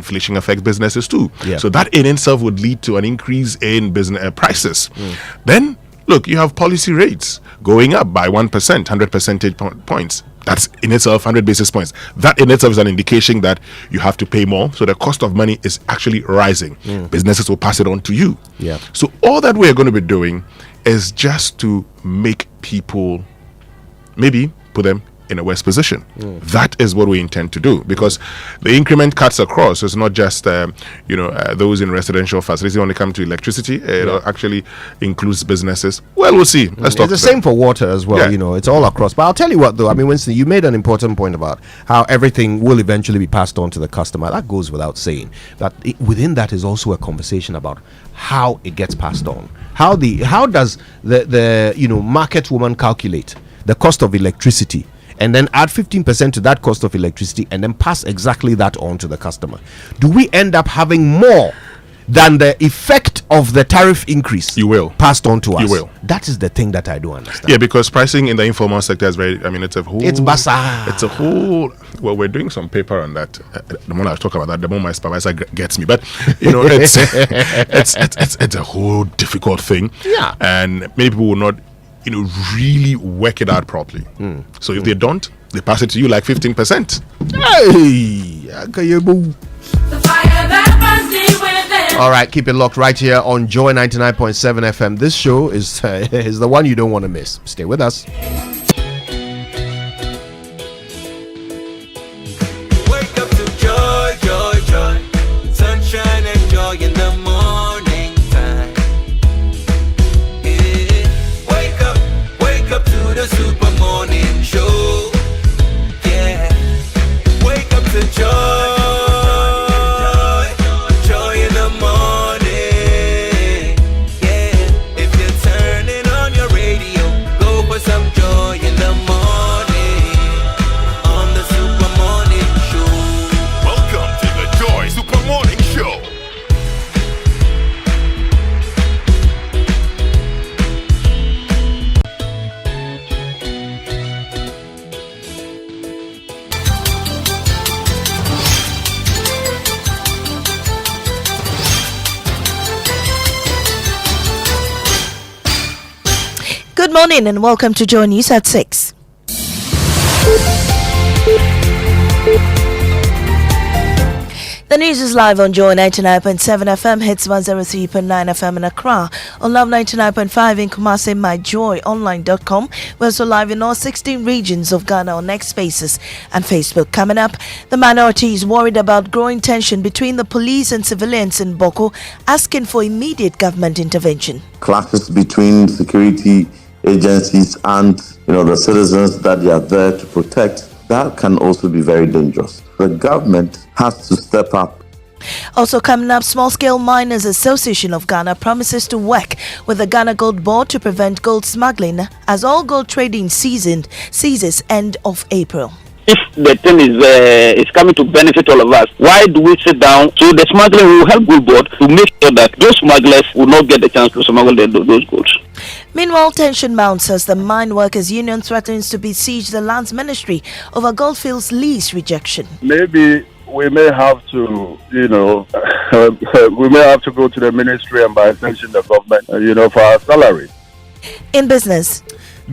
inflation affects businesses too. Yeah. So that in itself would lead to an increase in business prices. Then, look, you have policy rates going up by 1%, 100 percentage points. That's in itself 100 basis points. That in itself is an indication that you have to pay more. So the cost of money is actually rising. Businesses will pass it on to you. Yeah. So all that we're going to be doing is just to make people, maybe put them in a worse position. That is what we intend to do, because the increment cuts across. It's not just those in residential facilities. When it comes to electricity, it actually includes businesses. Well, we'll see. Let's talk. It's the same for water as well. Yeah. It's all across. But I'll tell you what, though. I mean, Winston, you made an important point about how everything will eventually be passed on to the customer. That goes without saying. But within that is also a conversation about how it gets passed on. How does the market woman calculate the cost of electricity, and then add 15% to that cost of electricity, and then pass exactly that on to the customer? Do we end up having more than the effect of the tariff increase? You will. Passed on to us. You will. That is the thing that I don't understand. Yeah, because pricing in the informal sector is it's a whole... It's bazaar. It's a whole... Well, we're doing some paper on that. The moment I talk about that, the moment my supervisor gets me. But, it's a whole difficult thing. Yeah. And many people will not really work it out properly. So if they don't, they pass it to you like 15%. Hey, all right, keep it locked right here on Joy 99.7 FM. This show is the one you don't want to miss. Stay with us. Wake up to joy, joy, joy. Sunshine and joy in the morning time. Wake up to the super morning show. Yeah. Wake up to joy. Joy in the morning. Yeah. If you're turning on your radio, go for some joy in the morning. On the super morning show. Welcome to the Joy Super Morning Show. Good morning and welcome to Joy News at 6. The news is live on Joy 99.7 FM, hits 103.9 FM in Accra, on Love 99.5 in Kumasi, myjoyonline.com. We're also live in all 16 regions of Ghana on X Spaces and Facebook. Coming up, the minority is worried about growing tension between the police and civilians in Boko, asking for immediate government intervention. Clashes between security agencies and the citizens that they are there to protect, that can also be very dangerous. The government has to step up. Also coming up, Small Scale Miners Association of Ghana promises to work with the Ghana Gold Board to prevent gold smuggling as all gold trading ceases end of April. If the thing is coming to benefit all of us, why do we sit down? So the smuggling will help Gold Board to make sure that those smugglers will not get the chance to smuggle those goods. Meanwhile, tension mounts as the Mine Workers Union threatens to besiege the Lands Ministry over Goldfields lease rejection. Maybe we may have to, we may have to go to the ministry and by extension the government, for our salary. In business,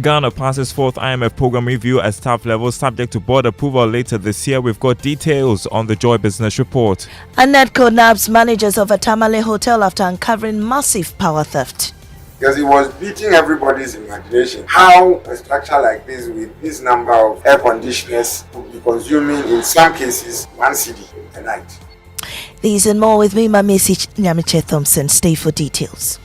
Ghana passes fourth IMF program review at staff level subject to board approval later this year. We've got details on the Joy Business Report. And NEDCO nabs managers of a Tamale hotel after uncovering massive power theft. Because it was beating everybody's imagination how a structure like this with this number of air conditioners would be consuming in some cases 1 cedi a night. These and more with me, Mamesi Nyamiche Thompson. Stay for details.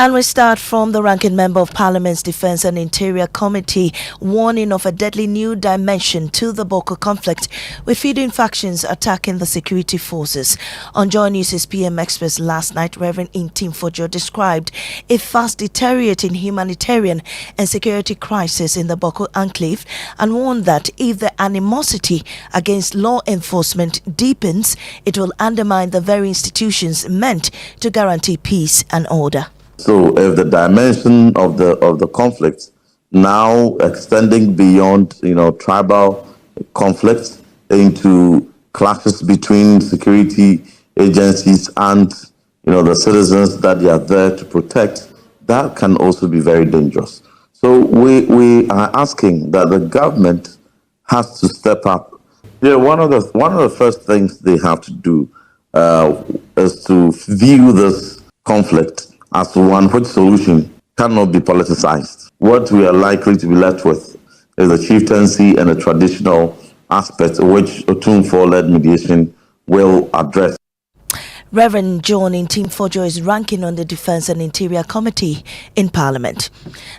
And we start from the ranking member of Parliament's Defence and Interior Committee warning of a deadly new dimension to the Boko conflict, with feeding factions attacking the security forces. On Joy News' PM Express last night, Reverend Intim Fojo described a fast deteriorating humanitarian and security crisis in the Boko enclave and warned that if the animosity against law enforcement deepens, it will undermine the very institutions meant to guarantee peace and order. So if the dimension of the conflict now extending beyond tribal conflicts, into clashes between security agencies and the citizens that they are there to protect, that can also be very dangerous. So we are asking that the government has to step up. One of the first things they have to do is to view this conflict as one which solution cannot be politicized. What we are likely to be left with is a chieftaincy and a traditional aspect which Otokunor-led mediation will address. Reverend John Ntimfojo is ranking on the Defense and Interior Committee in Parliament.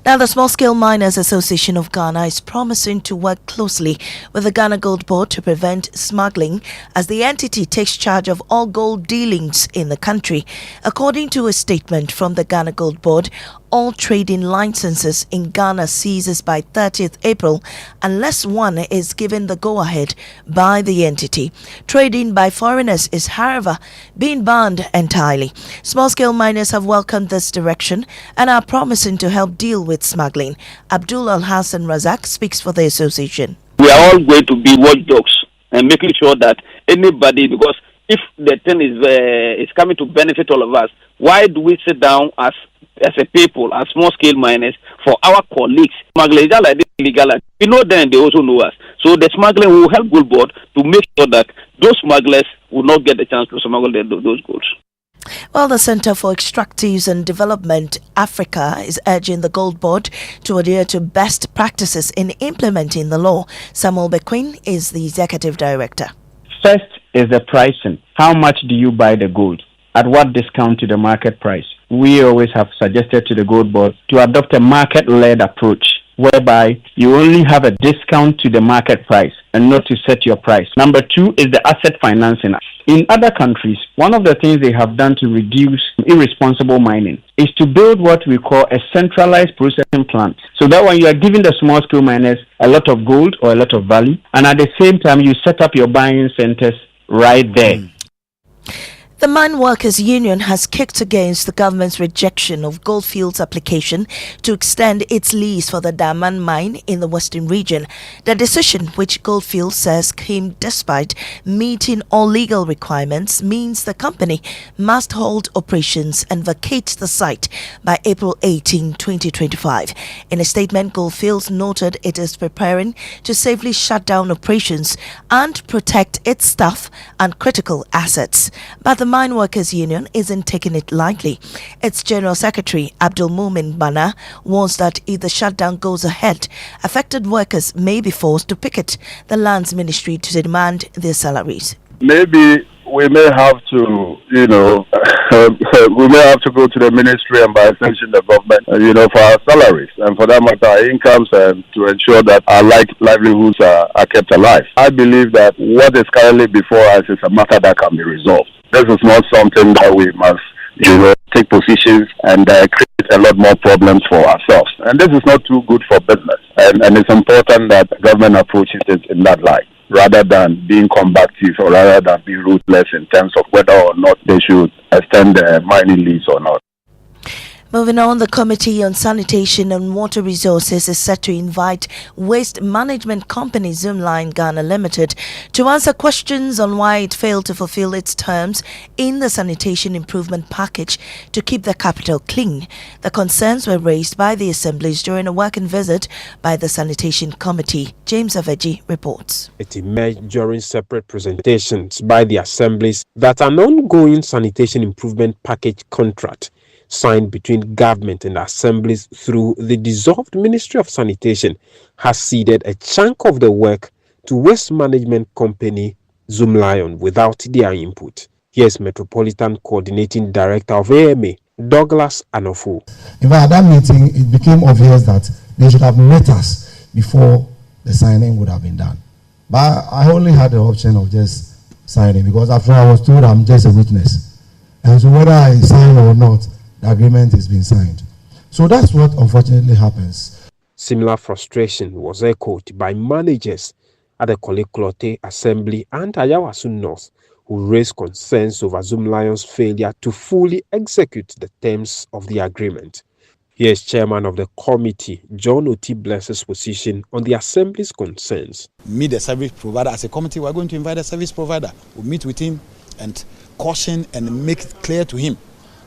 Now, the Small Scale Miners Association of Ghana is promising to work closely with the Ghana Gold Board to prevent smuggling as the entity takes charge of all gold dealings in the country. According to a statement from the Ghana Gold Board, all trading licenses in Ghana ceases by 30th April unless one is given the go-ahead by the entity. Trading by foreigners is, however, being banned entirely. Small-scale miners have welcomed this direction and are promising to help deal with smuggling. Abdul Al-Hassan Razak speaks for the association. We are all going to be watchdogs and making sure that anybody, because if the thing is coming to benefit all of us, why do we sit down as a people, as small-scale miners, for our colleagues? Smugglers are like this illegal. We know them, they also know us. So the smuggling will help Gold Board to make sure that those smugglers will not get the chance to smuggle those goods. Well, the Center for Extractives and Development Africa is urging the Gold Board to adhere to best practices in implementing the law. Samuel Bequin is the executive director. First is the pricing. How much do you buy the gold? At what discount to the market price? We always have suggested to the Gold Board to adopt a market-led approach, whereby you only have a discount to the market price and not to set your price. Number two is the asset financing. In other countries, one of the things they have done to reduce irresponsible mining is to build what we call a centralized processing plant. So that when you are giving the small-scale miners a lot of gold or a lot of value, and at the same time you set up your buying centers right there. The Mine Workers Union has kicked against the government's rejection of Goldfields' application to extend its lease for the Daman mine in the Western region. The decision, which Goldfields says came despite meeting all legal requirements, means the company must halt operations and vacate the site by April 18, 2025. In a statement, Goldfields noted it is preparing to safely shut down operations and protect its staff and critical assets. But the Mine Workers Union isn't taking it lightly. Its General Secretary, Abdul Mumin Bana, warns that if the shutdown goes ahead, affected workers may be forced to picket the Lands Ministry to demand their salaries. Maybe we may have to, we may have to go to the ministry and by extension the government, for our salaries and for that matter our incomes and to ensure that our livelihoods are kept alive. I believe that what is currently before us is a matter that can be resolved. This is not something that we must, take positions and create a lot more problems for ourselves. And this is not too good for business. And it's important that the government approaches it in that light, rather than being combative or rather than being ruthless in terms of whether or not they should extend the mining lease or not. Moving on, the Committee on Sanitation and Water Resources is set to invite waste management company Zoomline Ghana Limited to answer questions on why it failed to fulfill its terms in the sanitation improvement package to keep the capital clean. The concerns were raised by the assemblies during a working visit by the Sanitation Committee. James Aveji reports. It emerged during separate presentations by the assemblies that an ongoing sanitation improvement package contract signed between government and assemblies through the dissolved Ministry of Sanitation has ceded a chunk of the work to waste management company Zoomlion without their input. Here's Metropolitan Coordinating Director of AMA, Douglas Anofo. In fact, at that meeting, it became obvious that they should have met us before the signing would have been done. But I only had the option of just signing because after I was told I'm just a witness. And so whether I sign or not, the agreement is being signed. So that's what unfortunately happens. Similar frustration was echoed by managers at the Koleklote Assembly and Ayawasu North, who raised concerns over Zoomlion's failure to fully execute the terms of the agreement. Here's chairman of the committee, John Oti, blesses position on the Assembly's concerns. Meet the service provider. As a committee, we're going to invite the service provider. We'll meet with him and caution and make it clear to him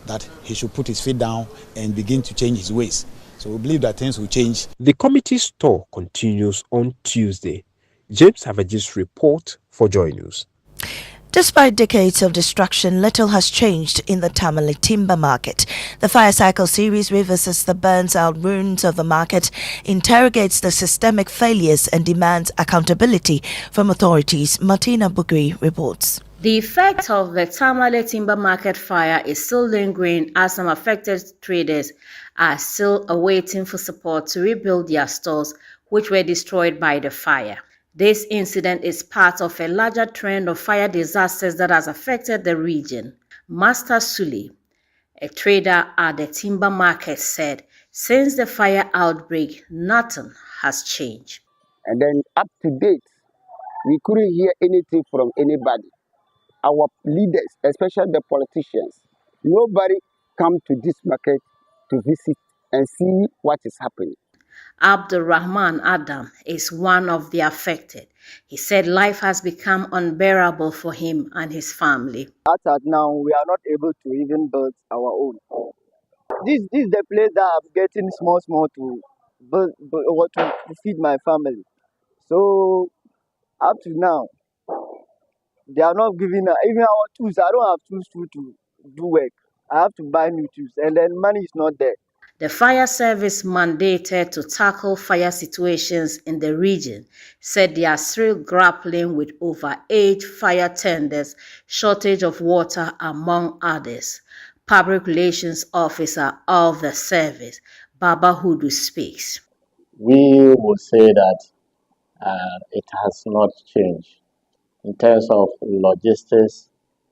that he should put his feet down and begin to change his ways. So we believe that things will change. The committee's tour continues on Tuesday. James Havage's report for Joy News. Despite decades of destruction, little has changed in the Tamale timber market. The Fire Cycle series revisits the burns-out ruins of the market, interrogates the systemic failures and demands accountability from authorities. Martina Bugri reports. The effect of the Tamale timber market fire is still lingering as some affected traders are still awaiting for support to rebuild their stores which were destroyed by the fire. This incident is part of a larger trend of fire disasters that has affected the region. Master Suli, a trader at the timber market, said since the fire outbreak, nothing has changed. And then up to date, we couldn't hear anything from anybody. Our leaders, especially the politicians, nobody come to this market to visit and see what is happening. Abdurrahman Adam is one of the affected. He said life has become unbearable for him and his family. As at now, we are not able to even build our own. This is the place that I'm getting small to build or to feed my family. So up to now, they are not giving even our tools. I don't have tools to do work. I have to buy new tools, and then money is not there. The fire service mandated to tackle fire situations in the region said they are still grappling with over 8 fire tenders, shortage of water, among others. Public Relations Officer of the service, Baba Hudu, speaks. We will say that it has not changed in terms of logistics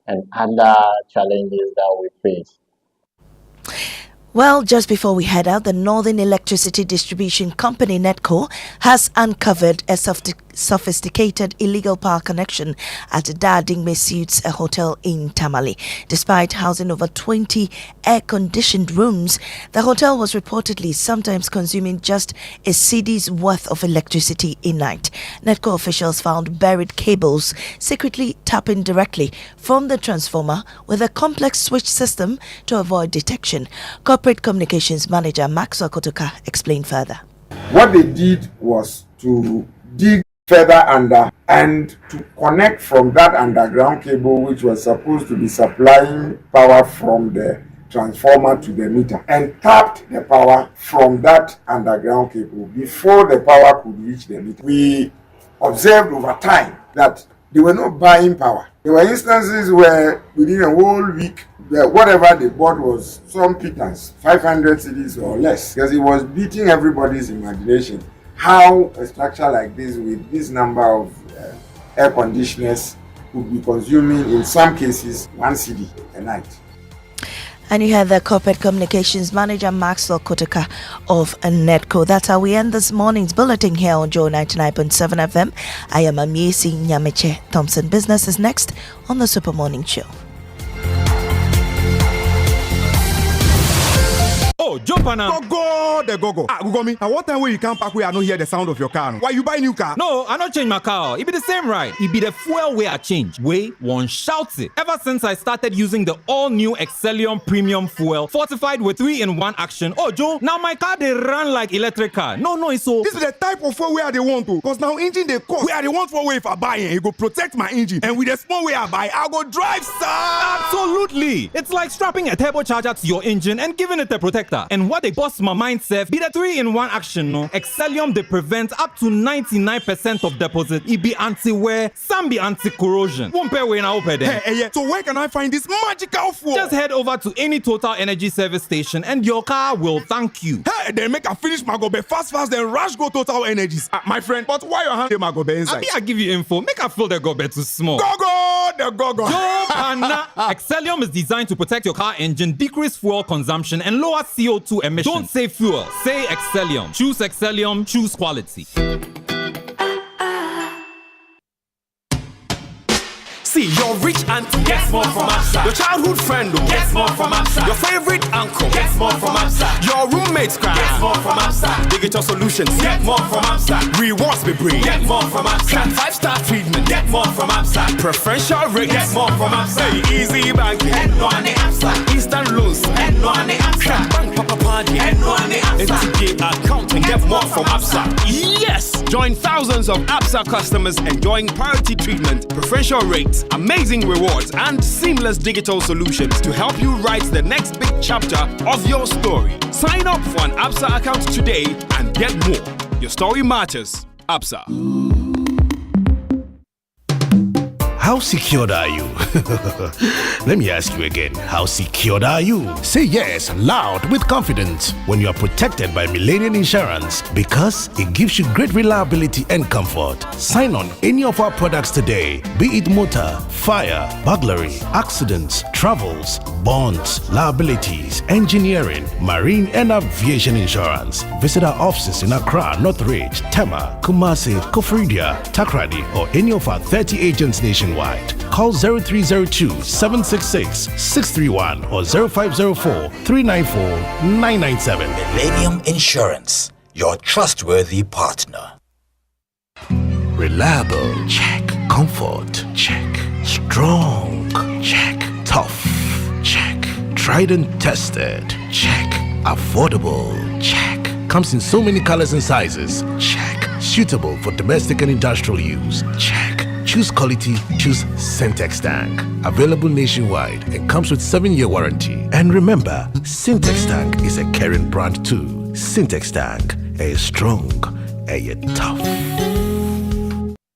and other challenges that we face. Well, just before we head out, the Northern Electricity Distribution Company, NEDCO, has uncovered a sophisticated illegal power connection at Dadingme Suites, a hotel in Tamale. Despite housing over 20 air-conditioned rooms, the hotel was reportedly sometimes consuming just a cedi's worth of electricity a night. NEDCO officials found buried cables secretly tapping directly from the transformer with a complex switch system to avoid detection. Corporate Communications Manager Max Akoto explained further. What they did was to dig further under and to connect from that underground cable, which was supposed to be supplying power from the transformer to the meter, and tapped the power from that underground cable before the power could reach the meter. We observed over time that they were not buying power. There were instances where within a whole week, whatever they bought was some pittance, 500 cedis or less, because it was beating everybody's imagination how a structure like this with this number of air conditioners could be consuming, in some cases, 1 cedi a night. And you had the Corporate Communications Manager Maxwell Kotoka of NEDCO. That's how we end this morning's bulletin here on Joe 99.7 FM. I am Amiesi Nyameche Thompson. Business is next on the Super Morning Show. Oh, jump on now. Go. Google me. At what time will you come back where I don't hear the sound of your car? Why you buy new car? No, I don't change my car. It be the same, right? It be the fuel where I change. Way one shouts it. Ever since I started using the all-new Excellium Premium Fuel, fortified with 3-in-1 action. Oh, Joe, now my car they run like electric car. No, it's so. This is the type of fuel where they want to. Cause now engine they cost. Where they want for way if I buy it, go protect my engine. And with the small way I buy, I'll go drive, sir. Absolutely. It's like strapping a turbocharger to your engine and giving it a protector. And what they bust my mindset be the 3-in-1 action, no? Excellium they prevent up to 99% of deposit. It be anti-wear, some be anti-corrosion. Won't pay when I open there. Hey, so where can I find this magical fuel? Just head over to any Total Energy service station and your car will thank you. Hey, then make a finish my gobe fast, then rush go Total Energies. My friend, but why your hand my gobe inside? I give you info. Make a fill the gobe too small. Go. Joe Pana. Excellium is designed to protect your car engine, decrease fuel consumption, and lower CO2 emissions. Don't say fuel, say Excellium. Choose Excellium, choose quality. See, Your rich auntie gets more from Absa. Your childhood friend gets more from Absa. Your favorite uncle gets more from Absa. Your roommates gets more from Absa. Digital solutions get more from Absa. Rewards be bring get more from Absa. 5-star treatment get more from Absa. Preferential rate get more from Absa. Easy banking and no ane Absa. Instant loans and no ane Absa. Bank papa party and no ane Absa. NTK account and get more from Absa. Yes! Join thousands of Absa customers enjoying priority treatment, preferential rates, amazing rewards, and seamless digital solutions to help you write the next big chapter of your story. Sign up for an Absa account today and get more. Your story matters. Absa. How secured are you? Let me ask you again. How secured are you? Say yes loud with confidence when you are protected by Millennium Insurance, because it gives you great reliability and comfort. Sign on any of our products today, be it motor, fire, burglary, accidents, travels, bonds, liabilities, engineering, marine and aviation insurance. Visit our offices in Accra, Northridge, Tema, Kumasi, Kofridia, Takrady, or any of our 30 agents nationwide. Call 0302-766-631 or 0504-394-997. Millennium Insurance, your trustworthy partner. Reliable, check. Comfort, check. Strong, check. Tough, check. Tried and tested, check. Affordable, check. Comes in so many colors and sizes, check. Suitable for domestic and industrial use, check. Choose quality, choose Syntex Tank. Available nationwide and comes with 7-year warranty. And remember, Syntex Tank is a caring brand too. Syntex Tank, a strong, a tough.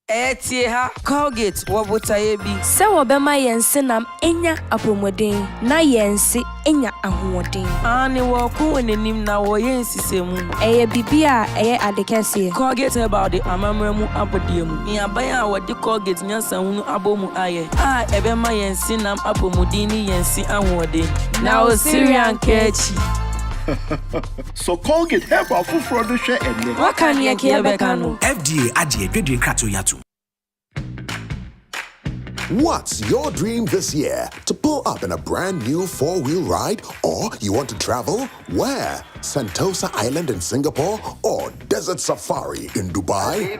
Etieha Colgate wobutaye bi se wobema yense nam enya apomodin na yense enya ahoɔden ani wo ko nenim na wo yensisemu eye bibia eye adekese Colgate about the amamremu abodiemu nyaban a wode Colgate nyansa hunu abomu aye ebema yense nam apomodin ni yense ahoɔden na o Syrian kechi. So Colgate help our food produce share and what can you care bekano FDA adie dwedwe krato yato. What's your dream this year? To pull up in a brand new 4-wheel ride? Or you want to travel? Where? Sentosa Island in Singapore? Or Desert Safari in Dubai?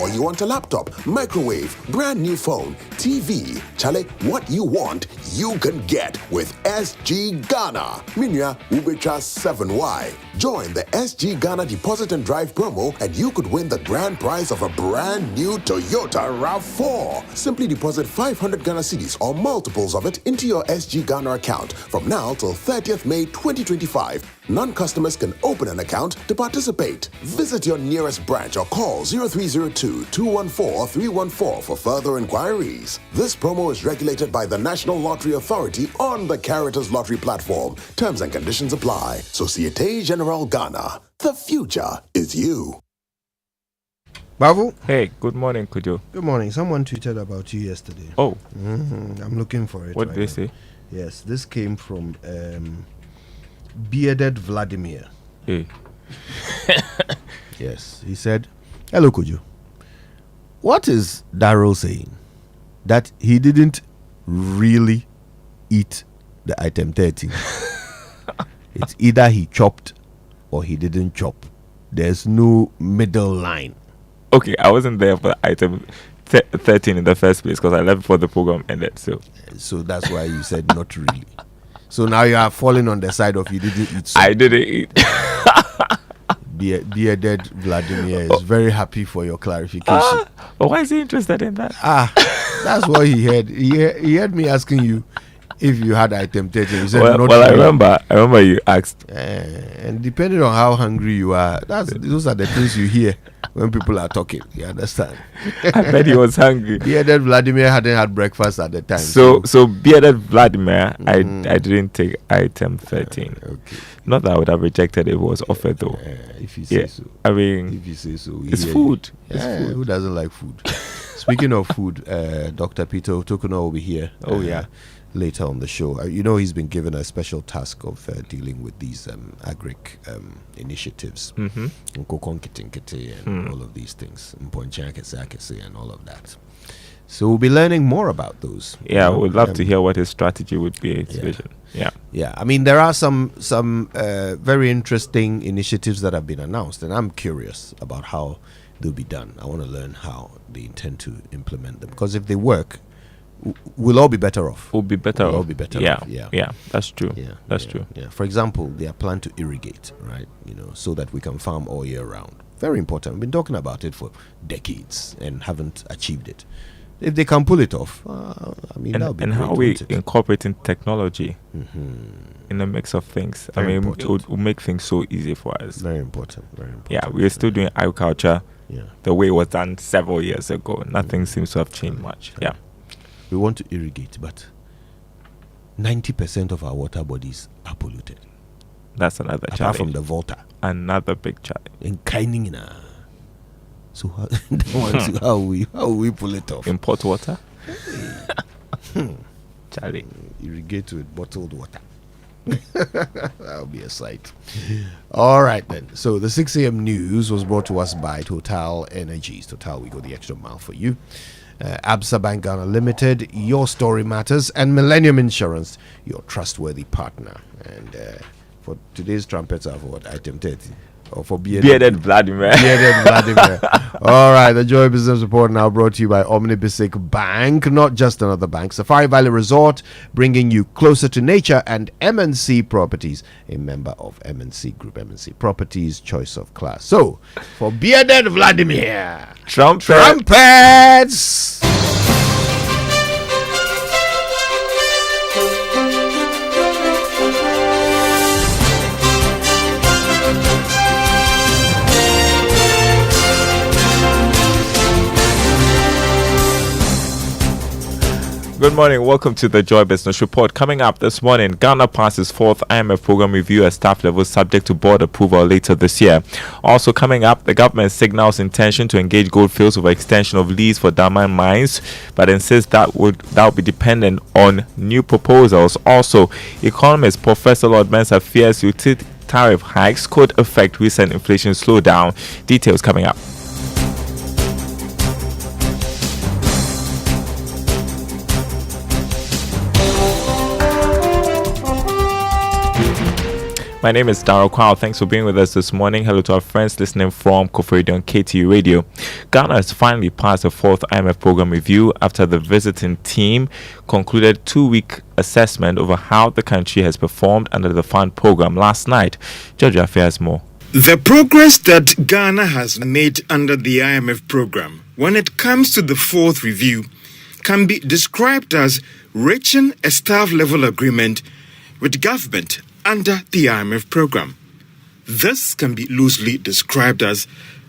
Or you want a laptop, microwave, brand new phone, TV? Chale, what you want, you can get with SG Ghana. Minya Ubecha 7Y. Join the SG Ghana Deposit and Drive promo and you could win the grand prize of a brand new Toyota RAV4. Simply deposit 500 Ghana cedis or multiples of it into your SG Ghana account from now till 30th May 2025. Non-customers can open an account to participate. Visit your nearest branch or call 0302-214-314 for further inquiries. This promo is regulated by the National Lottery Authority on the Caritas Lottery platform. Terms and conditions apply. Societe Generale Ghana. The future is you. Bavu? Hey, good morning, Kojo. Good morning. Someone tweeted about you yesterday. Oh. I'm looking for it. What did they say? Yes, this came from Bearded Vladimir. Hey. Yes, he said, hello, Kojo. What is Darryl saying? That he didn't really eat the item 13. It's either he chopped or he didn't chop. There's no middle line. Okay, I wasn't there for item 13 in the first place because I left before the program ended. So that's why you said not really. So now you are falling on the side of you didn't eat. So I didn't eat. Bearded Vladimir is very happy for your clarification. But why is he interested in that? That's what he heard. He heard me asking you if you had item 13. He said, well, not I really. remember you asked. And depending on how hungry you are, those are the things you hear when people are talking. You understand? I bet he was hungry. Bearded Vladimir hadn't had breakfast at the time. So Bearded Vladimir, I didn't take item 13. Okay. Not that I would have rejected it, it was offered though. If you say so. I mean, if you say so. It's food. It's food. Who doesn't like food? Speaking of food, Dr. Peter Otokunor will be here. Oh, yeah. Later on the show. He's been given a special task of dealing with these agric initiatives. And all of these things. And all of that. So we'll be learning more about those. Yeah, we'd love to hear what his strategy would be, his vision. Yeah. I mean, there are some very interesting initiatives that have been announced, and I'm curious about how they'll be done. I want to learn how they intend to implement them, because if they work, we'll all be better off. We'll be better off. All be better off. Yeah, that's true. That's true. Yeah. For example, they are planned to irrigate, right? So that we can farm all year round. Very important. We've been talking about it for decades and haven't achieved it. If they can pull it off, that'll be and great, how we won't it? incorporating technology in the mix of things. Very It would make things so easy for us. Very important. Very important. Yeah, we are still doing agriculture. Yeah. The way it was done several years ago. Nothing seems to have changed much. Yeah. We want to irrigate, but 90% of our water bodies are polluted. That's another challenge. Apart from the Volta. Another big challenge. In Kainingina. So how will we pull it off? Import water? Charlie. Irrigate with bottled water. That'll be a sight. All right then. So the 6 a.m. news was brought to us by Total Energies. Total, we go the extra mile for you. Absa Bank Ghana Limited, your story matters, and Millennium Insurance, your trustworthy partner. And for today's trumpets are for what? Item 30. Or for Bearded Vladimir. Bearded Vladimir. All right, the Joy Business Report now brought to you by Omnibisic Bank, not just another bank. Safari Valley Resort, bringing you closer to nature, and MNC Properties, a member of MNC Group. MNC Properties, choice of class. So, for Bearded Vladimir, trumpets! Good morning. Welcome to the Joy Business Report. Coming up this morning, Ghana passes fourth IMF program review at staff level subject to board approval later this year. Also coming up, the government signals intention to engage Goldfields over extension of lease for diamond mines, but insists that will be dependent on new proposals. Also, economist Professor Lord Mensah fears utility tariff hikes could affect recent inflation slowdown. Details coming up. My name is Darryl Kwao. Thanks for being with us this morning. Hello to our friends listening from Koforidon KTU Radio. Ghana has finally passed the fourth IMF program review after the visiting team concluded 2-week assessment over how the country has performed under the fund program last night. George Affairs more. The progress that Ghana has made under the IMF program when it comes to the fourth review can be described as reaching a staff-level agreement with government under the IMF program. This can be loosely described as,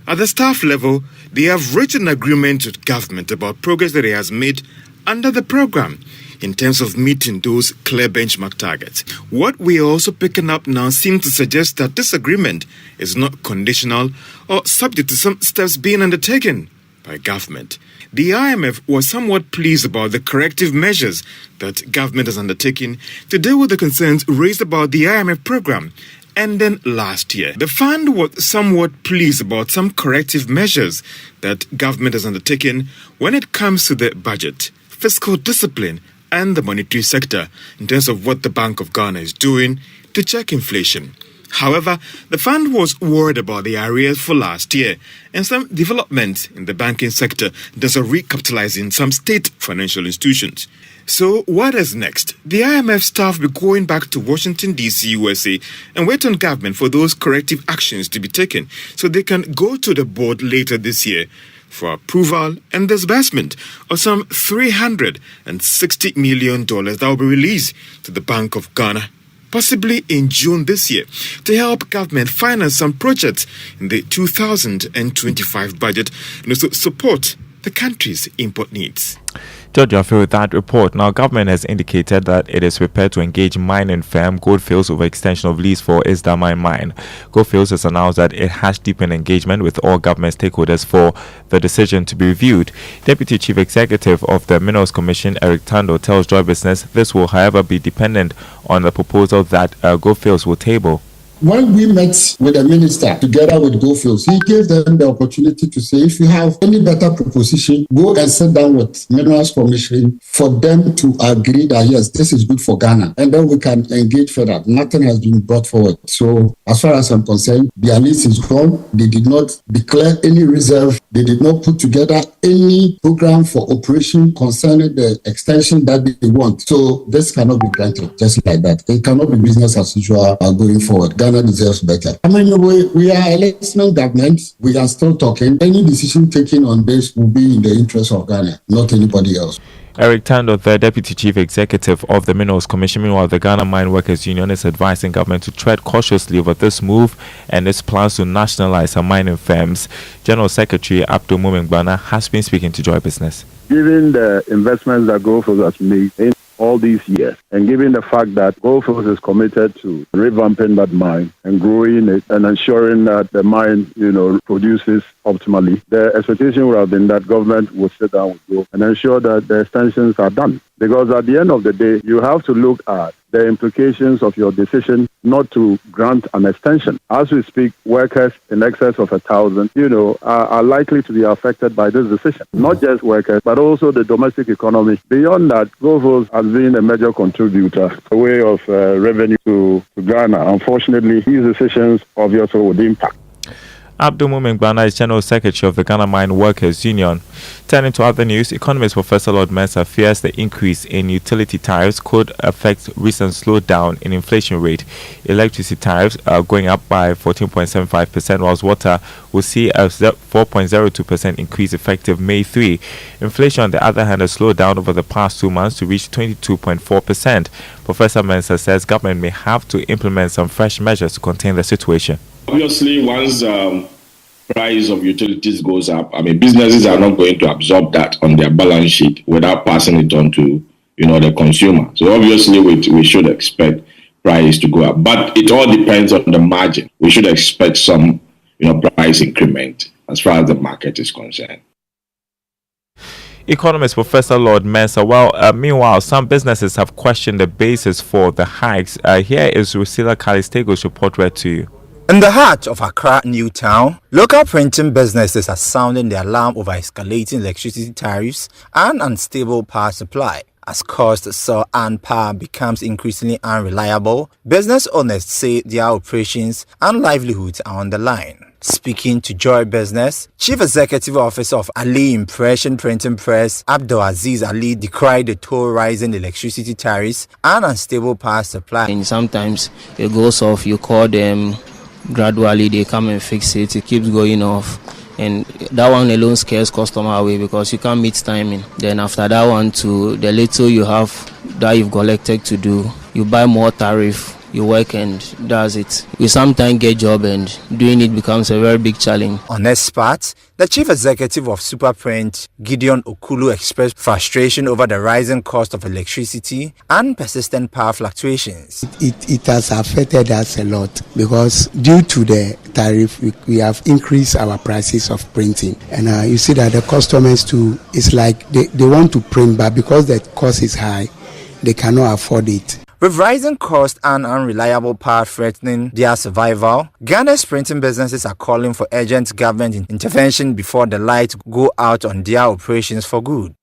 at the staff level, they have reached an agreement with government about progress that it has made under the program in terms of meeting those clear benchmark targets. What we are also picking up now seems to suggest that this agreement is not conditional or subject to some steps being undertaken by government. The IMF was somewhat pleased about the corrective measures that government has undertaken to deal with the concerns raised about the IMF program. And then last year, the fund was somewhat pleased about some corrective measures that government has undertaken when it comes to the budget, fiscal discipline, and the monetary sector in terms of what the Bank of Ghana is doing to check inflation. However, the fund was worried about the arrears for last year and some developments in the banking sector in terms of recapitalizing some state financial institutions. So what is next? The IMF staff will be going back to Washington, D.C., USA, and wait on government for those corrective actions to be taken so they can go to the board later this year for approval and disbursement of some $360 million that will be released to the Bank of Ghana, possibly in June this year, to help government finance some projects in the 2025 budget and also support the country's import needs. George Affe with that report. Now, government has indicated that it is prepared to engage mining firm Goldfields over extension of lease for its Damai mine. Goldfields has announced that it has deepened engagement with all government stakeholders for the decision to be reviewed. Deputy Chief Executive of the Minerals Commission, Eric Tando, tells Joy Business this will, however, be dependent on the proposal that Goldfields will table. when we met with the minister together with Goldfields, he gave them the opportunity to say, if you have any better proposition, go and sit down with Minerals Commission for them to agree that yes, this is good for Ghana, and then we can engage further. Nothing has been brought forward. So as far as I'm concerned, their list is gone. They did not declare any reserve. They did not put together any program for operation concerning the extension that they want. So this cannot be granted just like that. It cannot be business as usual going forward. Ghana deserves better. I mean, we are electional government. We are still talking. Any decision taken on this will be in the interest of Ghana, not anybody else. Eric Tando, the Deputy Chief Executive of the Minerals Commission, meanwhile, the Ghana Mine Workers Union is advising government to tread cautiously over this move and its plans to nationalize some mining firms. General Secretary Abdul Mumingbana has been speaking to Joy Business. Given the investments that Goldfields has made in all these years, and given the fact that Goldfields is committed to revamping that mine and growing it and ensuring that the mine, produces optimally, the expectation would have been that government would sit down with Gold and ensure that the extensions are done. Because at the end of the day, you have to look at the implications of your decision not to grant an extension. As we speak, workers in excess of 1,000, are likely to be affected by this decision. Not just workers, but also the domestic economy. Beyond that, Goldfields has been a major contributor, a way of revenue to Ghana. Unfortunately, these decisions obviously would impact. Abdul Mumingbana is General Secretary of the Ghana Mine Workers Union. Turning to other news, economist Professor Lord Mensah fears the increase in utility tariffs could affect recent slowdown in inflation rate. Electricity tariffs are going up by 14.75%, whilst water will see a 4.02% increase effective May 3. Inflation, on the other hand, has slowed down over the past 2 months to reach 22.4%. Professor Mensah says government may have to implement some fresh measures to contain the situation. Obviously, once price of utilities goes up, businesses are not going to absorb that on their balance sheet without passing it on to, the consumer. So obviously, we should expect price to go up, but it all depends on the margin. We should expect some, price increment as far as the market is concerned. Economist Professor Lord Mensah. Meanwhile, some businesses have questioned the basis for the hikes. Here is Rusila Kalistego's report read to you. In the heart of Accra New Town, local printing businesses are sounding the alarm over escalating electricity tariffs and unstable power supply. As costs soar and power becomes increasingly unreliable, business owners say their operations and livelihoods are on the line. Speaking to Joy Business, Chief Executive Officer of Ali Impression Printing Press, Abdul Aziz Ali, decried the toll rising electricity tariffs and unstable power supply. And sometimes it goes off, you call them, gradually they come and fix it, it keeps going off, and that one alone scares customer away because you can't meet timing. Then after that one too, the little you have that you've collected to do, you buy more tariff, you work, and that's it. We sometimes get job and doing it becomes a very big challenge. On his part, the chief executive of Superprint, Gideon Okulu, expressed frustration over the rising cost of electricity and persistent power fluctuations. It has affected us a lot because due to the tariff, we have increased our prices of printing. And you see that the customers too, it's like they want to print, but because the cost is high, they cannot afford it. With rising costs and unreliable power threatening their survival, Ghana's printing businesses are calling for urgent government intervention before the lights go out on their operations for good.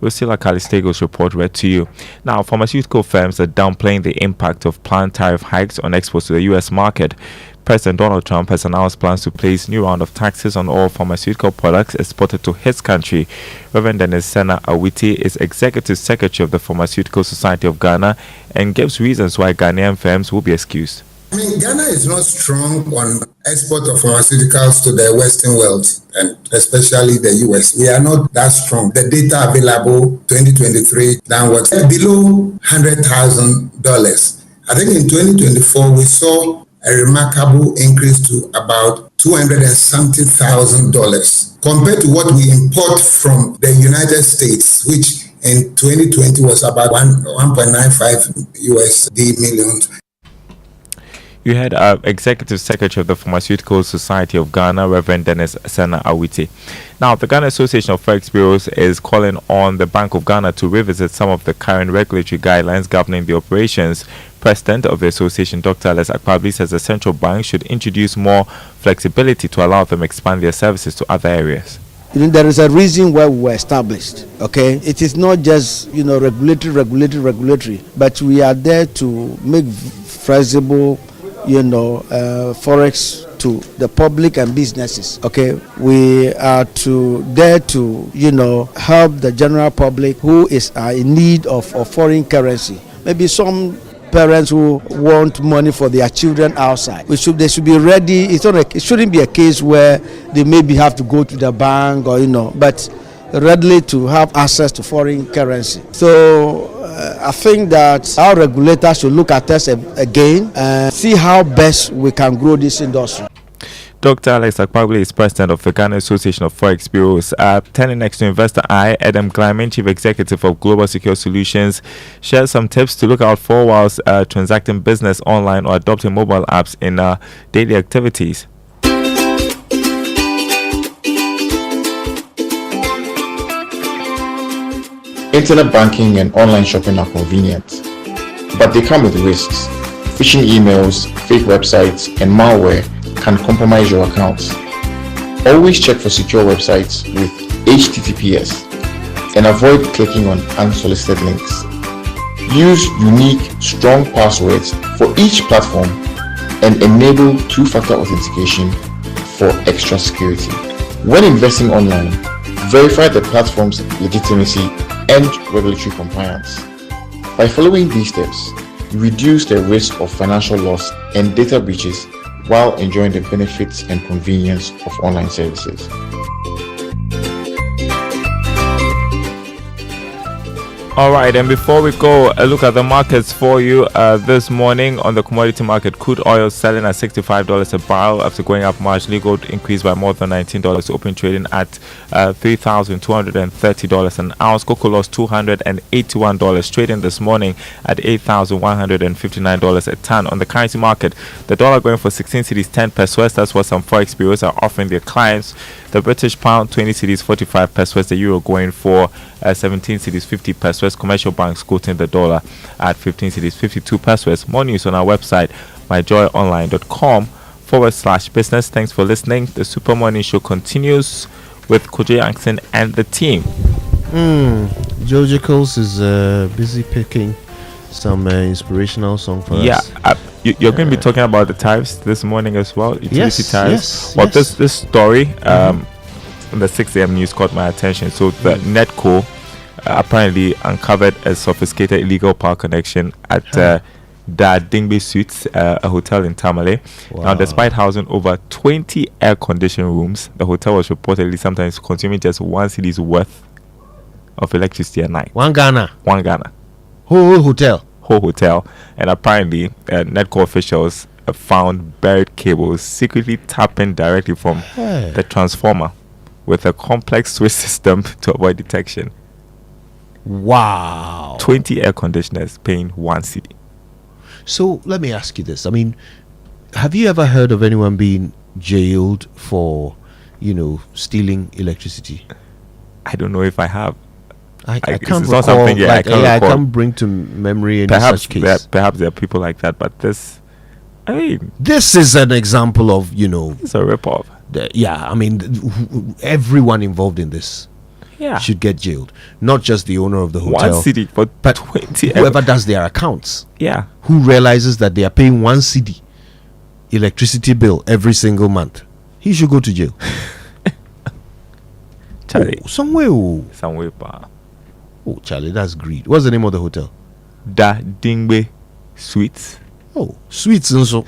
Rusila Kalistego's report read to you. Now, pharmaceutical firms are downplaying the impact of planned tariff hikes on exports to the U.S. market. President Donald Trump has announced plans to place new round of taxes on all pharmaceutical products exported to his country. Reverend Dennis Sena Awiti is Executive Secretary of the Pharmaceutical Society of Ghana and gives reasons why Ghanaian firms will be excused. Ghana is not strong on export of pharmaceuticals to the Western world, and especially the US. We are not that strong. The data available, 2023, downwards, below $100,000. I think in 2024, we saw a remarkable increase to about $270,000 compared to what we import from the United States, which in 2020 was about 1.95 USD million. You had Executive Secretary of the Pharmaceutical Society of Ghana, Reverend Dennis Sena Awiti. Now, the Ghana Association of Forex Bureaus is calling on the Bank of Ghana to revisit some of the current regulatory guidelines governing the operations. President of the association, Dr. Alex Akpabli, says the central bank should introduce more flexibility to allow them expand their services to other areas. There is a reason why we were established. Okay, it is not just regulatory, but we are there to make feasible, forex to the public and businesses. Okay, we are there to help the general public who is in need of foreign currency. Maybe some parents who want money for their children outside. They should be ready. It shouldn't be a case where they maybe have to go to the bank but readily to have access to foreign currency. So I think that our regulators should look at us again and see how best we can grow this industry. Dr. Alex Akpabli is president of the Ghana Association of Forex Bureaus. Turning next to Investor Eye, Adam Glyman, chief executive of Global Secure Solutions, shares some tips to look out for whilst transacting business online or adopting mobile apps in daily activities. Internet banking and online shopping are convenient, but they come with risks. Phishing emails, fake websites, and malware can compromise your accounts. Always check for secure websites with HTTPS and avoid clicking on unsolicited links. Use unique, strong passwords for each platform and enable two-factor authentication for extra security. When investing online, verify the platform's legitimacy and regulatory compliance. By following these steps, you reduce the risk of financial loss and data breaches while enjoying the benefits and convenience of online services. All right, and before we go, a look at the markets for you this morning. On the commodity market, crude oil selling at $65 a barrel after going up marginally. Gold increased by more than $19, open trading at $3,230 an ounce. Cocoa lost $281, trading this morning at $8,159 a ton. On the currency market, the dollar going for 16 cedis 10 pesos. That's what some forex bureaus are offering their clients. The British pound 20 cedis 45 pesos. The euro going for 17 cedis 50 pesos. Commercial banks quoting the dollar at 15 cedis 52 pesos. More news on our website, myjoyonline.com/business. Thanks for listening. The Super Morning Show continues with Kojo Yankson and the team. Joe Jacobs is busy picking some inspirational song for us. Yeah, you're going to be talking about the tariffs this morning as well. Utility tariffs. Well, this story in the 6 a.m. news caught my attention. So the Netco apparently uncovered a sophisticated illegal power connection at Da Dingbe Suites, a hotel in Tamale. Wow. Now, despite housing over 20 air-conditioned rooms, the hotel was reportedly sometimes consuming just 1 cedi's worth of electricity a night. One Ghana. Whole hotel. And apparently, Netco officials found buried cables secretly tapping directly from the transformer with a complex switch system to avoid detection. Wow. 20 air conditioners paying 1 cedi. So let me ask you this. I mean, have you ever heard of anyone being jailed for, stealing electricity? I don't know if I have. I can't recall. I can't bring to memory any such case. Perhaps there are people like that, but this is an example of, it's a rip-off. Everyone involved in this should get jailed. Not just the owner of the hotel. 1 cedi, but 20. Whoever does their accounts. Yeah. Who realizes that they are paying 1 cedi electricity bill every single month. He should go to jail. Charlie. Somewhere. Oh, Charlie, that's greed. What's the name of the hotel? Da Dingbe Suites. Oh, Suites also.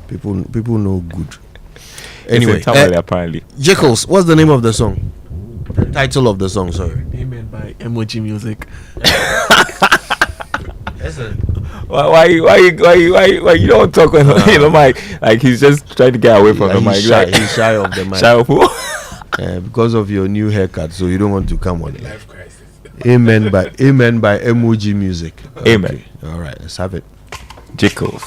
People know good. Anyway, apparently. Jekels, what's the name of the song? The title of the song, sorry. Amen by Emoji Music. Why you don't talk when Mike? Like he's just trying to get away from the mic. He's shy of the mic. Shy of who? Because of your new haircut, so you don't want to come on. Life crisis. Amen by Emoji Music. Amen. Okay. All right, let's have it. Jekels.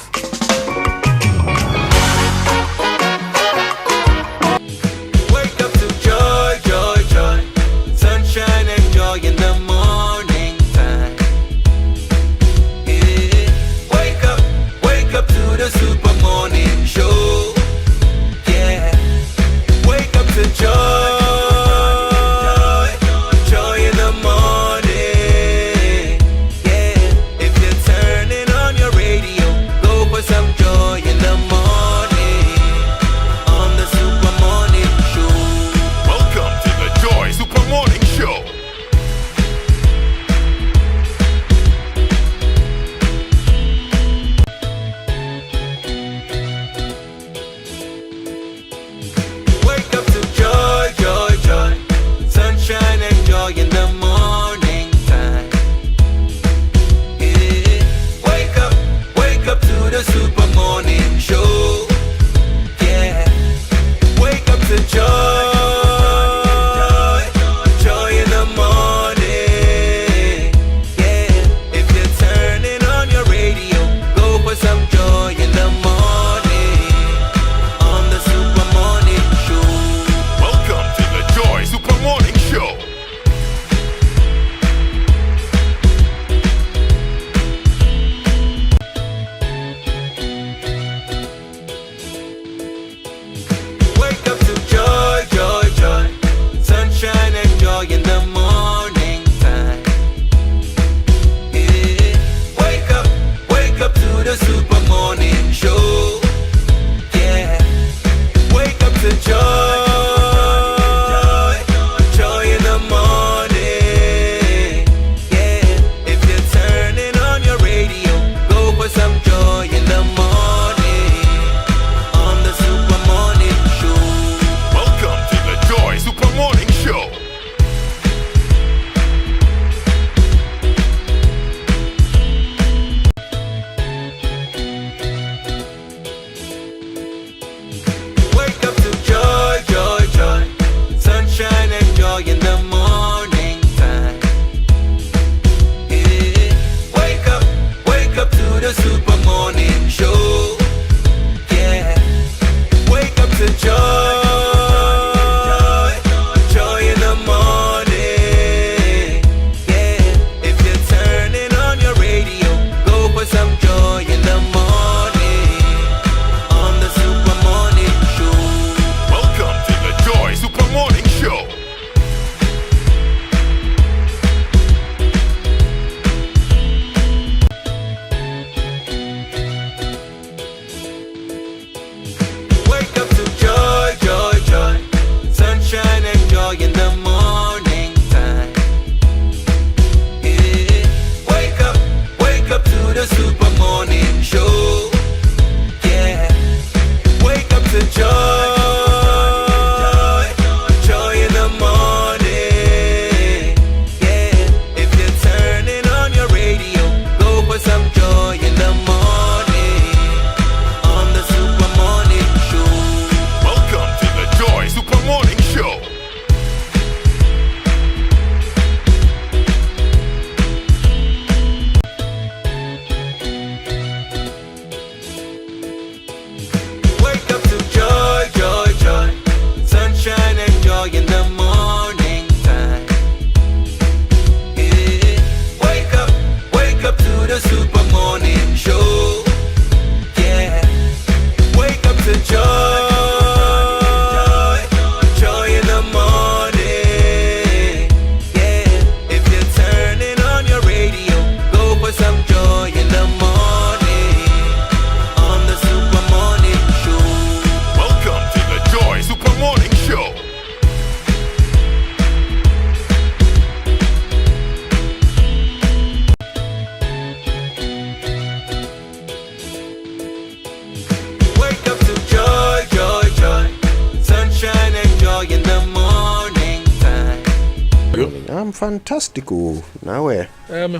I'm fantastico. Now where? I'm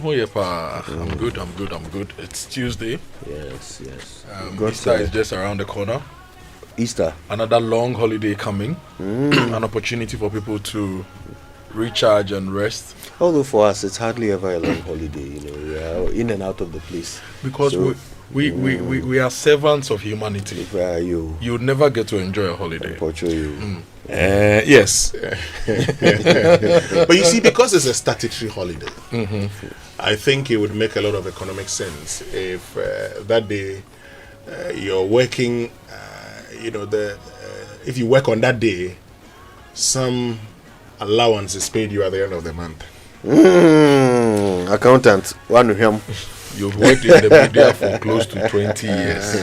good. It's Tuesday. Yes. Easter is just around the corner. Easter. Another long holiday coming. An opportunity for people to recharge and rest. Although for us, it's hardly ever a long holiday. We are in and out of the place. Because we are servants of humanity. You would never get to enjoy a holiday. Yes. But you see, because it's a statutory holiday, I think it would make a lot of economic sense if that day you're working, if you work on that day, some allowance is paid you at the end of the month. Accountant, one of him. You've worked in the media for close to 20 years.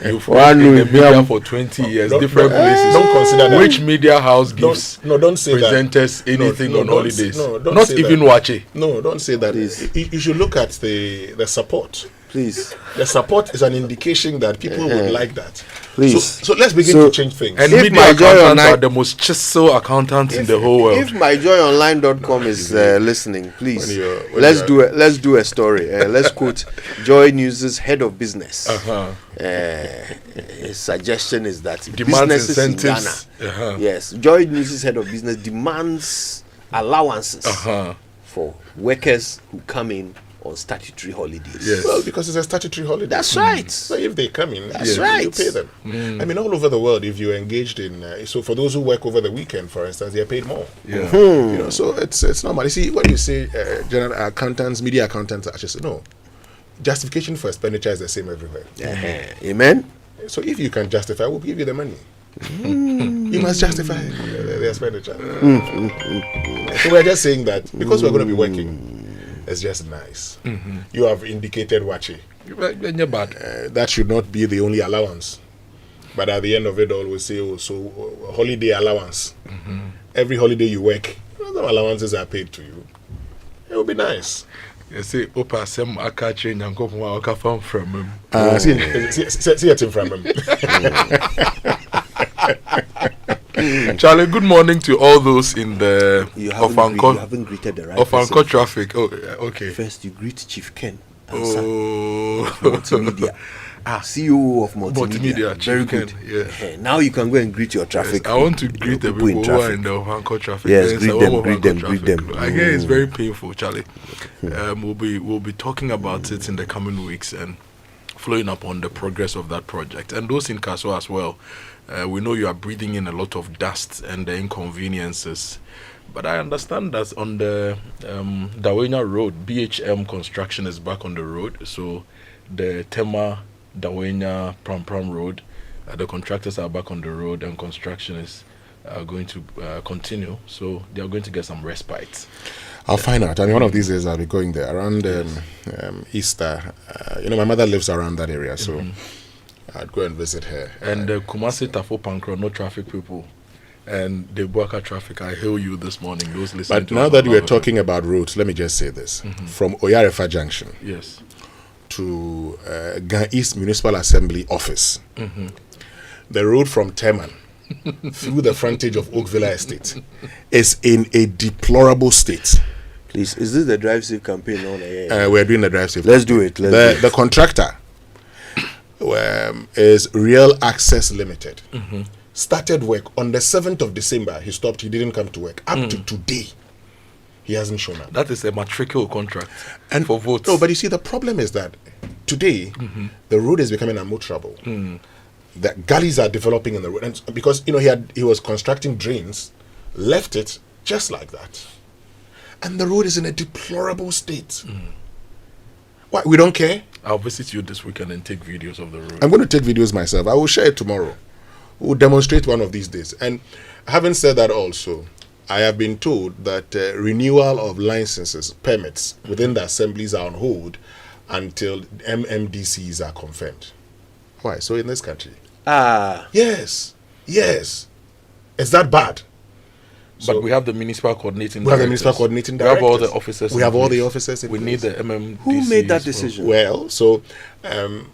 You've worked in the media for 20 years, different places. Don't consider that. Which media house gives don't say presenters that. anything on holidays? Don't Not say even that. Wache. No, don't say that. You should look at the support. Please. The support is an indication that people would like that. Please. So let's begin to change things. And media accountants are the most chisel accountants in the whole world. If myjoyonline.com is listening, please let's do a story. Let's quote Joy News's head of business. His suggestion is that businesses in Ghana, yes, Joy News's head of business demands allowances for workers who come in on statutory holidays. Yes. Well, because it's a statutory holiday. That's right. So if they come in, that's right. You pay them. I mean, all over the world, if you're engaged in, so for those who work over the weekend, for instance, they are paid more. Yeah. So it's normal. You see, when you say general accountants, media accountants, I just say no. Justification for expenditure is the same everywhere. Amen. So if you can justify, we'll give you the money. You must justify the expenditure. So we're just saying that because we're going to be working, it's just nice. You have indicated Wache. That should not be the only allowance. But at the end of it all, we say, holiday allowance. Every holiday you work, some allowances are paid to you. It will be nice. You say, Opa, some aka change and go from him. See it from him. Charlie, good morning to all those in the you haven't greeted the right Ofanko traffic. Oh, okay. First, you greet Chief Ken. Multimedia. CEO of Multimedia. Very good. Yeah. Now you can go and greet your traffic. Yes, I want to greet the people who are in the Ofanko traffic. Yes, greet them. I hear it's very painful, Charlie. We'll be talking about it in the coming weeks and following up on the progress of that project. And those in Kaso as well. We know you are breathing in a lot of dust and the inconveniences. But I understand that on the Dawenya Road, BHM construction is back on the road. So the Tema, Dawenya, Pram Road, the contractors are back on the road and construction is going to continue. So they are going to get some respite. I'll find out. I mean, one of these days I'll be going there around Easter. My mother lives around that area, so I'd go and visit her. And the Kumasi Tafo Pankro, no traffic people. And the Buaka traffic, I hail you this morning. Those listening. But now that we're talking about roads, let me just say this. From Oyarefa Junction to Gan East Municipal Assembly office, the road from Teman through the frontage of Oak Villa Estate is in a deplorable state. Please, is this the Drive Safe campaign? We're doing the Drive Safe. Let's do it. The contractor is Real Access Limited. Started work on the 7th of December. He stopped. He didn't come to work. Up to today, he hasn't shown up. That is a matricule contract and for votes. No, but you see, the problem is that today, the road is becoming unmotorable. The gullies are developing in the road. And because, he was constructing drains, left it just like that. And the road is in a deplorable state. Why? We don't care? I'll visit you this weekend and take videos of the road. I'm going to take videos myself. I will share it tomorrow. We'll demonstrate one of these days. And having said that also, I have been told that renewal of licenses, permits within the assemblies are on hold until MMDCs are confirmed. Why? So in this country? Yes. It's that bad. So but we have the municipal coordinating. We have the municipal coordinating directors. We have all the officers. We have all the officers. We need the MMDC. Who made that decision? Well, so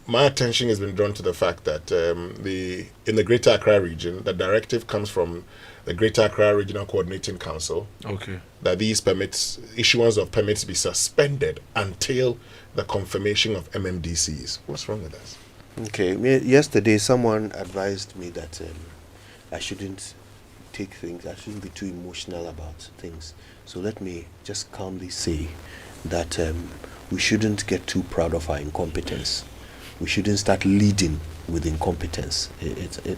my attention has been drawn to the fact that in the Greater Accra region, the directive comes from the Greater Accra Regional Coordinating Council. Okay. That these permits, issuance of permits, be suspended until the confirmation of MMDCs. What's wrong with that? Okay. Yesterday, someone advised me that I shouldn't take things. I shouldn't be too emotional about things. So let me just calmly say that we shouldn't get too proud of our incompetence. We shouldn't start leading with incompetence.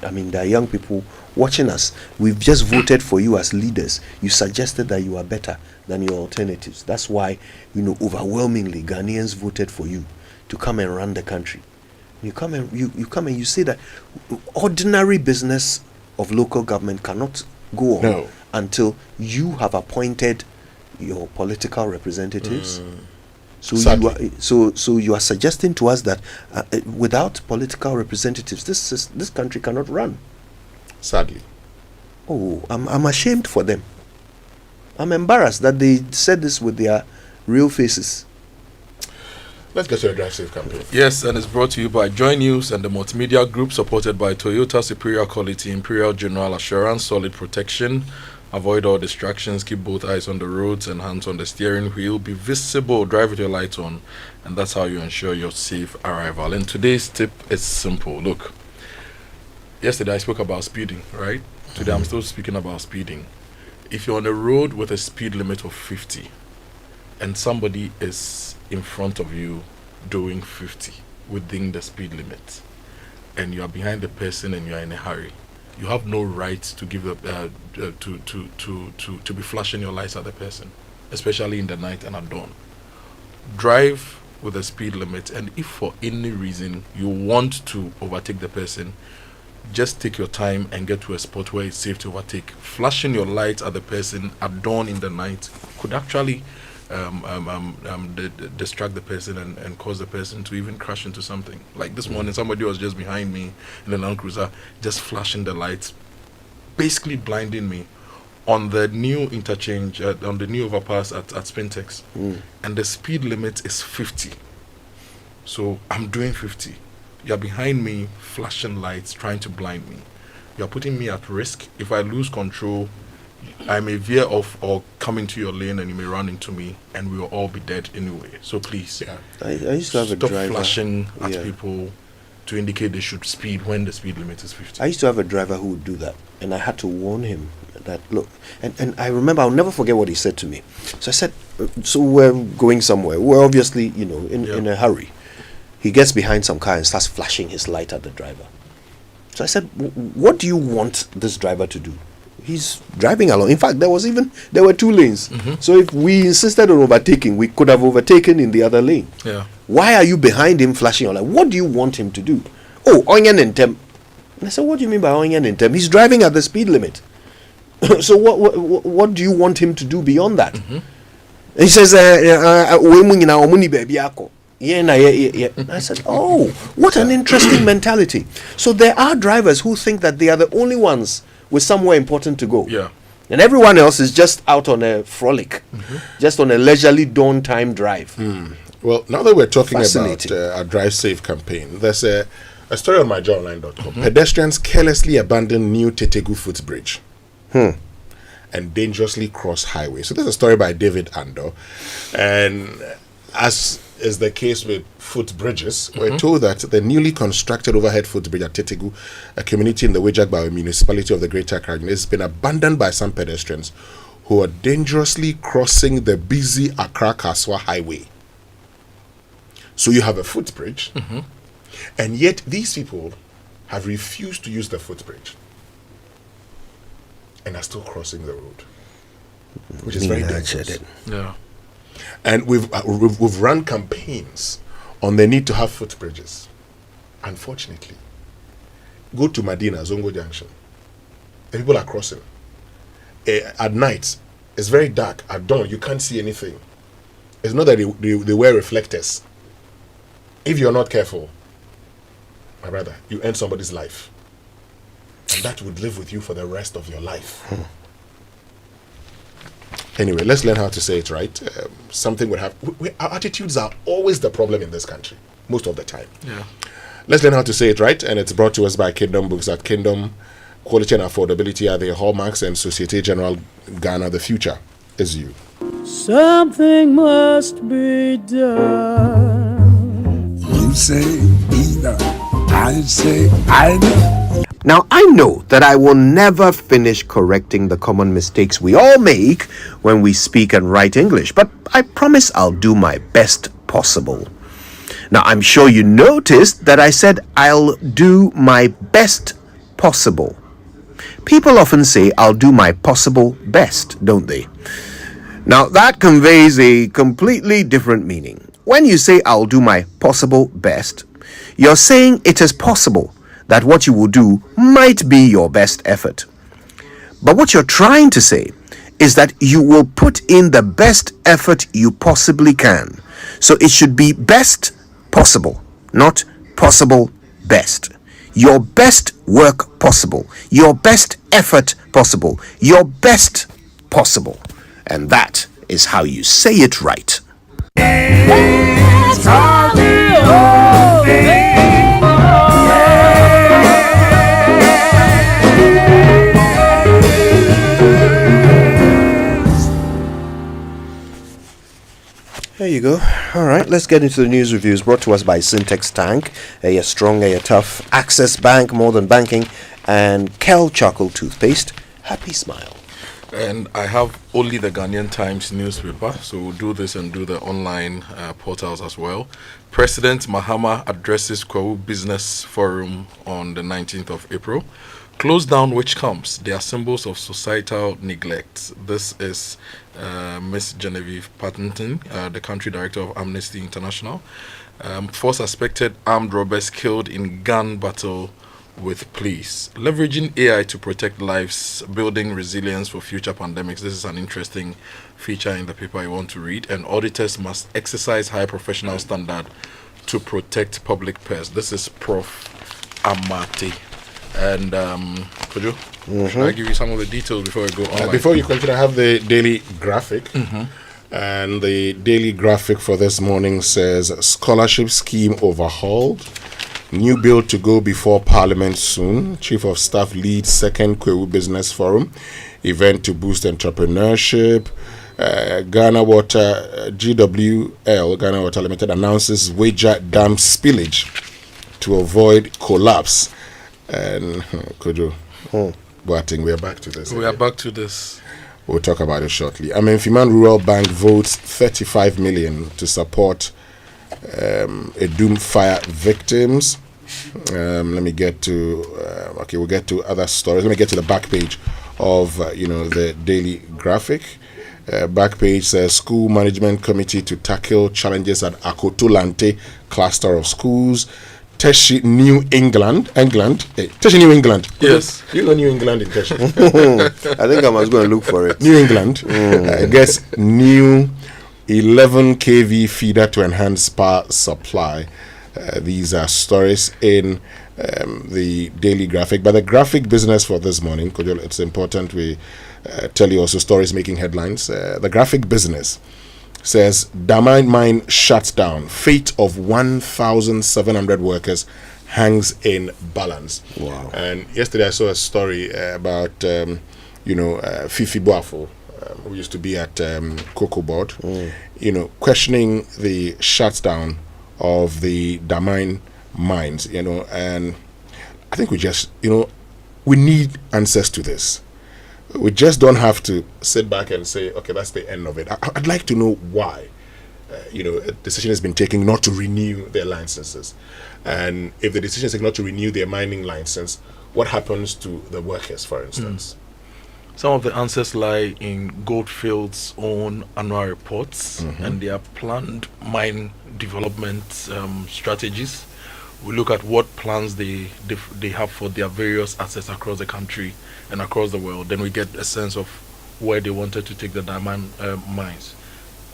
I mean, there are young people watching us. We've just voted for you as leaders. You suggested that you are better than your alternatives. That's why, overwhelmingly Ghanaians voted for you to come and run the country. You come and you say that ordinary business of local government cannot go on until you have appointed your political representatives. So you are suggesting to us that without political representatives, this country cannot run. Sadly. Oh, I'm ashamed for them. I'm embarrassed that they said this with their real faces. Let's get to the Drive Safe campaign. Yes, and it's brought to you by Joy News and the Multimedia Group, supported by Toyota Superior Quality, Imperial General Assurance, Solid Protection. Avoid all distractions, keep both eyes on the roads and hands on the steering wheel. Be visible, drive with your lights on, and that's how you ensure your safe arrival. And today's tip is simple. Look, yesterday I spoke about speeding, right? Today I'm still speaking about speeding. If you're on a road with a speed limit of 50 and somebody is in front of you doing 50 within the speed limit, and you are behind the person and you are in a hurry, you have no right to give to be flashing your lights at the person, especially in the night and at dawn. Drive with a speed limit, and if for any reason you want to overtake the person, just take your time and get to a spot where it's safe to overtake. Flashing your lights at the person at dawn in the night could actually distract the person and cause the person to even crash into something. Like this morning, somebody was just behind me in the Land Cruiser, just flashing the lights, basically blinding me on the new interchange, on the new overpass at Spintex. And the speed limit is 50. So I'm doing 50. You're behind me, flashing lights, trying to blind me. You're putting me at risk. If I lose control, I may veer off or come into your lane and you may run into me and we will all be dead anyway. So please, I used to have a driver. Stop flashing at people to indicate they should speed when the speed limit is 50. I used to have a driver who would do that, and I had to warn him that, look, and I remember, I'll never forget what he said to me. So I said, so we're going somewhere. We're obviously, in a hurry. He gets behind some car and starts flashing his light at the driver. So I said, what do you want this driver to do? He's driving along. In fact, there were two lanes. So if we insisted on overtaking, we could have overtaken in the other lane. Why are you behind him flashing your light? What do you want him to do? Oh, onion and temp. And I said, what do you mean by onion and temp? He's driving at the speed limit. So what do you want him to do beyond that? And he says, I said, oh, what an interesting mentality. So there are drivers who think that they are the only ones with somewhere important to go. And everyone else is just out on a frolic, just on a leisurely dawn time drive. Well, now that we're talking about our Drive Safe campaign, there's a story on myjoyonline.com. Pedestrians carelessly abandon new Tetegu footbridge and dangerously cross highway. So there's a story by David Ando. And as is the case with footbridges, we're told that the newly constructed overhead footbridge at Tetegu, a community in the Wejagbawe municipality of the Greater Accra region, has been abandoned by some pedestrians who are dangerously crossing the busy Accra-Kaswa highway. So you have a footbridge, and yet these people have refused to use the footbridge and are still crossing the road, which is very dangerous. And we've run campaigns on the need to have footbridges. Unfortunately, go to Medina, Zongo Junction, and people are crossing. At night, it's very dark. At dawn, you can't see anything. It's not that they wear reflectors. If you're not careful, my brother, you end somebody's life. And that would live with you for the rest of your life. Anyway, let's learn how to say it right. Something would have. Our attitudes are always the problem in this country, most of the time. Yeah. Let's learn how to say it right, and it's brought to us by Kingdom Books. At Kingdom, quality and affordability are their hallmarks, and Societe Generale Ghana, the future is you. Something must be done. You say either, I say either. Now, I know that I will never finish correcting the common mistakes we all make when we speak and write English, but I promise I'll do my best possible. Now, I'm sure you noticed that I said I'll do my best possible. People often say I'll do my possible best, don't they? Now, that conveys a completely different meaning. When you say I'll do my possible best, you're saying it is possible that what you will do might be your best effort. But what you're trying to say is that you will put in the best effort you possibly can. So it should be best possible, not possible best. Your best work possible, your best effort possible, your best possible. And that is how you say it right. There you go. All right, let's get into the news reviews brought to us by Syntex Tank, a strong, a tough, Access Bank, more than banking, and Kel Charcoal Toothpaste. Happy smile. And I have only the Ghanaian Times newspaper, so we'll do this and do the online portals as well. President Mahama addresses Kwawu Business Forum on the 19th of April. Close down which comes. They are symbols of societal neglect. This is Miss Genevieve Patterson, the country director of Amnesty International. 4 suspected armed robbers killed in gun battle with police. Leveraging AI to protect lives, building resilience for future pandemics. This is an interesting feature in the paper you want to read. And auditors must exercise high professional standard to protect public purse. This is Prof. Amate. And Kojo, should I give you some of the details before we go online? Before you continue, I have the daily graphic. And the daily graphic for this morning says scholarship scheme overhauled. New bill to go before Parliament soon. Chief of Staff leads second Kwawu Business Forum event to boost entrepreneurship. Ghana Water GWL, Ghana Water Limited, announces Wager Dam spillage to avoid collapse. And Kojo, Boateng, we are back to this. We are back to this. We'll talk about it shortly. Fiman Rural Bank votes 35 million to support Edum fire victims. Let me get to we'll get to other stories. Let me get to the back page of the daily graphic. Back page says school management committee to tackle challenges at Akoto Lante cluster of schools. Teshi New England. Teshi New England. Yes. You know New England in Teshi. I think I must go and look for it. New England. I guess new 11 kV feeder to enhance power supply. These are stories in the daily graphic. But the graphic business for this morning, Kojo, it's important we tell you also stories making headlines. The graphic business says Damine mine shuts down. Fate of 1,700 workers hangs in balance. Wow. And yesterday I saw a story about Fifi Boafo, who used to be at Cocoa Board, questioning the shutdown of the Damine mines, and I think we just, we need answers to this. We just don't have to sit back and say, okay, that's the end of it. I'd like to know why, a decision has been taken not to renew their licenses. And if the decision is taken not to renew their mining license, what happens to the workers, for instance? Some of the answers lie in Goldfield's own annual reports and their planned mine development strategies. We look at what plans they have for their various assets across the country and across the world. Then we get a sense of where they wanted to take the diamond mines.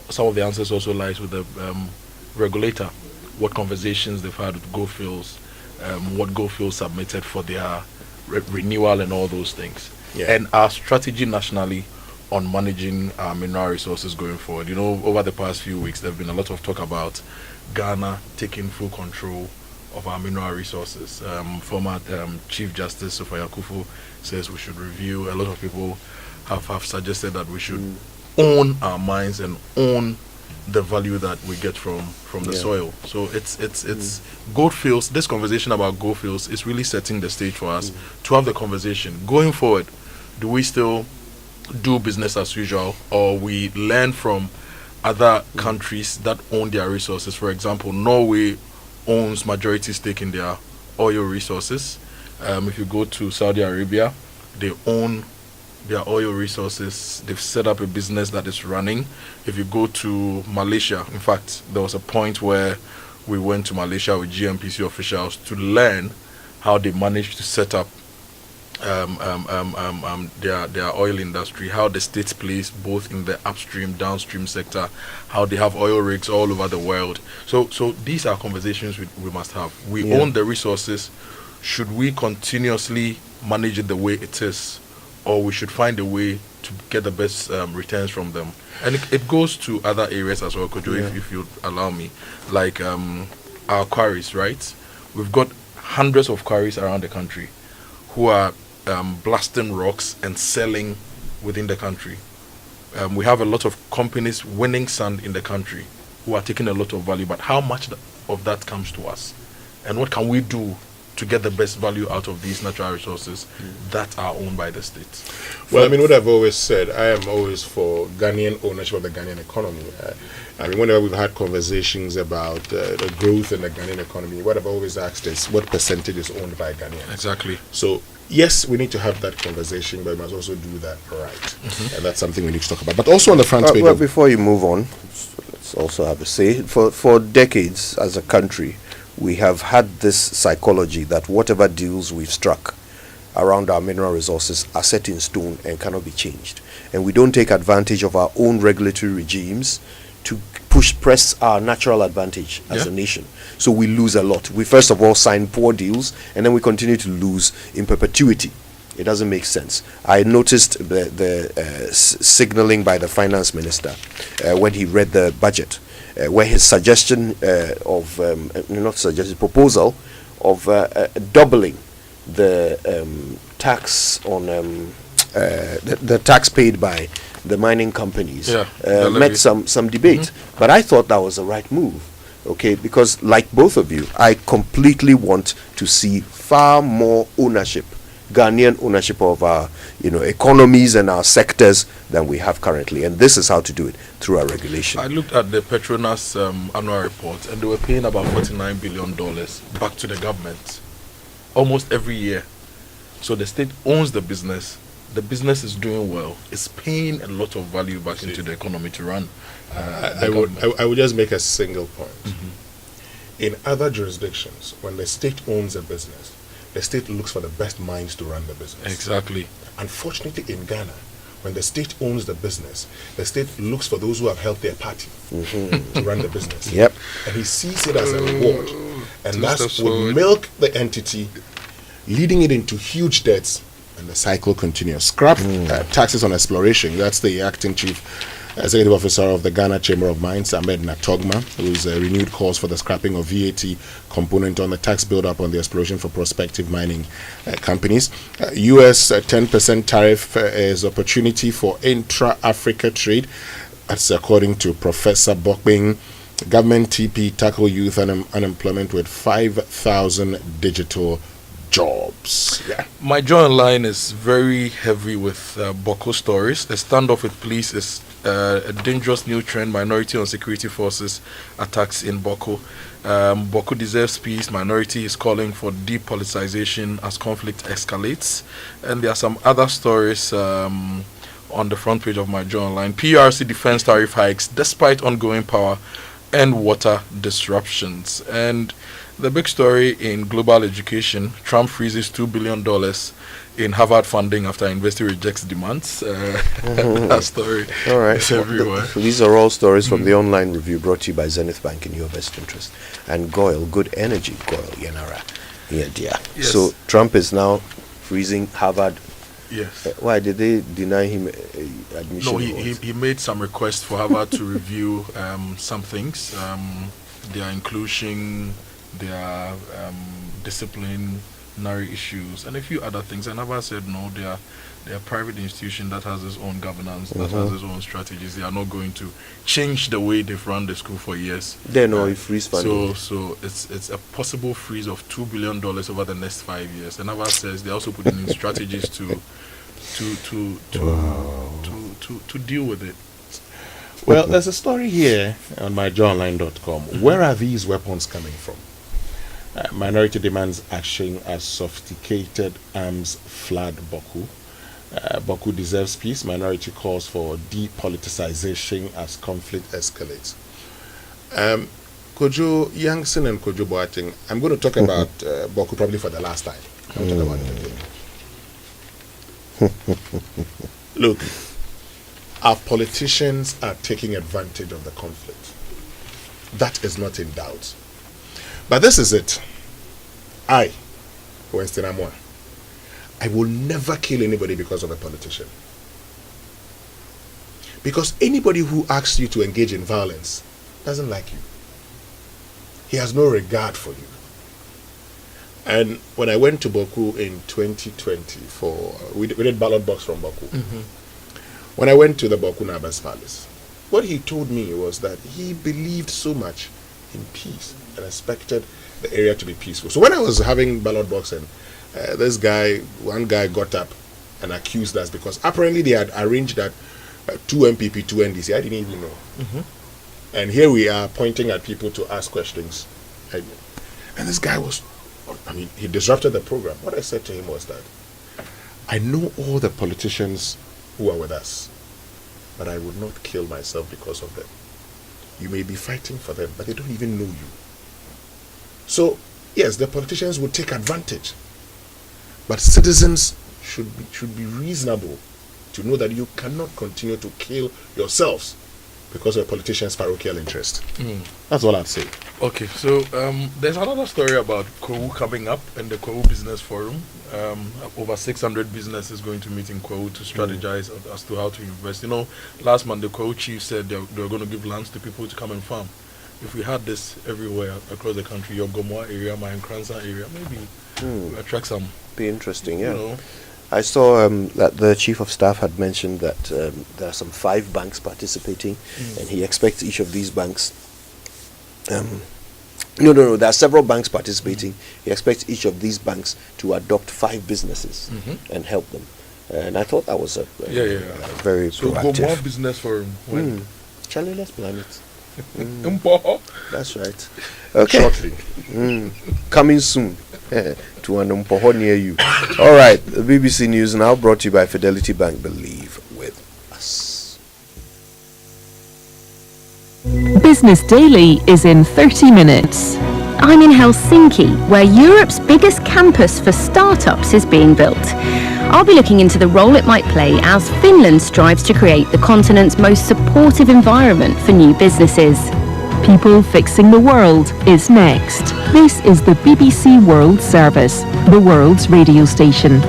Some of the answers also lies with the regulator, what conversations they've had with Goldfields, what Goldfields submitted for their renewal and all those things. Yeah. And our strategy nationally on managing our mineral resources going forward. You know, over the past few weeks, there's been a lot of talk about Ghana taking full control of our mineral resources. Former Chief Justice Sophia Akufo says we should review. A lot of people have suggested that we should own our mines and own the value that we get from the soil. So it's gold fields. This conversation about gold fields is really setting the stage for us to have the conversation going forward. Do we still do business as usual, or we learn from other countries that own their resources? For example, Norway owns majority stake in their oil resources. If you go to Saudi Arabia, they own their oil resources. They've set up a business that is running. If you go to Malaysia, in fact, there was a point where we went to Malaysia with GMPC officials to learn how they managed to set up their oil industry, how the state plays both in the upstream, downstream sector, how they have oil rigs all over the world. So these are conversations we must have. We own the resources. Should we continuously manage it the way it is, or we should find a way to get the best returns from them? And it goes to other areas as well, Kojo, if you allow me, like our quarries, right? We've got hundreds of quarries around the country who are blasting rocks and selling within the country. We have a lot of companies winning sand in the country who are taking a lot of value, but how much of that comes to us? And what can we do to get the best value out of these natural resources that are owned by the state? Well, I mean, what I've always said, I am always for Ghanaian ownership of the Ghanaian economy. I mean, whenever we've had conversations about the growth in the Ghanaian economy, what I've always asked is what percentage is owned by Ghanaians? Exactly. So, yes, we need to have that conversation, but we must also do that right. And that's something we need to talk about. But also on the front page. Well, before you move on, let's also have a say. For decades as a country, we have had this psychology that whatever deals we've struck around our mineral resources are set in stone and cannot be changed. And we don't take advantage of our own regulatory regimes to press our natural advantage as a nation. So we lose a lot. We first of all sign poor deals, and then we continue to lose in perpetuity. It doesn't make sense. I noticed the signaling by the finance minister when he read the budget, where his suggestion proposal of doubling the tax on the tax paid by the mining companies met some debate. But I thought that was the right move, because like both of you, I completely want to see far more ownership, Ghanaian ownership of our economies and our sectors than we have currently, and this is how to do it, through our regulation. I looked at the Petronas annual report, and they were paying about $49 billion back to the government almost every year. So the state owns the business. The business is doing well. It's paying a lot of value back into the economy to run. I would just make a single point. In other jurisdictions, when the state owns a business, the state looks for the best minds to run the business. Exactly. Unfortunately, in Ghana, when the state owns the business, the state looks for those who have helped their party to run the business. And he sees it as a reward. And that would milk the entity, leading it into huge debts, and the cycle continues. Scrap taxes on exploration. That's the acting chief executive officer of the Ghana Chamber of Mines, Ahmed Natogma, who's renewed calls for the scrapping of VAT component on the tax build-up on the exploration for prospective mining companies. U.S. 10% tariff is opportunity for intra-Africa trade. That's according to Professor Boateng. Government TP tackle youth unemployment with 5,000 digital jobs. My joint line is very heavy with Boko stories. The standoff with police is a dangerous new trend. Minority on security forces attacks in Boko. Boko deserves peace. Minority is calling for depoliticization as conflict escalates. And there are some other stories on the front page of my joint line. PRC defense tariff hikes despite ongoing power and water disruptions. And the big story in global education, Trump freezes $2 billion in Harvard funding after university rejects demands. That story is everywhere. These are all stories from the online review brought to you by Zenith Bank in your best interest. And Goyle, good energy, Goyle, Yanara. Yeah, dear. So Trump is now freezing Harvard Yes. Why did they deny him admission? No, he made some requests for Harvard to review some things, their inclusion, their disciplinary issues, and a few other things. And Harvard said no, they are a private institution that has its own governance, that has its own strategies. They are not going to change the way they've run the school for years. They know if freeze funding. So it's a possible freeze of $2 billion over the next 5 years. And Harvard says they're also putting in strategies to deal with it. Well, there's a story here on myjoyonline.com. Where are these weapons coming from? Minority demands action as sophisticated arms flood Baku. Baku deserves peace. Minority calls for depoliticization as conflict escalates. Kojo Yankson and Kojo Boateng, I'm going to talk about Baku probably for the last time. I'll talk about it again. Look, our politicians are taking advantage of the conflict. That is not in doubt. But this is it. I, Winston Amoah, I will never kill anybody because of a politician. Because anybody who asks you to engage in violence doesn't like you. He has no regard for you. And when I went to Baku in 2020 we did ballot box from Baku. When I went to the Baku Nabas Palace, what he told me was that he believed so much in peace and expected the area to be peaceful. So when I was having ballot boxing, one guy got up and accused us because apparently they had arranged that 2 MPP, 2 NDC. I didn't even know. And here we are pointing at people to ask questions. And this guy he disrupted the program. What I said to him was that I know all the politicians who are with us, but I would not kill myself because of them. You may be fighting for them, but they don't even know you. So, yes, the politicians would take advantage, but citizens should be reasonable to know that you cannot continue to kill yourselves because of a politician's parochial interest. That's all I'd say. Okay, so there's another story about Kwahu coming up in the Kwahu Business Forum. Over 600 businesses going to meet in Kwahu to strategize as to how to invest. You know, last month the Kwahu chief said they were going to give lands to people to come and farm. If we had this everywhere across the country, your Gomoa area, my Nkranza area, maybe we'll attract some. Be interesting, yeah. You know. I saw that the chief of staff had mentioned that there are some 5 banks participating, and he expects each of these banks. No, there are several banks participating. He expects each of these banks to adopt 5 businesses and help them. And I thought that was a very so proactive. Gomoa Business Forum. When? Charlie, let's plan it. That's right. Okay. Shortly. Coming soon to an Umpoho near you. All right. The BBC News now brought to you by Fidelity Bank. Believe with us. Business Daily is in 30 minutes. I'm in Helsinki, where Europe's biggest campus for startups is being built. I'll be looking into the role it might play as Finland strives to create the continent's most supportive environment for new businesses. People Fixing the World is next. This is the BBC World Service, the world's radio station.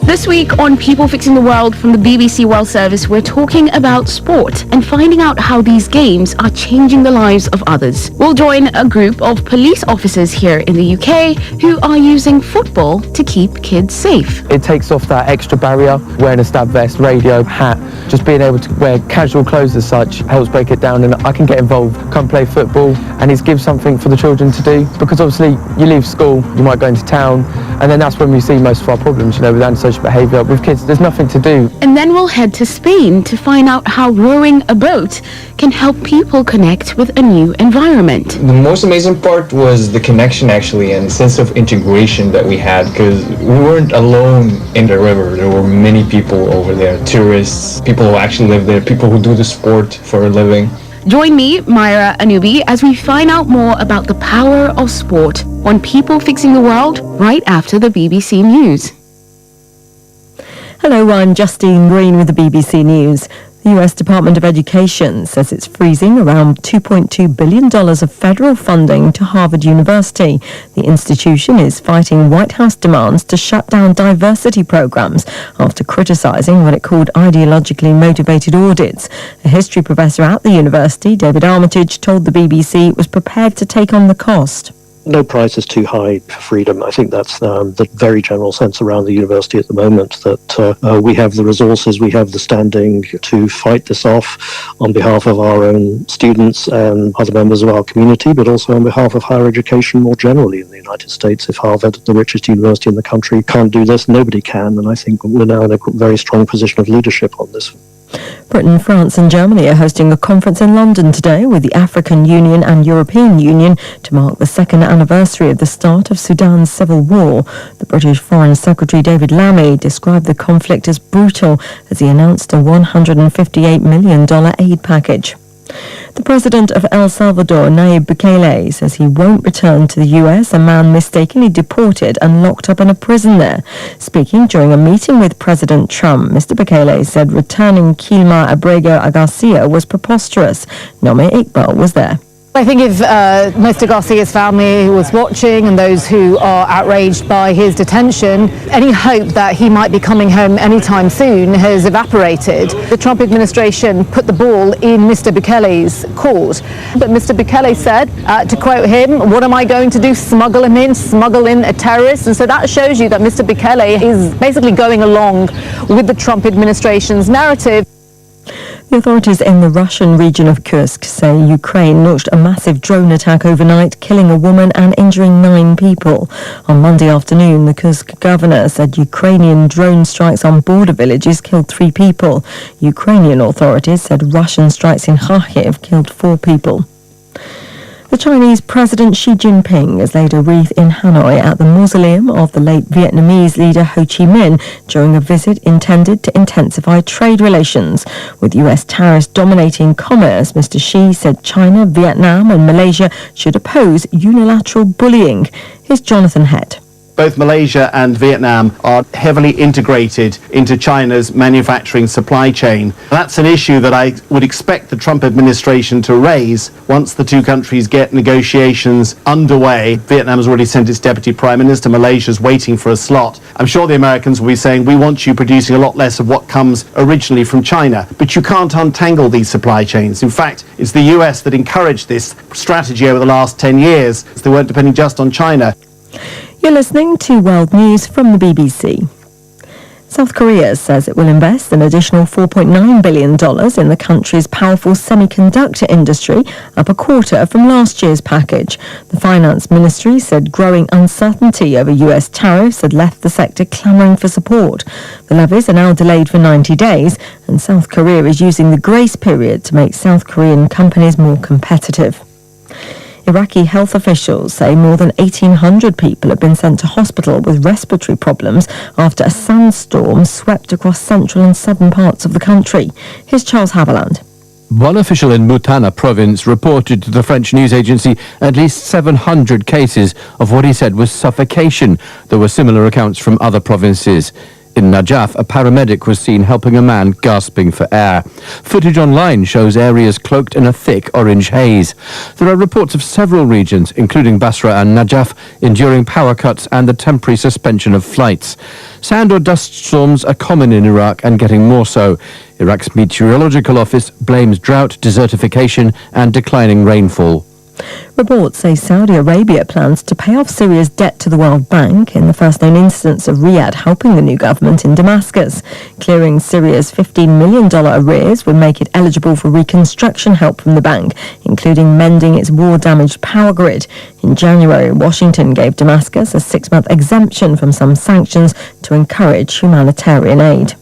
This week on People Fixing the World from the BBC World Service, we're talking about sport and finding out how these games are changing the lives of others. We'll join a group of police officers here in the UK who are using football to keep kids safe. It takes off that extra barrier, wearing a stab vest, radio, hat, just being able to wear casual clothes as such helps break it down, and I can get involved, come play football, and it gives something for the children to do, because obviously you leave school, you might go into town, and then that's when we see most of our problems, with antisocial behaviour. With kids, there's nothing to do. And then we'll head to Spain to find out how rowing a boat can help people connect with a new environment. The most amazing part was the connection, actually, and sense of integration that we had, because we weren't alone in the river. There were many people over there, tourists, people who actually live there, people who do the sport for a living. Join me, Myra Anubi, as we find out more about the power of sport on People Fixing the World right after the BBC News. Hello, I'm Justine Green with the BBC News. The U.S. Department of Education says it's freezing around $2.2 billion of federal funding to Harvard University. The institution is fighting White House demands to shut down diversity programs after criticizing what it called ideologically motivated audits. A history professor at the university, David Armitage, told the BBC it was prepared to take on the cost. No price is too high for freedom. I think that's the very general sense around the university at the moment, that we have the resources, we have the standing to fight this off on behalf of our own students and other members of our community, but also on behalf of higher education more generally in the United States. If Harvard, the richest university in the country, can't do this, nobody can. And I think we're now in a very strong position of leadership on this. Britain, France and Germany are hosting a conference in London today with the African Union and European Union to mark the second anniversary of the start of Sudan's civil war. The British Foreign Secretary David Lammy described the conflict as brutal as he announced a $158 million aid package. The president of El Salvador, Nayib Bukele, says he won't return to the U.S., a man mistakenly deported and locked up in a prison there. Speaking during a meeting with President Trump, Mr. Bukele said returning Kilma Abrego Garcia was preposterous. Nome Iqbal was there. I think if Mr. Garcia's family was watching and those who are outraged by his detention, any hope that he might be coming home anytime soon has evaporated. The Trump administration put the ball in Mr. Bukele's court. But Mr. Bukele said, to quote him, "What am I going to do? Smuggle him in, smuggle in a terrorist?" And so that shows you that Mr. Bukele is basically going along with the Trump administration's narrative. The authorities in the Russian region of Kursk say Ukraine launched a massive drone attack overnight, killing a woman and injuring 9 people. On Monday afternoon, the Kursk governor said Ukrainian drone strikes on border villages killed 3 people. Ukrainian authorities said Russian strikes in Kharkiv killed 4 people. The Chinese President Xi Jinping has laid a wreath in Hanoi at the mausoleum of the late Vietnamese leader Ho Chi Minh during a visit intended to intensify trade relations. With U.S. tariffs dominating commerce, Mr. Xi said China, Vietnam and Malaysia should oppose unilateral bullying. Here's Jonathan Head. Both Malaysia and Vietnam are heavily integrated into China's manufacturing supply chain. That's an issue that I would expect the Trump administration to raise once the two countries get negotiations underway. Vietnam has already sent its deputy prime minister. Malaysia's waiting for a slot. I'm sure the Americans will be saying, we want you producing a lot less of what comes originally from China. But you can't untangle these supply chains. In fact, it's the US that encouraged this strategy over the last 10 years. They weren't depending just on China. You're listening to World News from the BBC. South Korea says it will invest an additional $4.9 billion in the country's powerful semiconductor industry, up a quarter from last year's package. The finance ministry said growing uncertainty over US tariffs had left the sector clamouring for support. The levies are now delayed for 90 days, and South Korea is using the grace period to make South Korean companies more competitive. Iraqi health officials say more than 1,800 people have been sent to hospital with respiratory problems after a sandstorm swept across central and southern parts of the country. Here's Charles Haviland. One official in Mutana province reported to the French news agency at least 700 cases of what he said was suffocation. There were similar accounts from other provinces. In Najaf, a paramedic was seen helping a man gasping for air. Footage online shows areas cloaked in a thick orange haze. There are reports of several regions, including Basra and Najaf, enduring power cuts and the temporary suspension of flights. Sand or dust storms are common in Iraq and getting more so. Iraq's meteorological office blames drought, desertification and declining rainfall. Reports say Saudi Arabia plans to pay off Syria's debt to the World Bank in the first known instance of Riyadh helping the new government in Damascus. Clearing Syria's $15 million arrears would make it eligible for reconstruction help from the bank, including mending its war-damaged power grid. In January, Washington gave Damascus a 6-month exemption from some sanctions to encourage humanitarian aid.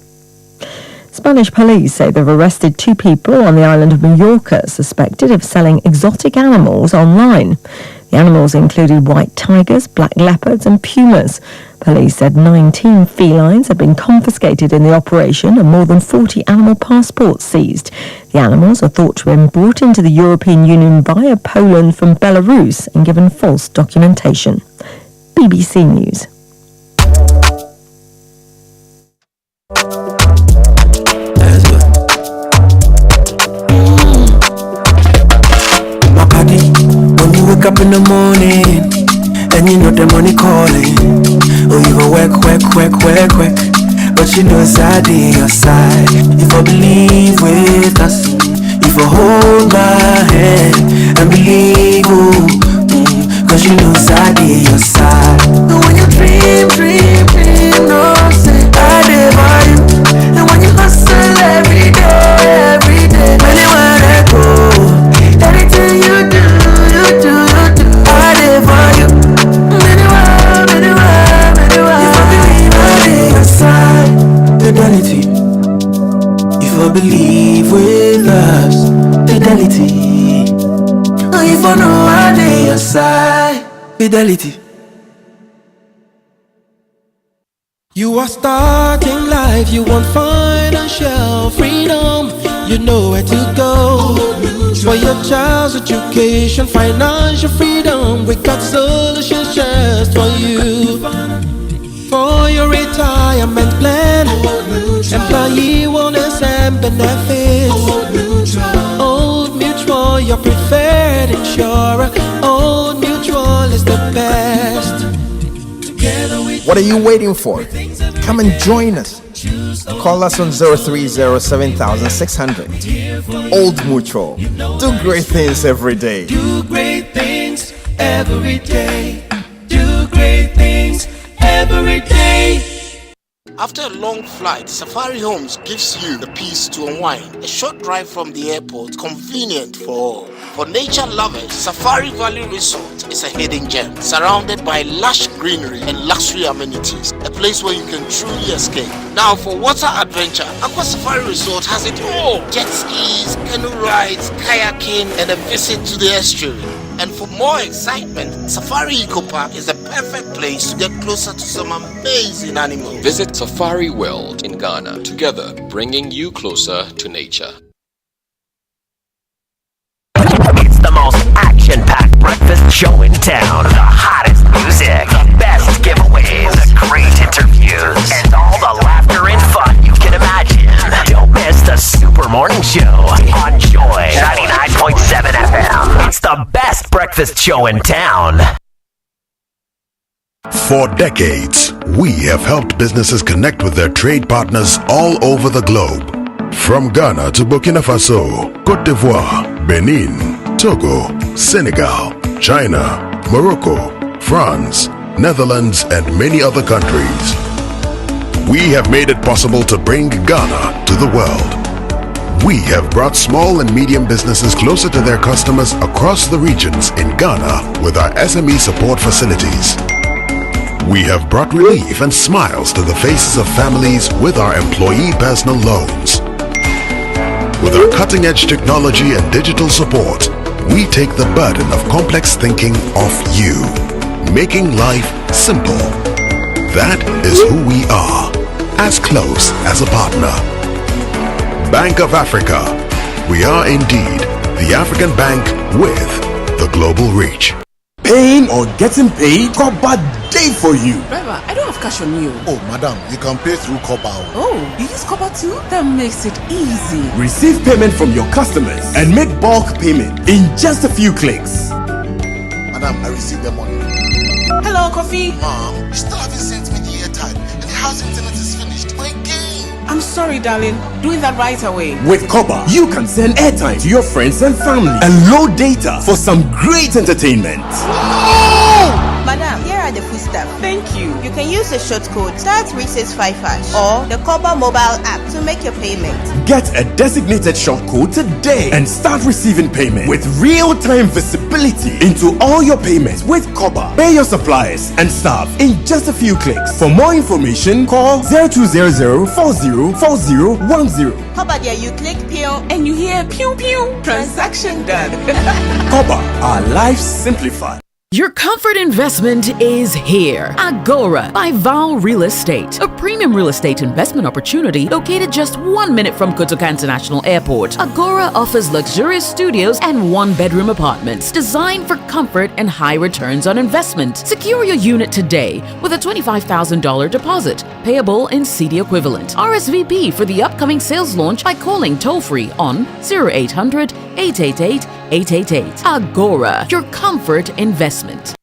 Spanish police say they've arrested 2 people on the island of Mallorca suspected of selling exotic animals online. The animals included white tigers, black leopards and pumas. Police said 19 felines had been confiscated in the operation and more than 40 animal passports seized. The animals are thought to have been brought into the European Union via Poland from Belarus and given false documentation. BBC News. up in the morning, and you know the money calling. Oh, you go work, but you know it's out on your side. If I believe with us, if I hold my hand and believe, cause you know it's out on your side. And when you dream, no say I live by you. And when you hustle every day, anywhere I go, anything you do, I live by you. Anywhere, if I believe I live inside fidelity. If I believe with us, fidelity. If I know I live inside fidelity. You are starting life, you want financial freedom. You know where to go for your child's education, financial freedom. We got solutions just for you. For your retirement plan, employee wellness and benefits. Old Mutual, your preferred insurer. Old Mutual is the best. What are you waiting for? Come and join us. Call us on 030-7600. Old Mutual. Do great things every day. Do great things every day. Do great things every day. After a long flight, Safari Homes gives you the peace to unwind. A short drive from the airport, convenient for all. For nature lovers, Safari Valley Resort is a hidden gem, surrounded by lush greenery and luxury amenities. A place where you can truly escape. Now for water adventure, Aqua Safari Resort has it all. Jet skis, canoe rides, kayaking, and a visit to the estuary. And for more excitement, Safari Eco Park is the perfect place to get closer to some amazing animals. Visit Safari World in Ghana, together bringing you closer to nature. It's the most action-packed breakfast show in town. The hottest music, the best giveaways, the great interviews, and all the laughter and fun you can imagine. Don't miss the Super Morning Show on Joy 99.7 FM. It's the best breakfast show in town. For decades, we have helped businesses connect with their trade partners all over the globe. From Ghana to Burkina Faso, Côte d'Ivoire, Benin, Togo, Senegal, China, Morocco, France, Netherlands, and many other countries. We have made it possible to bring Ghana to the world. We have brought small and medium businesses closer to their customers across the regions in Ghana with our SME support facilities. We have brought relief and smiles to the faces of families with our employee personal loans. With our cutting-edge technology and digital support, we take the burden of complex thinking off you, making life simple. That is who we are, as close as a partner. Bank of Africa. We are indeed the African bank with the global reach. Paying or getting paid? Koba day for you. Driver, I don't have cash on you. Oh, madam, you can pay through Koba. Oh, you use Koba too? That makes it easy. Receive payment from your customers and make bulk payment in just a few clicks. Madam, I received the money. Hello, Coffee. Mom, you still haven't sent me the airtime and the house internet is finished. My game. I'm sorry, darling. Doing that right away. With Koba, you can send airtime to your friends and family and load data for some great entertainment. Madam, here are the food stuff. Thank you. You can use the short code *365# or the Koba mobile app to make your payment. Get a designated short code today and start receiving payment with real-time visibility into all your payments with Koba. Pay your suppliers and staff in just a few clicks. For more information, call 0200-404010. Koba there, you click pew and you hear pew pew. Transaction done. Koba, our life simplified. Your comfort investment is here. Agora by Val Real Estate, a premium real estate investment opportunity located just 1 minute from Kotoka International Airport. Agora offers luxurious studios and one-bedroom apartments designed for comfort and high returns on investment. Secure your unit today with a $25,000 deposit, payable in CD equivalent. RSVP for the upcoming sales launch by calling toll-free on 0800-888 888. Agora, your comfort investment.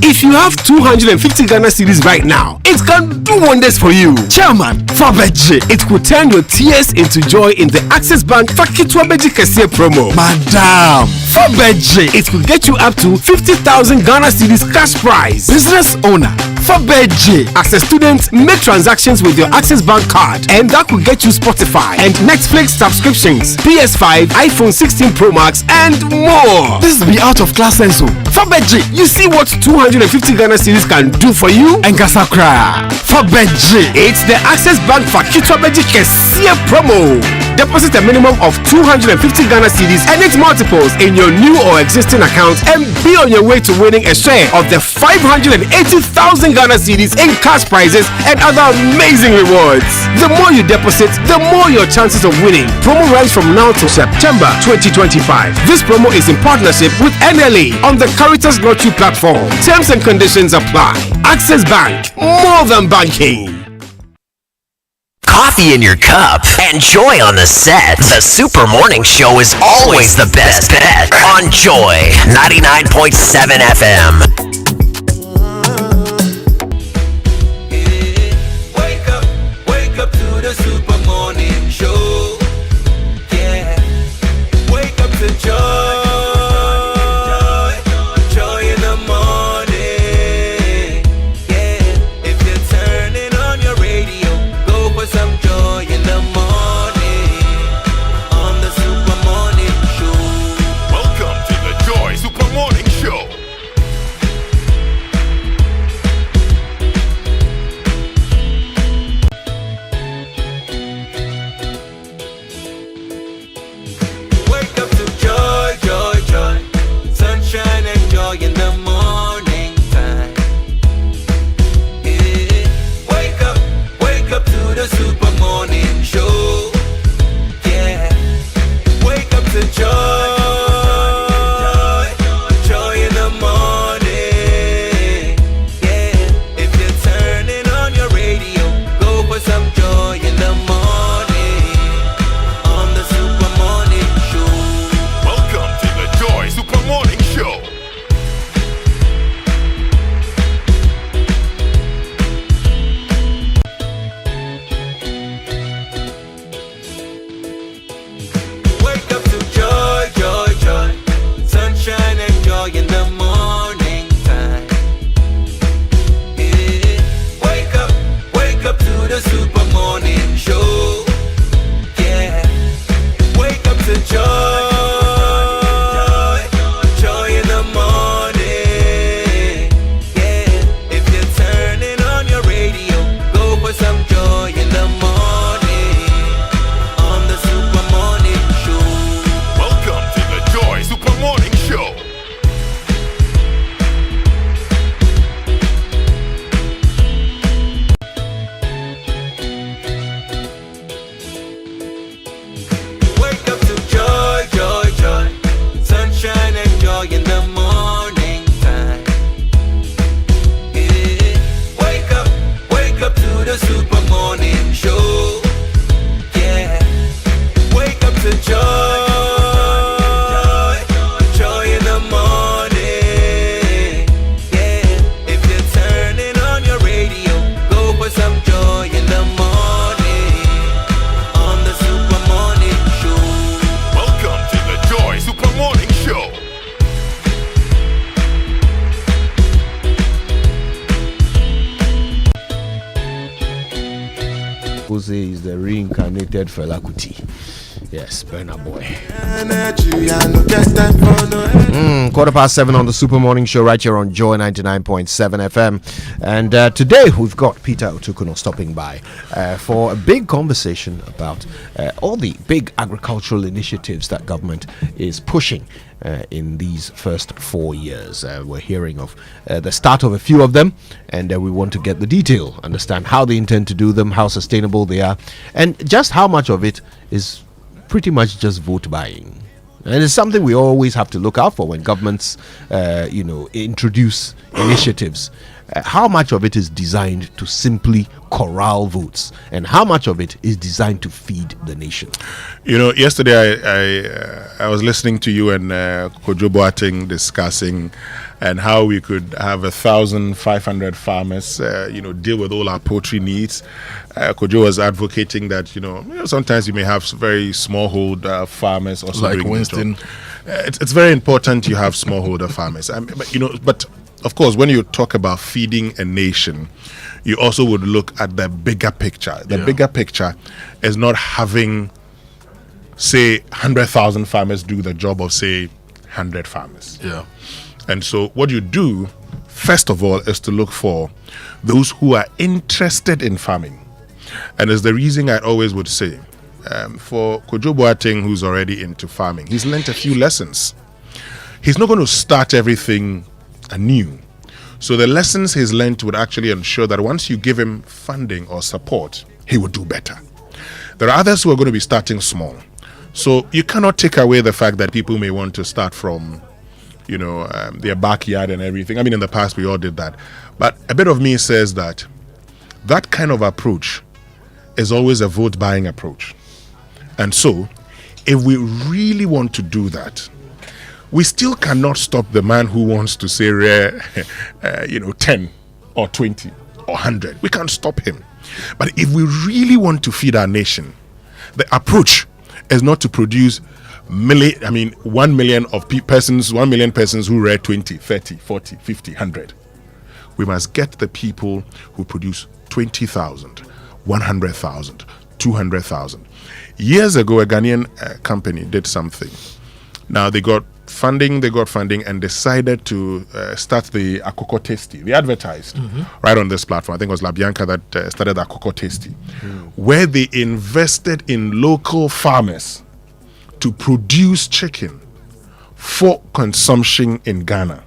If you have 250 Ghana cedis right now, it can do wonders for you. Chairman, Fabeji, it could turn your tears into joy in the Access Bank Fakitwabeji Kesiye promo. Madam, Fabeji, it could get you up to 50,000 Ghana cedis cash prize. Business owner, Fabeji, as a student, make transactions with your Access Bank card, and that could get you Spotify and Netflix subscriptions, PS5, iPhone 16 Pro Max, and more. This be out of class sense. Fabeji, you see what 250 Ghana cedis can do for you? And Gasakra. Fabeji, it's the Access Bank Fakitwabeji Kesiye promo. Deposit a minimum of 250 Ghana cedis and its multiples in your new or existing account and be on your way to winning a share of the 580,000 Ghana cedis in cash prizes and other amazing rewards. The more you deposit, the more your chances of winning. Promo runs from now to September 2025. This promo is in partnership with NLA on the Caritas Lottery platform. Terms and conditions apply. Access Bank, more than banking. Coffee in your cup and Joy on the set. The Super Morning Show is always the best bet on Joy 99.7 FM. Wake up to the Super Morning Show. Yeah. Wake up to joy. Joy in the morning. Yeah. If you're turning on your radio, go for some joy in the morning. On the Super Morning Show. Welcome to the Joy Super Morning Show. Wake up to joy, joy, joy. Sunshine and joy in the morning time. Yeah. Wake up to the Super Morning Show. Yeah. Wake up to joy, joy in the morning. Yeah. If you're turning on your radio, go for some joy in the morning. On the Super Morning Show. Welcome to the Joy Super Morning Show. Wake up to joy, joy, joy. Sunshine and joy in the morning time. Yeah. Wake up to the Super Morning Show. Yeah. Wake up to joy, joy in the morning. Yeah. If you're turning on your radio, go for some joy in the morning. On the Super Morning Show. Welcome to the Joy Super Morning Show. Wake up to joy, joy, joy. Sunshine and joy in the morning time. Yeah. Wake up to the Super Morning Show. Yeah. Wake up to joy, joy in the morning. Yeah. If you're turning on your radio, go for some joy in the morning. On the Super Morning Show. Welcome to the Joy Super Morning Show. Who says the reincarnated Fela Kuti? Yes, Burna Boy. 7:15 on the Super Morning Show right here on Joy 99.7 FM. And today we've got Peter Otokunor stopping by for a big conversation about all the big agricultural initiatives that government is pushing in these first 4 years. We're hearing of the start of a few of them, and we want to get the detail, understand how they intend to do them, how sustainable they are, and just how much of it is pretty much just vote buying. And it's something we always have to look out for when governments, introduce initiatives. How much of it is designed to simply corral votes, and how much of it is designed to feed the nation? Yesterday I was listening to you and Kojo Boateng discussing and how we could have 1,500 farmers, deal with all our poultry needs. Kojo was advocating that, sometimes you may have very smallholder farmers also like doing Winston. It's very important you have smallholder farmers. But of course, when you talk about feeding a nation, you also would look at the bigger picture. The bigger picture is not having, say, 100,000 farmers do the job of, say, 100 farmers. Yeah. And so what you do, first of all, is to look for those who are interested in farming. And it's the reason I always would say, for Kojo Boateng, who's already into farming, he's learnt a few lessons. He's not going to start everything anew. So the lessons he's learnt would actually ensure that once you give him funding or support, he will do better. There are others who are going to be starting small. So you cannot take away the fact that people may want to start from, their backyard and everything. I mean, in the past, we all did that. But a bit of me says that kind of approach is always a vote-buying approach. And so, if we really want to do that, we still cannot stop the man who wants to say, 10 or 20 or 100. We can't stop him. But if we really want to feed our nation, the approach is not to produce 1 million persons who read 20, 30, 40, 50, 100. We must get the people who produce 20,000, 100,000, 200,000. Years ago, a Ghanaian company did something. Now they got funding and decided to start the Akoko Tasty. They advertised right on this platform. I think it was La Bianca that started the Akoko Tasty, where they invested in local farmers to produce chicken for consumption in Ghana.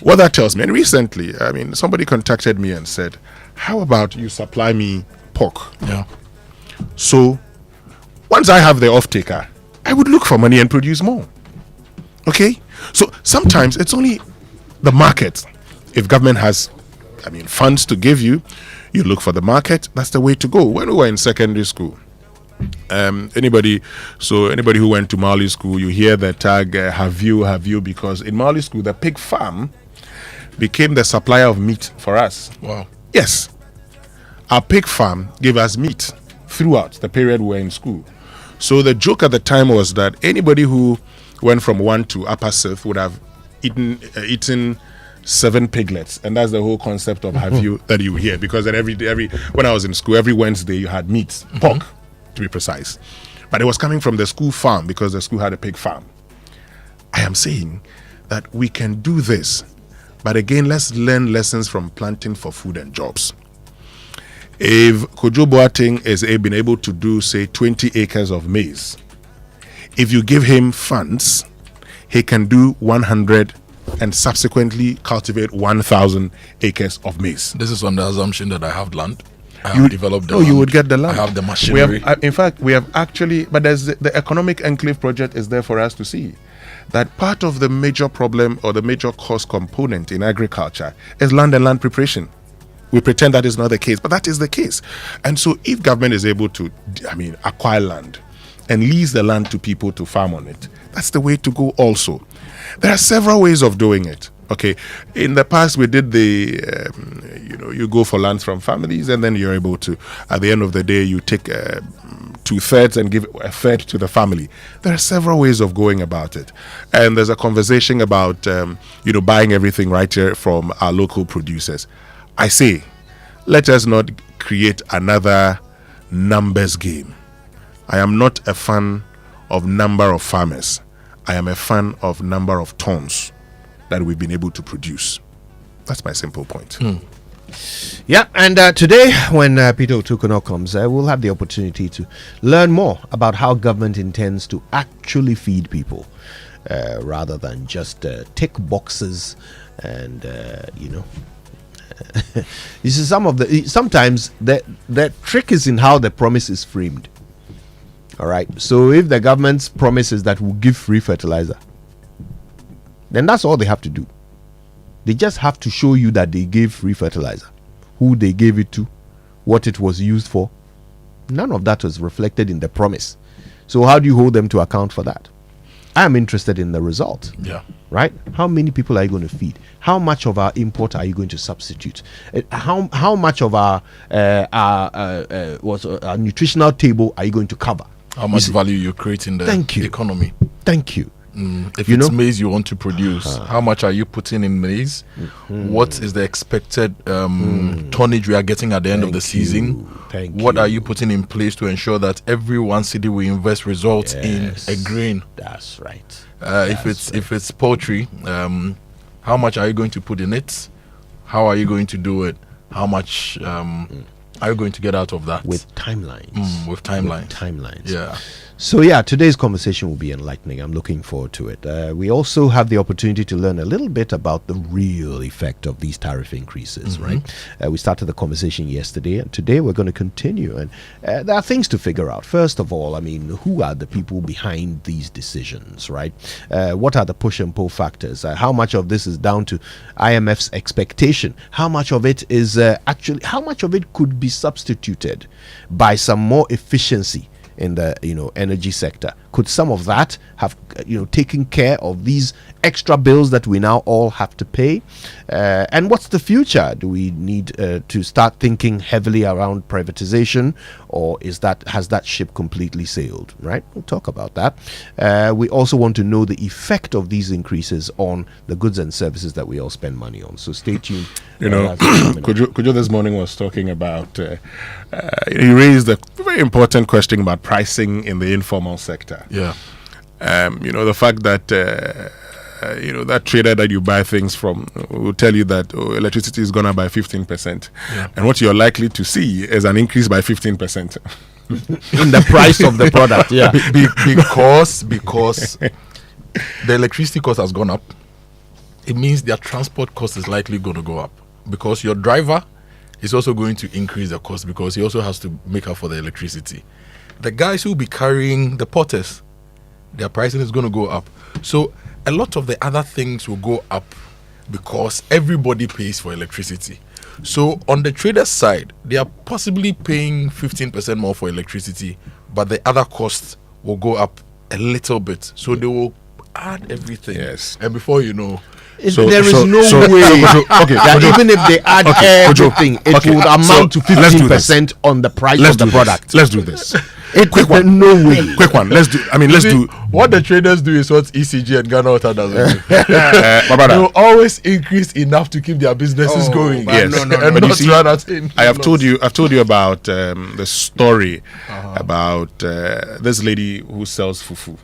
What that tells me, and recently, somebody contacted me and said, how about you supply me pork? Yeah. So once I have the off-taker, I would look for money and produce more. Okay? So sometimes it's only the market. If government has, funds to give you, you look for the market. That's the way to go. When we were in secondary school, anybody who went to Mali school, you hear the tag have you, because in Mali school, the pig farm became the supplier of meat for us. Wow. Yes. Our pig farm gave us meat throughout the period we were in school. So the joke at the time was that anybody who went from 1 to Upper Sith would have eaten 7 piglets, and that's the whole concept of have you that you hear. Because then every when I was in school, every Wednesday you had meat, pork to be precise, but it was coming from the school farm because the school had a pig farm. I am saying that we can do this, but again, let's learn lessons from planting for food and jobs. If Kojo Boateng is been able to do, say, 20 acres of maize, if you give him funds, he can do 100 and subsequently cultivate 1,000 acres of maize. This is on the assumption that I have land. I have developed the land. you would get the land. I have the machinery. We have actually, but there's the economic enclave project is there for us to see that part of the major problem or the major cost component in agriculture is land and land preparation. We pretend that is not the case, but that is the case. And so if government is able to, acquire land and lease the land to people to farm on it, that's the way to go also. There are several ways of doing it. Okay, in the past we did you go for lands from families, and then you're able to, at the end of the day, you take 2/3 and give 1/3 to the family. There are several ways of going about it, and there's a conversation about buying everything right here from our local producers. I say, let us not create another numbers game. I am not a fan of number of farmers. I am a fan of number of tons that we've been able to produce. That's my simple point. Yeah, and today when Peter Otokunor comes, we'll have the opportunity to learn more about how government intends to actually feed people rather than just tick boxes and, you see, sometimes the trick is in how the promise is framed. All right. So if the government's promise is that we'll give free fertilizer, then that's all they have to do. They just have to show you that they gave free fertilizer, who they gave it to, what it was used for. None of that was reflected in the promise. So how do you hold them to account for that? I am interested in the result. Yeah. Right? How many people are you going to feed? How much of our import are you going to substitute? How much of our nutritional table are you going to cover? How much value you create in the economy? Thank you. If it's maize you want to produce, how much are you putting in maize? What is the expected tonnage we are getting at the end of the season? What are you putting in place to ensure that every 1 cedi we invest results in a grain? That's right. If it's poultry, how much are you going to put in it? How are you going to do it? How much are you going to get out of that? With timelines. With timelines. Yeah. So today's conversation will be enlightening. I'm looking forward to it. We also have the opportunity to learn a little bit about the real effect of these tariff increases, right? We started the conversation yesterday, and today we're going to continue. And there are things to figure out. First of all, I mean, who are the people behind these decisions, right? What are the push and pull factors? How much of this is down to IMF's expectation? How much of it is how much of it could be substituted by some more efficiency in the energy sector? Could some of that have taken care of these extra bills that we now all have to pay? And what's the future? Do we need to start thinking heavily around privatization, or has that ship completely sailed? Right, we'll talk about that. We also want to know the effect of these increases on the goods and services that we all spend money on. So stay tuned. Kojo this morning was talking about he raised a very important question about pricing in the informal sector. Yeah. The fact that that trader that you buy things from will tell you that electricity is going up by 15%, and what you're likely to see is an increase by 15% in the price of the product. Because the electricity cost has gone up. It means their transport cost is likely going to go up, because your driver is also going to increase the cost because he also has to make up for the electricity. The guys who will be carrying the potters, their pricing is going to go up. So a lot of the other things will go up because everybody pays for electricity. So on the trader's side, they are possibly paying 15% more for electricity, but the other costs will go up a little bit. So they will add everything. Yes. And before you know, there is no way that even if they add everything, it would amount to 15% on the price of the product. Let's do this. Quick one. No way. Quick one. Let's do. What the traders do is what ECG and Ghana Water doesn't do. They will always increase enough to keep their businesses going. Yes. No. And not run at I've told you about the story about this lady who sells fufu.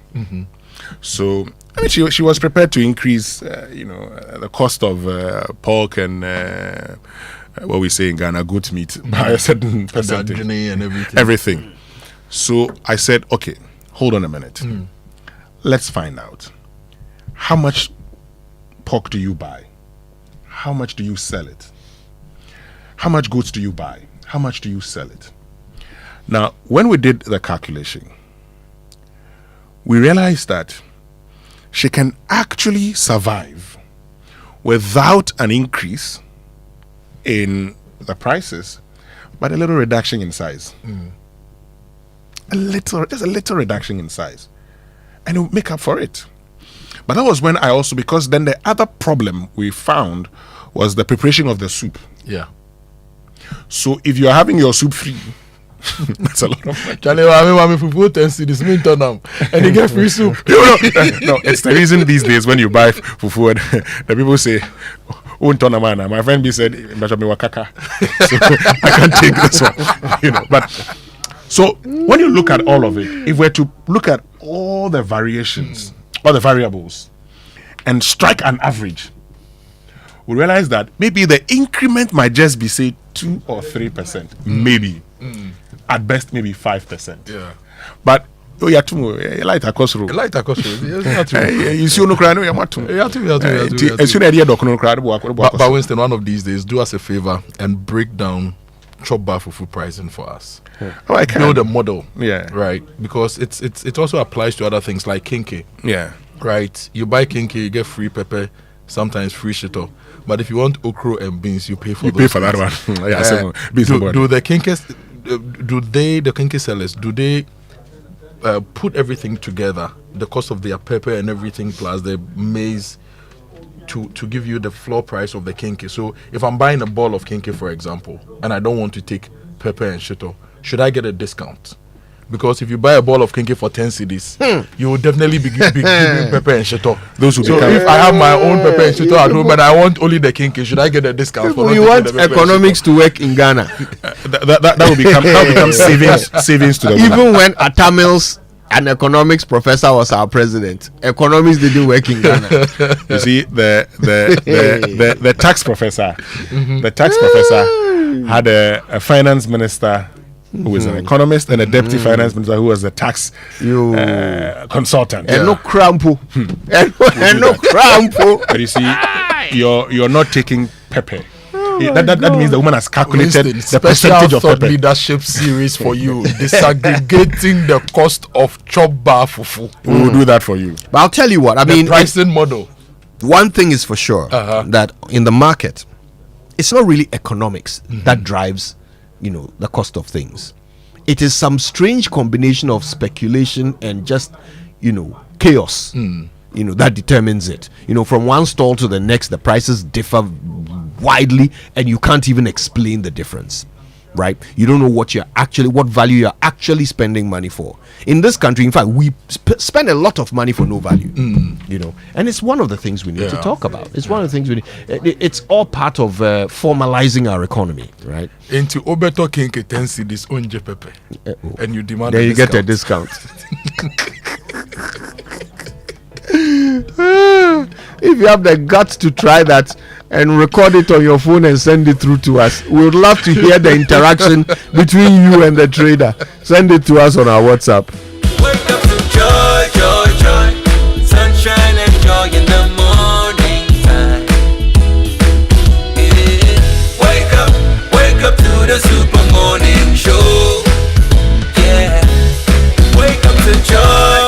So I mean, she was prepared to increase, the cost of pork and what we say in Ghana, goat meat by a certain percentage and everything. So I said, okay, hold on a minute. Let's find out. How much pork do you buy? How much do you sell it? How much goods do you buy? How much do you sell it? Now, when we did the calculation, we realized that she can actually survive without an increase in the prices, but a little reduction in size. Just a little reduction in size, and it will make up for it. But that was when because then the other problem we found was the preparation of the soup. Yeah. So if you are having your soup free, that's a lot of money. And you get free soup. No, it's the reason these days when you buy fufu, the people say, my friend B said, so I can't take this one. But so when you look at all of it, if we're to look at all the variations, all the variables, and strike an average, we realize that maybe the increment might just be, say, 2 or 3%, maybe. At best, maybe 5%. Yeah. But light across road. You see, But Winston, one of these days, do us a favor and break down chop bar fufu pricing for us. Oh, I can build a model. Yeah. Right. Because it also applies to other things like kinky. Yeah. Right. You buy kinky, you get free pepper, sometimes free shito. But if you want okra and beans, you pay for. You pay for that one. Yeah. Do the kinkies? The kinky sellers? Do they put everything together? The cost of their pepper and everything plus the maize to give you the floor price of the kinky. So if I'm buying a ball of kinky, for example, and I don't want to take pepper and shito, should I get a discount? Because if you buy a ball of kinky for 10 cedis, you will definitely be giving pepper and shito. Those will so if I have my own pepper and shito at home and I want only the kinky, should I get a discount? We want economics to work in Ghana. that will become savings to the even woman. when Atamils, an economics professor, was our president, economics didn't work in Ghana. You see, the tax professor, the tax professor had a finance minister who was an economist and a deputy finance minister who was a tax consultant. And no crampo. And no crampo. But you see, you're not taking pepper. That means the woman has calculated the percentage of pepper. Leadership series for you, disaggregating the cost of chop bar fufu. We will do that for you. But I'll tell you what, I mean, pricing model. One thing is for sure, that in the market, it's not really economics that drives, the cost of things. It is some strange combination of speculation and just, chaos. That determines it. From one stall to the next, the prices differ widely, and you can't even explain the difference. Right? You don't know what value you're actually spending money for. In this country, in fact, we spend a lot of money for no value. And it's one of the things we need to talk about. It's one of the things we need. It's all part of formalizing our economy, right? Into Obeto Kinke 10 cedis onje pepe, and you demand. Then you get a discount. If you have the guts to try that and record it on your phone and send it through to us, we would love to hear the interaction between you and the trader. Send it to us on our WhatsApp. Wake up to joy, joy, joy. Sunshine and joy in the morning time. Yeah. Wake up to the super morning show. Yeah. Wake up to joy.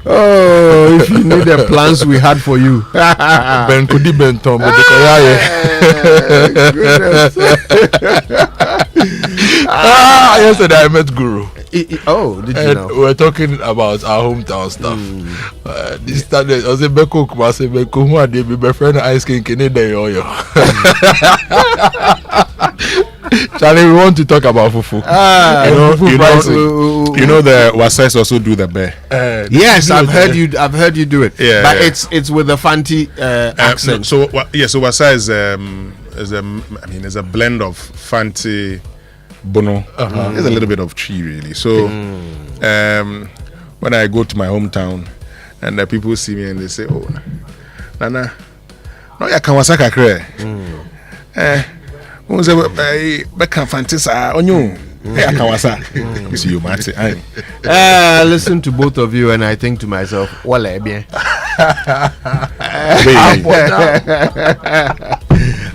Oh, if you knew the plans we had for you. Ben Kudi Benton, yesterday I met Guru. Did you know? We were talking about our hometown stuff. This started, I said, Beko Kumase, Beko, who are they? My friend Ice King, Canada, Charlie, we want to talk about fufu. You know the Wasais also do the bear. Yes, I've heard you do it. Yeah, but it's with a fancy accent. So Wasai is a blend of fancy bono. There's a little bit of tree really. So when I go to my hometown and the people see me and they say, "Oh, Nana, no ya Kawasaka kre." Listen to both of you and I think to myself, wale bien.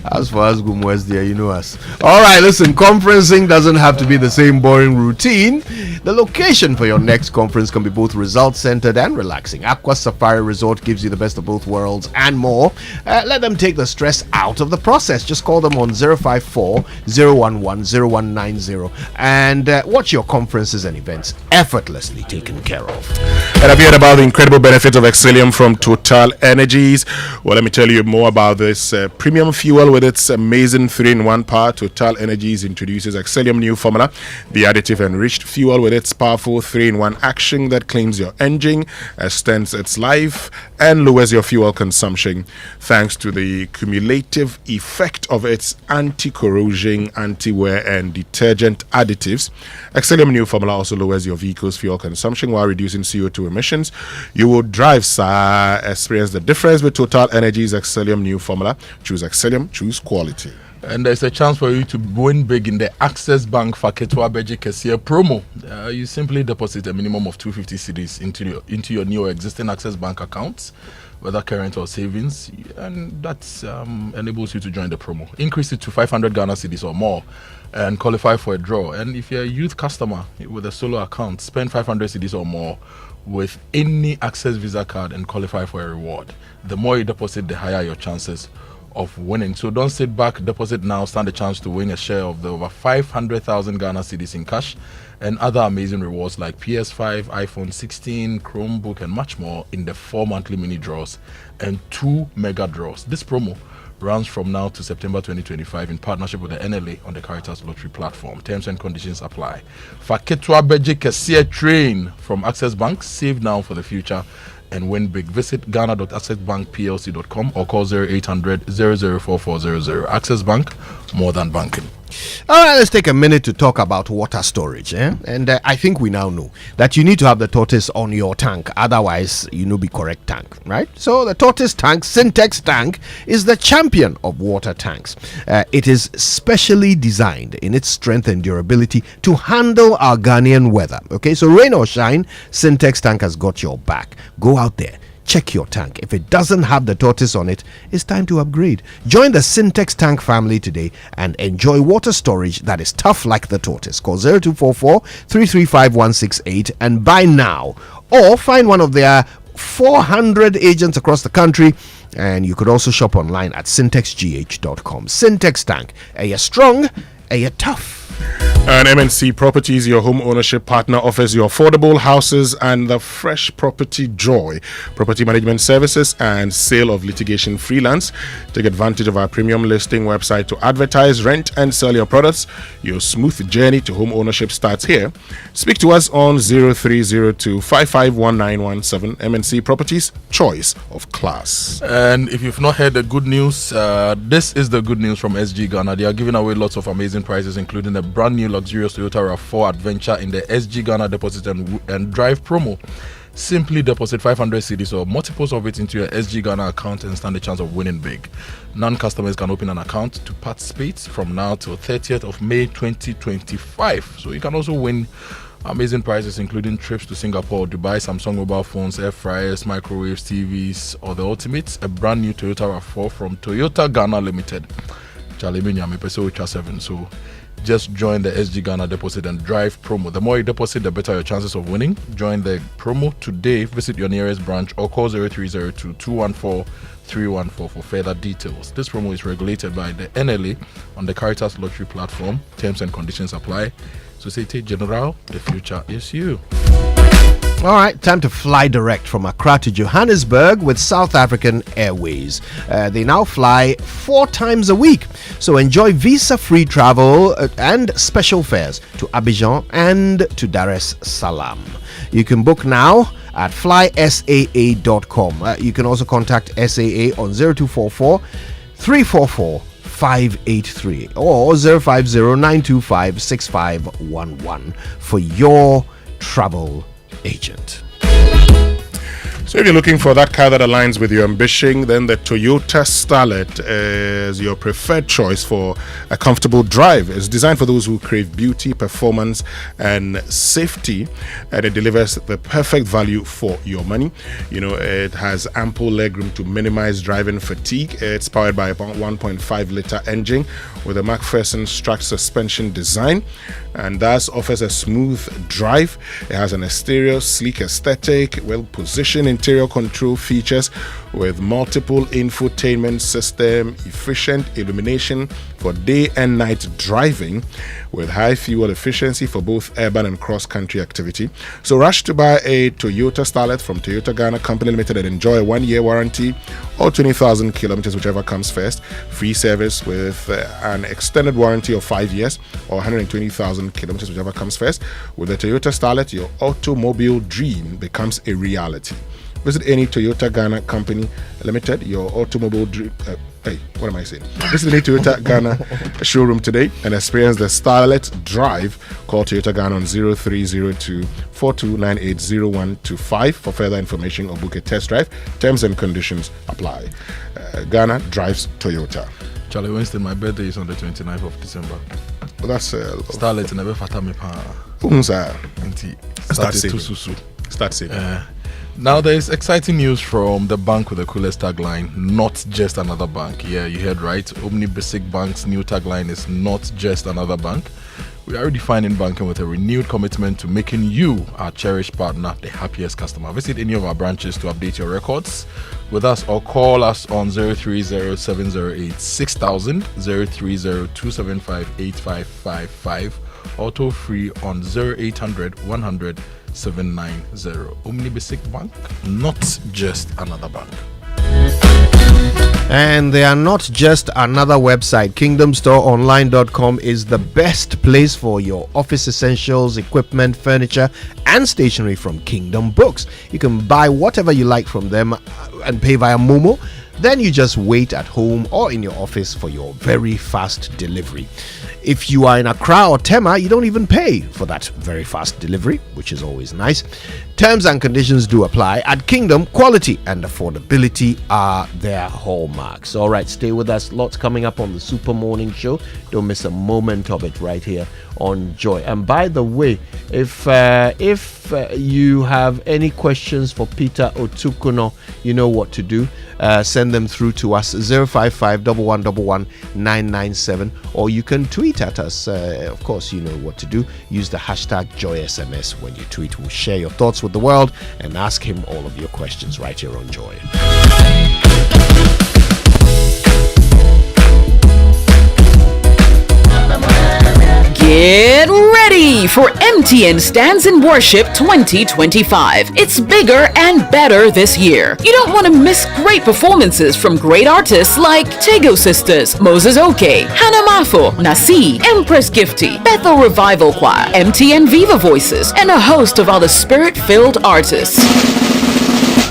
As far as Gumwes there, you know us. Alright, listen, conferencing doesn't have to be the same boring routine. The location for your next conference can be both result-centered and relaxing. Aqua Safari Resort gives you the best of both worlds and more. Let them take the stress out of the process. Just call them on 054-011-0190 and watch your conferences and events effortlessly taken care of. And have you heard about the incredible benefits of Exilium from Total Energies? Well, let me tell you more about this premium fuel with with its amazing 3-in-1 power, Total Energies introduces Excellium New Formula, the additive enriched fuel with its powerful 3-in-1 action that cleans your engine, extends its life, and lowers your fuel consumption thanks to the cumulative effect of its anti-corrosion, anti-wear, and detergent additives. Excellium New Formula also lowers your vehicle's fuel consumption while reducing CO2 emissions. You will drive, sir. Experience the difference with Total Energies Excellium New Formula. Choose Excellium, choose quality. And there's a chance for you to win big in the Access Bank Faketwa Beji Kesia promo. You simply deposit a minimum of 250 cedis into your new or existing Access Bank accounts, whether current or savings, and that enables you to join the promo. Increase it to 500 Ghana cedis or more and qualify for a draw. And if you're a youth customer with a solo account, spend 500 cedis or more with any Access Visa card and qualify for a reward. The more you deposit, the higher your chances of winning. So don't sit back, deposit now, stand a chance to win a share of the over 500,000 Ghana cedis in cash and other amazing rewards like PS5, iPhone 16, Chromebook, and much more in the 4 monthly mini draws and 2 mega draws. This promo runs from now to September 2025 in partnership with the NLA on the Caritas Lottery platform. Terms and conditions apply. Faketwa Beji Kesia Train from Access Bank. Save now for the future and win big. Visit ghana.accessbankplc.com or call 0800 004400. Access Bank, more than banking. All right, let's take a minute to talk about water storage. And I think we now know that you need to have the tortoise on your tank. Otherwise, be correct tank, right? So the tortoise tank, Syntex tank, is the champion of water tanks. It is specially designed in its strength and durability to handle our Ghanaian weather. Okay, so rain or shine, Syntex tank has got your back. Go out there. Check your tank. If it doesn't have the tortoise on it, it's time to upgrade. Join the Syntex tank family today and enjoy water storage that is tough like the tortoise. Call 0244 335 168 and buy now. Or find one of their 400 agents across the country. And you could also shop online at syntexgh.com. Syntex tank. Are you strong? Are you tough? And MNC Properties, your home ownership partner, offers you affordable houses and the fresh property joy. Property management services and sale of litigation freelance. Take advantage of our premium listing website to advertise, rent, and sell your products. Your smooth journey to home ownership starts here. Speak to us on 0302 551917. MNC Properties, choice of class. And if you've not heard the good news, this is the good news from SG Ghana. They are giving away lots of amazing prizes, including a brand new luxurious Toyota RAV4 Adventure in the SG Ghana Deposit and Drive promo. Simply deposit 500 cedis or multiples of it into your SG Ghana account and stand a chance of winning big. Non-customers can open an account to participate from now till 30th of May 2025. So you can also win amazing prizes, including trips to Singapore, Dubai, Samsung mobile phones, air fryers, microwaves, TVs, or the ultimate, a brand new Toyota RAV4 from Toyota Ghana Limited. So just join the SG Ghana Deposit and Drive promo. The more you deposit, the better your chances of winning. Join the promo today. Visit your nearest branch or call 0302 214 314 for further details. This promo is regulated by the NLA on the Caritas Lottery platform. Terms and conditions apply. Societe Generale, the future is you. All right, time to fly direct from Accra to Johannesburg with South African Airways. They now fly 4 times a week. So enjoy visa-free travel and special fares to Abidjan and to Dar es Salaam. You can book now at flysaa.com. You can also contact SAA on 0244 344 583 or 050-925-6511 for your travel agent. So if you're looking for that car that aligns with your ambition, then the Toyota Starlet is your preferred choice for a comfortable drive. It's designed for those who crave beauty, performance, and safety, and it delivers the perfect value for your money. It has ample legroom to minimize driving fatigue. It's powered by a 1.5 liter engine with a McPherson Struct suspension design, and thus offers a smooth drive. It has an exterior sleek aesthetic, well-positioned interior control features with multiple infotainment system, efficient illumination for day and night driving, with high fuel efficiency for both urban and cross-country activity. So rush to buy a Toyota Starlet from Toyota Ghana Company Limited and enjoy a 1-year warranty or 20,000 kilometers, whichever comes first. Free service with an extended warranty of 5 years or 120,000 kilometers, whichever comes first. With the Toyota Starlet, your automobile dream becomes a reality. Visit any Toyota Ghana Company Limited, your automobile dream. Visit any Toyota Ghana showroom today and experience the Starlet Drive. Call Toyota Ghana on 0302 42980125 for further information or book a test drive. Terms and conditions apply. Ghana drives Toyota. Charlie Winston, my birthday is on the 29th of December. Well, that's Starlet never fatame pa. Start saving. Now there is exciting news from the bank with the coolest tagline, not just another bank. Yeah, you heard right. Omni Basic Bank's new tagline is not just another bank. We are redefining banking with a renewed commitment to making you, our cherished partner, the happiest customer. Visit any of our branches to update your records with us or call us on 030-708-6000, 030-275-8555, or toll free on 0800 100 790. Omni Basic Bank, not just another bank. And they are not just another website. KingdomStoreOnline.com is the best place for your office essentials, equipment, furniture, and stationery from Kingdom Books. You can buy whatever you like from them and pay via Momo. Then you just wait at home or in your office for your very fast delivery. If you are in Accra or Tema, you don't even pay for that very fast delivery, which is always nice. Terms and conditions do apply. At Kingdom, quality and affordability are their hallmarks. All right, stay with us. Lots coming up on the Super Morning Show. Don't miss a moment of it right here on Joy. And by the way, if you have any questions for Peter Otokunor, you know what to do. Send them through to us 055 1111 997, or you can tweet at us. Of course, you know what to do. Use the hashtag JoySMS when you tweet. We'll share your thoughts with the world and ask him all of your questions right here on Joy. Get ready for MTN Stands in Worship 2025. It's bigger and better this year. You don't want to miss great performances from great artists like Tego Sisters, Moses Oke, Hannah Mafo, Nasi, Empress Gifty, Bethel Revival Choir, MTN Viva Voices, and a host of other spirit-filled artists.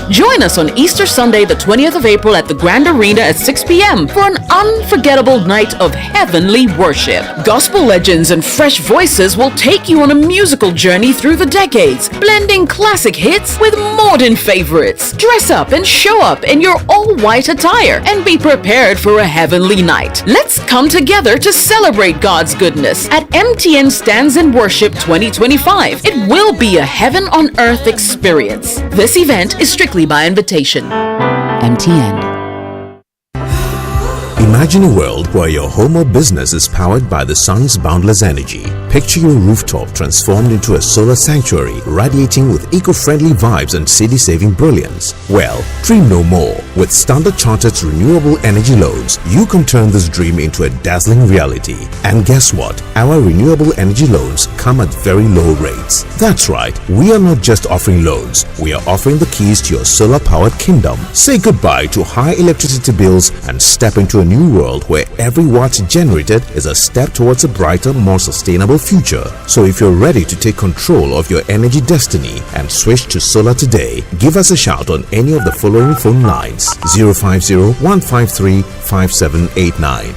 Join us on Easter Sunday, the 20th of April at the Grand Arena at 6 p.m. for an unforgettable night of heavenly worship. Gospel legends and fresh voices will take you on a musical journey through the decades, blending classic hits with modern favorites. Dress up and show up in your all-white attire and be prepared for a heavenly night. Let's come together to celebrate God's goodness at MTN Stands in Worship 2025. It will be a heaven-on-earth experience. This event is strictly by invitation. MTN. Imagine a world where your home or business is powered by the sun's boundless energy. Picture your rooftop transformed into a solar sanctuary, radiating with eco-friendly vibes and city-saving brilliance. Well, dream no more. With Standard Chartered's renewable energy loans, you can turn this dream into a dazzling reality. And guess what? Our renewable energy loans come at very low rates. That's right, we are not just offering loans, we are offering the keys to your solar-powered kingdom. Say goodbye to high electricity bills and step into a new world where every watt generated is a step towards a brighter, more sustainable future. So if you're ready to take control of your energy destiny and switch to solar today, give us a shout on any of the following phone lines: 050-153-5789,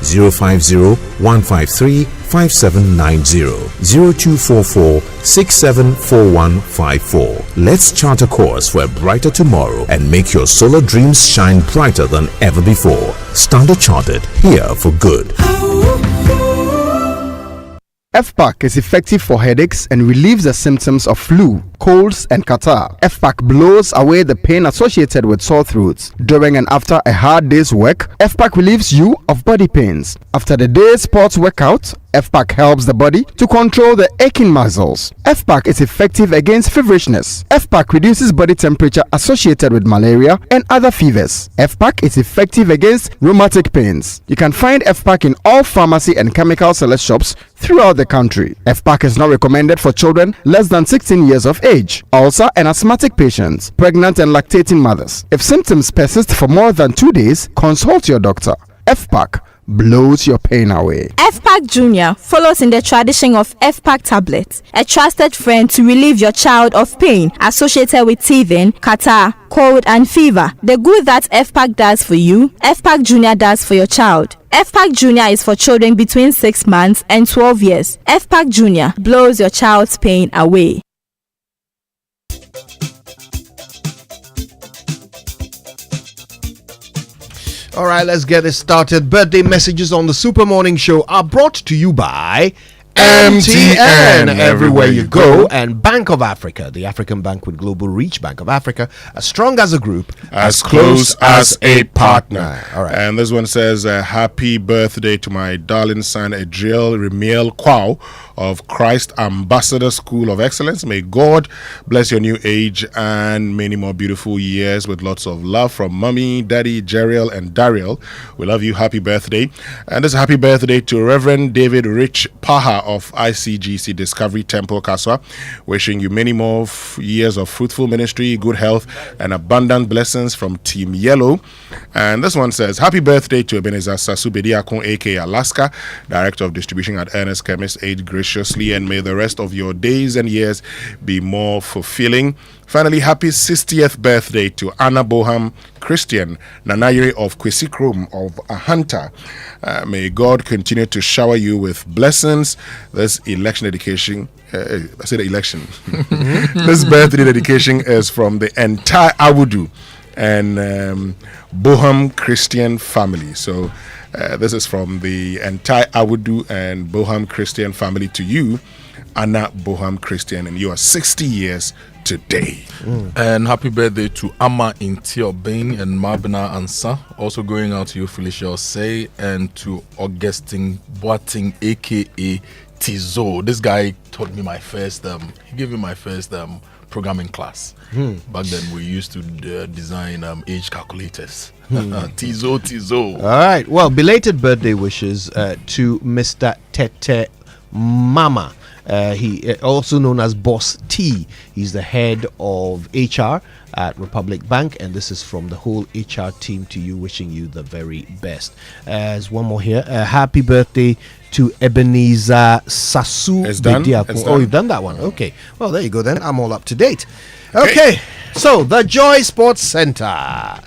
050-153-5790, 0244-674154. Let's chart a course for a brighter tomorrow and make your solar dreams shine brighter than ever before. Standard Chartered, here for good. FPAC is effective for headaches and relieves the symptoms of flu, colds, and catarrh. FPAC blows away the pain associated with sore throats. During and after a hard day's work, FPAC relieves you of body pains. After the day's sports workout, FPAC helps the body to control the aching muscles. FPAC is effective against feverishness. FPAC reduces body temperature associated with malaria and other fevers. FPAC is effective against rheumatic pains. You can find FPAC in all pharmacy and chemical select shops throughout the country. FPAC is not recommended for children less than 16 years of age, ulcer and asthmatic patients, pregnant and lactating mothers. If symptoms persist for more than 2 days, consult your doctor. FPAC blows your pain away. FPAC Junior follows in the tradition of FPAC tablets, a trusted friend to relieve your child of pain associated with teething, catarrh, cold and fever. The good that FPAC does for you, FPAC Junior does for your child. FPAC Junior is for children between 6 months and 12 years. FPAC Junior blows your child's pain away. All right, let's get it started. Birthday messages on the Super Morning Show are brought to you by MTN everywhere you go, and Bank of Africa, the African bank with global reach. Bank of Africa, as strong as a group, as close as a partner. All right. And this one says, happy birthday to my darling son, Adriel Remiel Kwao of Christ Ambassador School of Excellence. May God bless your new age and many more beautiful years with lots of love from Mommy, Daddy, Jeriel, and Dariel. We love you. Happy birthday. And this happy birthday to Reverend David Rich Paha of ICGC Discovery Temple, Kaswa. Wishing you many more years of fruitful ministry, good health, and abundant blessings from Team Yellow. And this one says, happy birthday to Ebenezer Sasu Bediakon, aka Alaska, Director of Distribution at Ernest Chemist. Age graciously, and may the rest of your days and years be more fulfilling. Finally, happy 60th birthday to Anna Boham Christian Nanayiri of Kwesikrum of Ahanta. May God continue to shower you with blessings. This election dedication, I said election. This birthday dedication is from the entire Awudu and Boham Christian family. So this is from the entire Awudu and Boham Christian family to you, Anna Boham Christian, and you are 60 years today. And happy birthday to Amma Intiobin and Mabina Ansa. Also going out to you, Felicia Osei, and to Augustine Boateng, aka Tizo. This guy taught me my first, he gave me my first programming class. Back then we used to design age calculators. Tizo. All right. Well, belated birthday wishes to Mr. Tete Mama. He also known as Boss T. He's the head of HR at Republic Bank, and this is from the whole HR team to you, wishing you the very best. There's one more here. Happy birthday to Ebenezer Sasu. It's done. Oh, you've done that one. Okay. Well, there you go then. I'm all up to date. Okay. So, the Joy Sports Center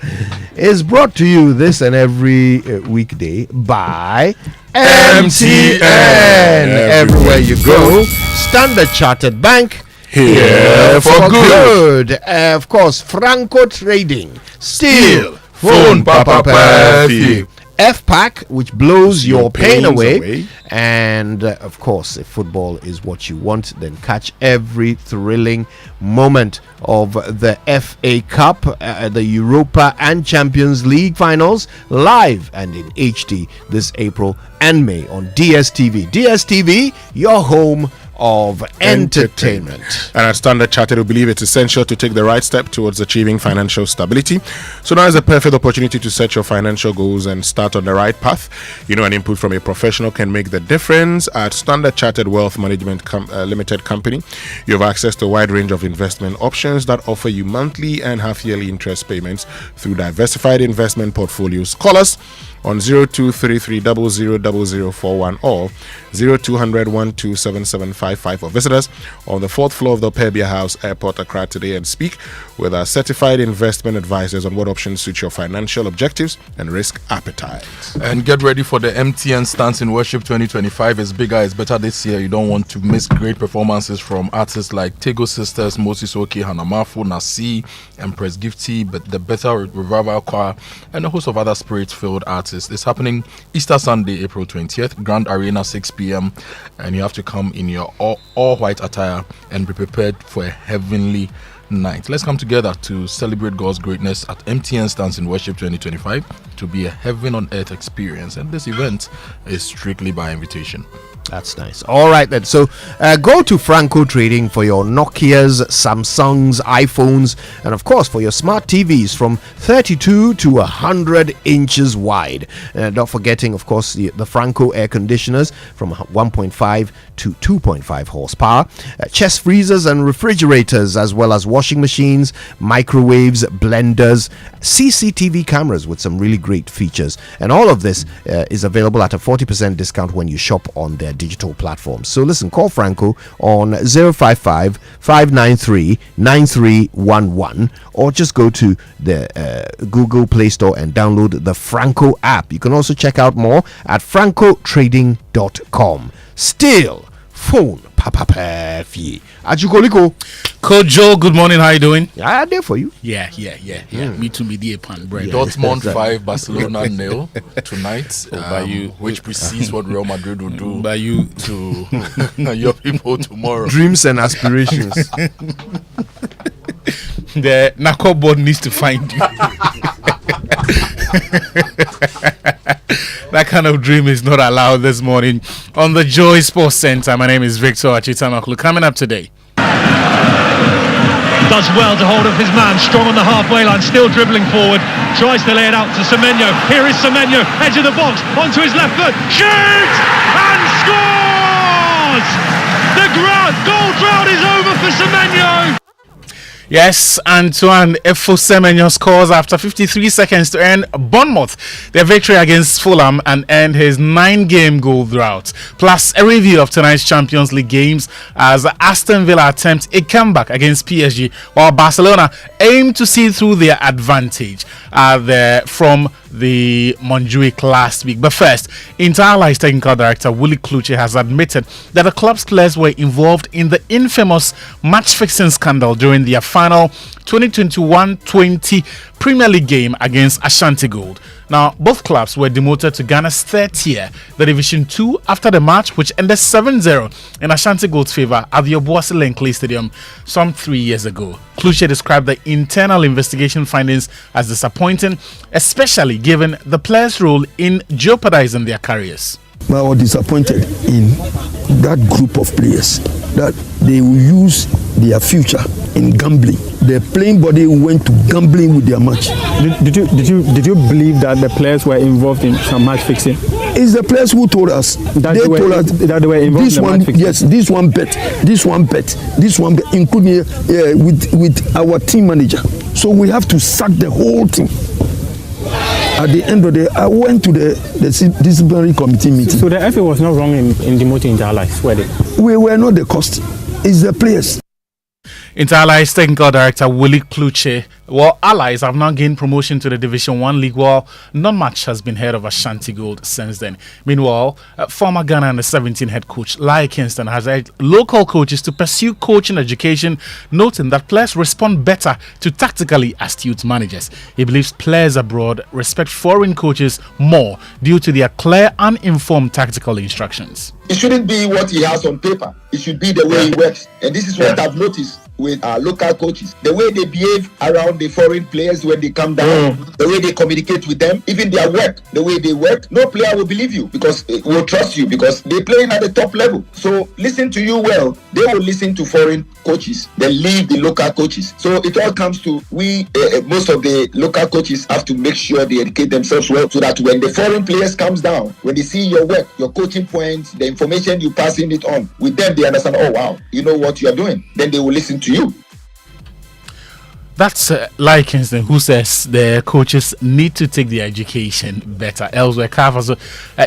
is brought to you this and every weekday by MTN. Everywhere you go, Standard Chartered Bank, here for good. Of course, Franco Trading, Steel, Phone, Papa Perfect, FPAC, which blows your pain away. And of course, if football is what you want, then catch every thrilling moment of the FA Cup, the Europa and Champions League finals live and in HD this April and May on DSTV. DSTV, your home of entertainment. And at Standard Chartered, we believe it's essential to take the right step towards achieving financial stability. So now is a perfect opportunity to set your financial goals and start on the right path. You know, an input from a professional can make the difference. At Standard Chartered Wealth Management Limited Company, you have access to a wide range of investment options that offer you monthly and half-yearly interest payments through diversified investment portfolios. Call us on 0233000041 or 0200-127755, or visit us on the 4th floor of the Perbia House, Airport, Accra today, and speak with our certified investment advisors on what options suit your financial objectives and risk appetite. And get ready for the MTN Stance in Worship 2025. It's bigger, it's better this year. You don't want to miss great performances from artists like Tego Sisters, Moses Oki, Hanamafu, Nasi, Empress Gifty, but the Better Revival Choir, and a host of other spirit-filled artists. It's happening Easter Sunday, April 20th, Grand Arena, 6 p.m. And you have to come in your all white attire and be prepared for a heavenly night. Let's come together to celebrate God's greatness at MTN Stands in Worship 2025 to be a heaven on earth experience. And this event is strictly by invitation. That's nice. All right, then. So go to Franco Trading for your Nokias, Samsungs, iPhones, and of course for your smart TVs from 32 to 100 inches wide. Not forgetting, of course, the Franco air conditioners from 1.5 to 2.5 horsepower, chest freezers and refrigerators, as well as washing machines, microwaves, blenders, CCTV cameras with some really great features. And all of this is available at a 40% discount when you shop on their digital platforms. So listen, call Franco on 055 593 9311 or just go to the Google Play Store and download the Franco app. You can also check out more at francotrading.com. Still phone papa fee ajukoliko. Kojo, good morning, how you doing? Yeah, there for you. Yeah. Me too, me dear pan bread. Dortmund 5, Barcelona 0 tonight, which precedes what Real Madrid will do by you to your people tomorrow. Dreams and aspirations. The NACO board needs to find you. That kind of dream is not allowed this morning on the Joy Sports Center. My name is Victor Achitamaklu. Coming up today. Does well to hold up his man, strong on the halfway line, still dribbling forward, tries to lay it out to Semenyo. Here is Semenyo, edge of the box, onto his left foot, shoots and scores! The goal drought is over for Semenyo. Yes, Antoine Semenyo scores after 53 seconds to earn Bournemouth their victory against Fulham and end his 9-game goal drought. Plus a review of tonight's Champions League games as Aston Villa attempt a comeback against PSG, while Barcelona aim to see through their advantage from the Montjuic last week. But first, Interallies technical director Willie Kluche has admitted that the club's players were involved in the infamous match-fixing scandal during their final 2021-20 Premier League game against Ashanti Gold. Now, both clubs were demoted to Ghana's third tier, the Division 2, after the match, which ended 7-0 in Ashanti Gold's favour at the Obuasi Lenkley Stadium some 3 years ago. Kluche described the internal investigation findings as disappointing, especially given the players' role in jeopardizing their careers. I was disappointed in that group of players that they will use their future in gambling. Their playing body went to gambling with their match. Did you believe that the players were involved in some match fixing? It's the players who told us. They told us that they were involved in match fixing. Yes, this one bet, including with our team manager. So we have to sack the whole team. At the end of the day, I went to the disciplinary committee meeting. So the FA was not wrong in demoting Interallies, were they? We were not the cost. It's the players. Interallies technical director Willie Kluche. Well, Allies have now gained promotion to the Division 1 League, while not much has been heard of Ashanti Gold since then. Meanwhile, former Ghana under-17 head coach Lai Kingston has urged local coaches to pursue coaching education, noting that players respond better to tactically astute managers. He believes players abroad respect foreign coaches more due to their clear, uninformed tactical instructions. It shouldn't be what he has on paper. It should be the way he works. And this is what I've noticed with our local coaches. The way they behave around the foreign players when they come down, the way they communicate with them, even their work, the way they work, no player will believe you because will trust you because they're playing at the top level. So listen to you well. They will listen to foreign coaches. They leave the local coaches. So it all comes to most of the local coaches have to make sure they educate themselves well so that when the foreign players comes down, when they see your work, your coaching points, the information you passing it on, with them they understand, oh wow, you know what you are doing. Then they will listen to you. That's Lai Kingston, who says the coaches need to take their education better. Elsewhere, CAF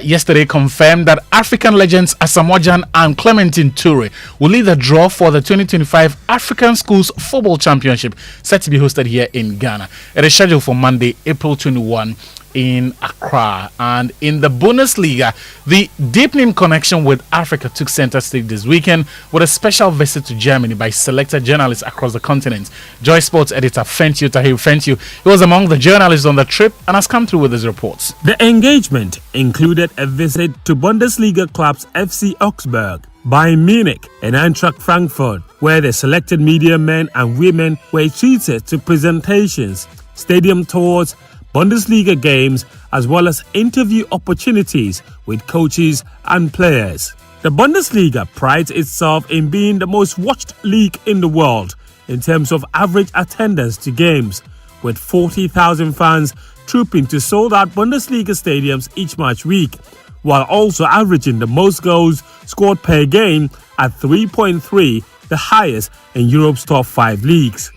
yesterday confirmed that African legends Asamoah Gyan and Clementine Toure will lead the draw for the 2025 African Schools Football Championship, set to be hosted here in Ghana. It is scheduled for Monday, April 21, in Accra. And in the Bundesliga, the deepening connection with Africa took center stage this weekend with a special visit to Germany by selected journalists across the continent. Joy Sports editor Tahir Fentiu, he was among the journalists on the trip and has come through with his reports. The engagement included a visit to Bundesliga clubs FC Augsburg, Bayern Munich and Eintracht Frankfurt, where the selected media men and women were treated to presentations, stadium tours, Bundesliga games, as well as interview opportunities with coaches and players. The Bundesliga prides itself in being the most watched league in the world in terms of average attendance to games, with 40,000 fans trooping to sold-out Bundesliga stadiums each match week, while also averaging the most goals scored per game at 3.3, the highest in Europe's top 5 leagues.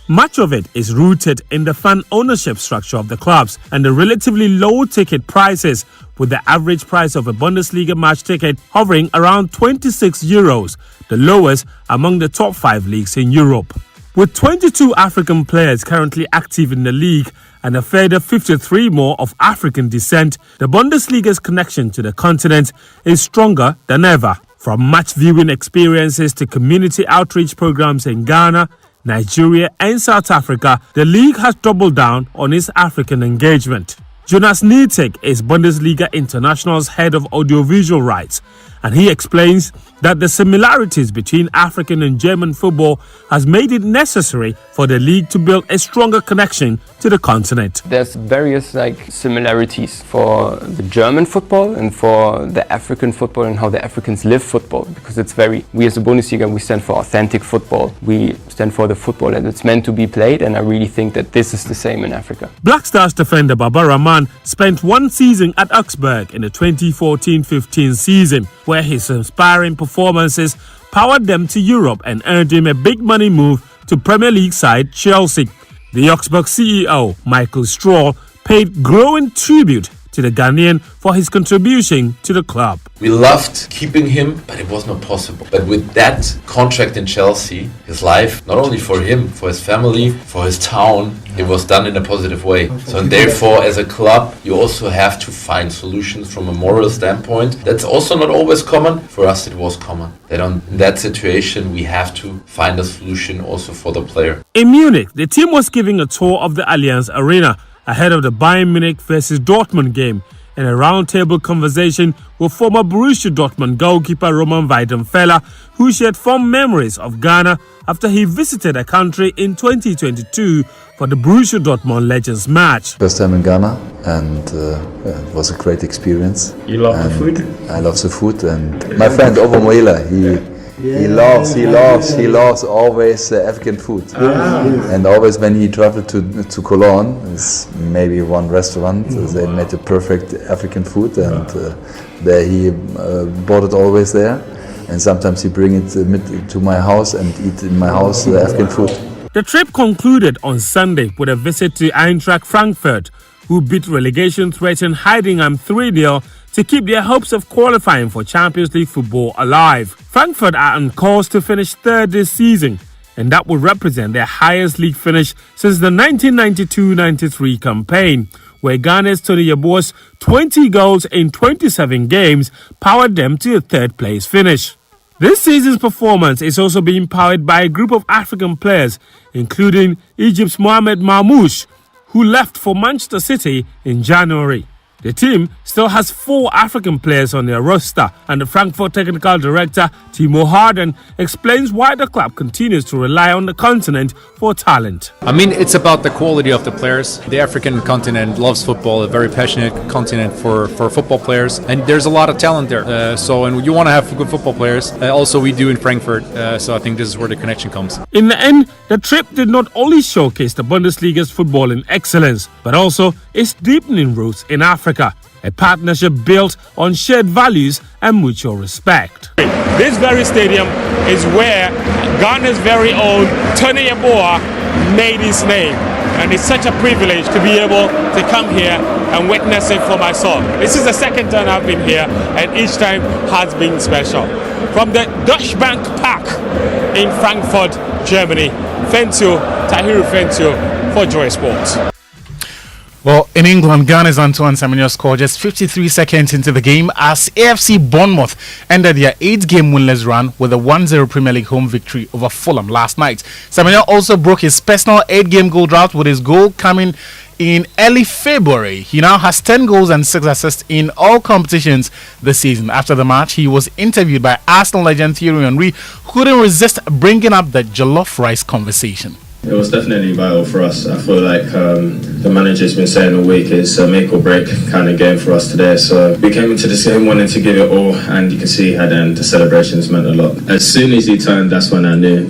Much of it is rooted in the fan ownership structure of the clubs and the relatively low ticket prices, with the average price of a Bundesliga match ticket hovering around €26, the lowest among the top 5 leagues in Europe. With 22 African players currently active in the league and a further 53 more of African descent, the Bundesliga's connection to the continent is stronger than ever. From match viewing experiences to community outreach programs in Ghana, Nigeria and South Africa, the league has doubled down on its African engagement. Jonas Nietek is Bundesliga International's head of audiovisual rights, and he explains that the similarities between African and German football has made it necessary for the league to build a stronger connection to the continent. There's various similarities for the German football and for the African football and how the Africans live football, because we as the Bundesliga, we stand for authentic football. We stand for the football that it's meant to be played, and I really think that this is the same in Africa. Black Stars defender Baba Rahman spent one season at Augsburg in the 2014-15 season, where his inspiring performances powered them to Europe and earned him a big money move to Premier League side Chelsea. The Augsburg CEO, Michael Stroll, paid glowing tribute to the Ghanaian for his contribution to the club. We loved keeping him, but it was not possible. But with that contract in Chelsea, his life, not only for him, for his family, for his town, it was done in a positive way. So and therefore, as a club, you also have to find solutions from a moral standpoint. That's also not always common. For us, it was common. That in that situation, we have to find a solution also for the player. In Munich, the team was giving a tour of the Allianz Arena ahead of the Bayern Munich versus Dortmund game, in a roundtable conversation with former Borussia Dortmund goalkeeper Roman Weidenfeller, who shared fond memories of Ghana after he visited a country in 2022 for the Borussia Dortmund Legends match. First time in Ghana, and it was a great experience. You love the food? I love the food, and my friend Ovo Moela, he loves always African food. And always when he traveled to Cologne, it's maybe one restaurant, they made the perfect African food, and there he bought it always there. And sometimes he bring it to my house and eat in my house the African food. The trip concluded on Sunday with a visit to Eintracht Frankfurt, who beat relegation-threatened Heidenheim 3-0 to keep their hopes of qualifying for Champions League football alive. Frankfurt are on course to finish third this season, and that would represent their highest league finish since the 1992-93 campaign, where Ghana's Tony Yeboah's 20 goals in 27 games powered them to a third-place finish. This season's performance is also being powered by a group of African players, including Egypt's Mohamed Marmoush, who left for Manchester City in January. The team still has 4 African players on their roster, and the Frankfurt technical director, Timo Harden, explains why the club continues to rely on the continent for talent. I mean, it's about the quality of the players. The African continent loves football, a very passionate continent for football players, and there's a lot of talent there. And you want to have good football players. Also, we do in Frankfurt, so I think this is where the connection comes. In the end, the trip did not only showcase the Bundesliga's footballing excellence, but also its deepening roots in Africa, a partnership built on shared values and mutual respect. This very stadium is where Ghana's very own Tony Amoah made his name, and it's such a privilege to be able to come here and witness it for myself. This is the second time I've been here, and each time has been special. From the Deutsche Bank Park in Frankfurt, Germany, Tahir Fentiu for Joy Sports. Well, in England, Ghana's Antoine Semenyo scored just 53 seconds into the game as AFC Bournemouth ended their 8-game winless run with a 1-0 Premier League home victory over Fulham last night. Semenyo also broke his personal 8-game goal drought with his goal coming in early February. He now has 10 goals and 6 assists in all competitions this season. After the match, he was interviewed by Arsenal legend Thierry Henry, who couldn't resist bringing up the jollof rice conversation. It was definitely vital for us. I feel like the manager's been saying all week it's a make or break kind of game for us today. So we came into this game wanting to give it all, and you can see how then the celebrations meant a lot. As soon as he turned, that's when I knew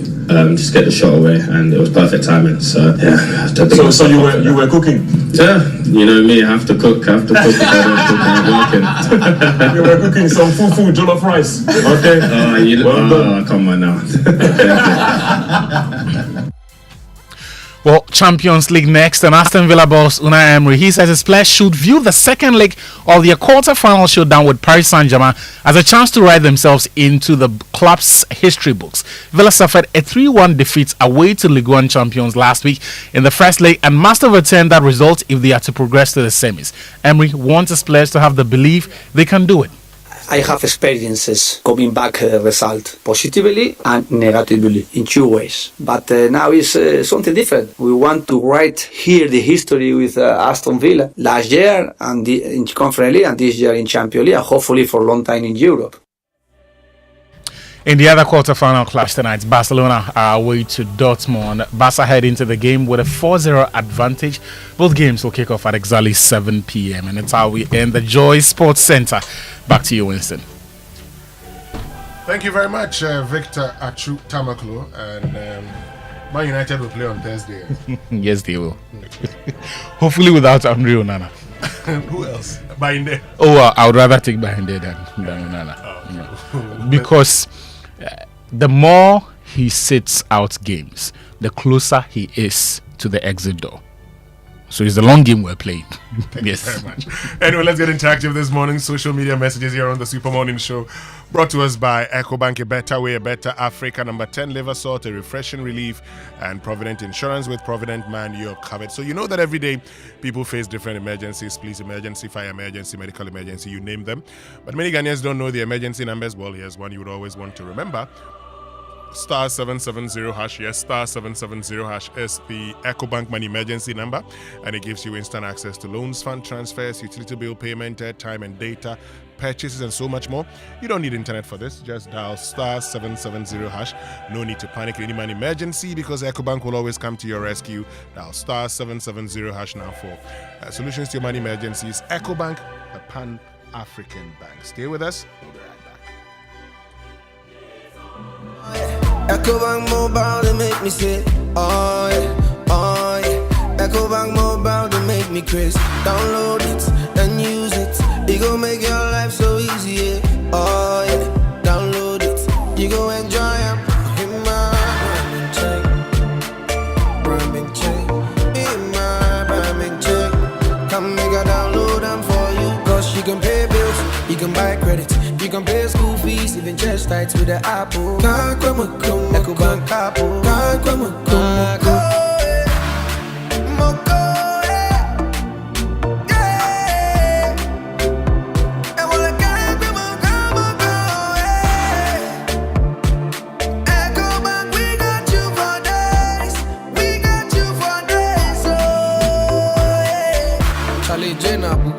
just get the shot away, and it was perfect timing. So yeah. So you were cooking? Yeah, you know me. I have to cook. If I don't cook, I'm working. You were cooking some fufu jollof rice. Okay. Come on now. Well, Champions League next, and Aston Villa boss Unai Emery, he says his players should view the second leg of their quarter-final showdown with Paris Saint-Germain as a chance to write themselves into the club's history books. Villa suffered a 3-1 defeat away to Ligue 1 champions last week in the first leg and must overturn that result if they are to progress to the semis. Emery wants his players to have the belief they can do it. I have experiences coming back result positively and negatively in 2 ways. But now is something different. We want to write here the history with Aston Villa last year and in Conference League and this year in Champions League and hopefully for a long time in Europe. In the other quarter-final clash tonight, Barcelona are away to Dortmund. Barca head into the game with a 4-0 advantage. Both games will kick off at exactly 7 p.m. And it's how we end the Joy Sports Center. Back to you, Winston. Thank you very much, Victor Achu Tamaklo. And Man United will play on Thursday. Yes, they will. Hopefully without Andre Onana. Who else? Bahinde. Oh, I would rather take Bahinde than Onana. Oh, okay. Because the more he sits out games, the closer he is to the exit door. So it's the long game we're playing. Yes. Thank you very much. Anyway, let's get interactive this morning. Social media messages here on the Super Morning Show. Brought to us by EcoBank, a better way, a better Africa. Number 10, liver salt, a refreshing relief. And Provident Insurance. With Provident, man, you're covered. So you know that every day people face different emergencies. Police emergency, fire emergency, medical emergency, you name them. But many Ghanaians don't know the emergency numbers. Well, here's one you would always want to remember. Star 770 hash, yes, star 770 hash is the EcoBank Money Emergency number, and it gives you instant access to loans, fund transfers, utility bill payment, airtime and data, purchases, and so much more. You don't need internet for this. Just dial star 770 hash. No need to panic in any money emergency because EcoBank will always come to your rescue. Dial star 770 hash now for solutions to your money emergencies. EcoBank, the Pan-African Bank. Stay with us. We'll be right back. EcoBank Mobile, they make me say, oh yeah, oh yeah. EcoBank Mobile, they make me crazy. Download it and use it. It gon' make your life so easy, yeah. Oh yeah, download it. You gon' enjoy it. In my branding check, in my branding check. Come make a download them for you. Cause you can pay bills, you can buy credit. You can pay school fees, even church tights with the Apple. EcoBank Apple. Charlie J. Nabu.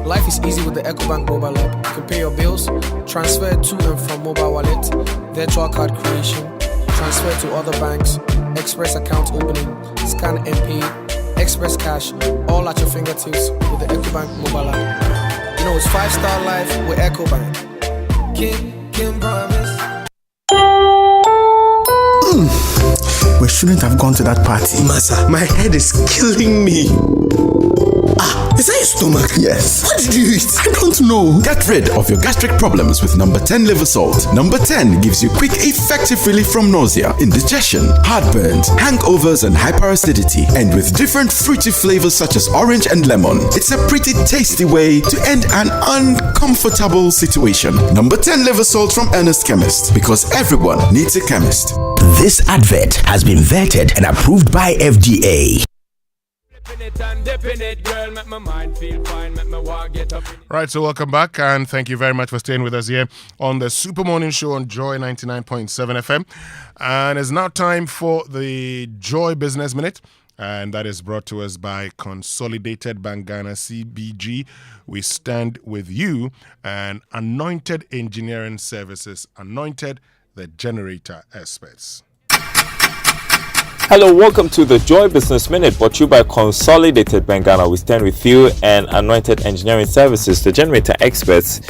Life is easy with the EcoBank mobile app. You can pay your bills, transfer to and from mobile wallet, virtual card creation, transfer to other banks, express account opening, scan and pay, express cash, all at your fingertips with the EcoBank mobile app. You know it's 5-star life with EcoBank. Kim promise. We shouldn't have gone to that party. Masa, my head is killing me. Is that your stomach? Yes. What did you eat? I don't know. Get rid of your gastric problems with number 10 liver salt. Number 10 gives you quick, effective relief from nausea, indigestion, heartburns, hangovers, and hyperacidity. And with different fruity flavors such as orange and lemon, it's a pretty tasty way to end an uncomfortable situation. Number 10 liver salt from Ernest Chemist, because everyone needs a chemist. This advert has been vetted and approved by FDA. Right, so welcome back, and thank you very much for staying with us here on the Super Morning Show on Joy 99.7 FM. And it's now time for the Joy Business Minute, and that is brought to us by Consolidated Bank Ghana, CBG. We stand with you, and Anointed Engineering Services, Anointed, the generator experts. Hello, welcome to the Joy Business Minute, brought to you by Consolidated Bank Ghana. We stand with you and Anointed Engineering Services, the generator experts.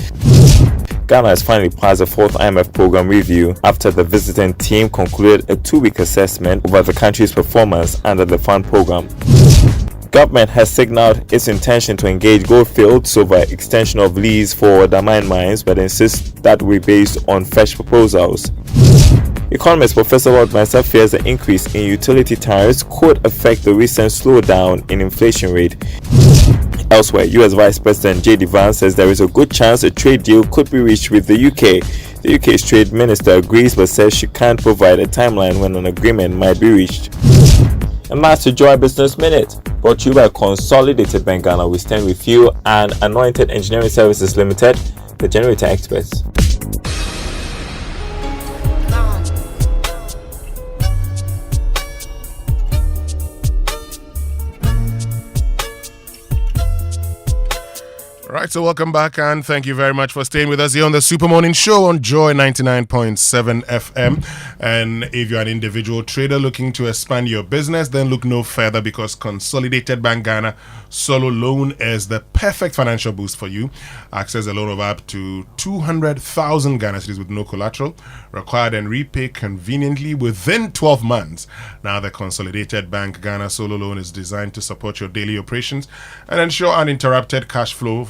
Ghana has finally passed the 4th IMF program review after the visiting team concluded a 2-week assessment over the country's performance under the fund program. Government has signaled its intention to engage Goldfields over extension of lease for the mines, but insists that will be based on fresh proposals. Economist Professor Lord Mensah fears the increase in utility tariffs could affect the recent slowdown in inflation rate. Elsewhere, US Vice President J.D. Vance says there is a good chance a trade deal could be reached with the UK. The UK's trade minister agrees but says she can't provide a timeline when an agreement might be reached. And that's the Joy Business Minute, brought to you by Consolidated Bank Ghana. We stand with you and Anointed Engineering Services Limited, the generator experts. Right, so welcome back, and thank you very much for staying with us here on the Super Morning Show on Joy 99.7 FM. And if you're an individual trader looking to expand your business, then look no further, because Consolidated Bank Ghana Solo Loan is the perfect financial boost for you. Access a loan of up to 200,000 Ghana cedis with no collateral, required and repay conveniently within 12 months. Now, the Consolidated Bank Ghana Solo Loan is designed to support your daily operations and ensure uninterrupted cash flow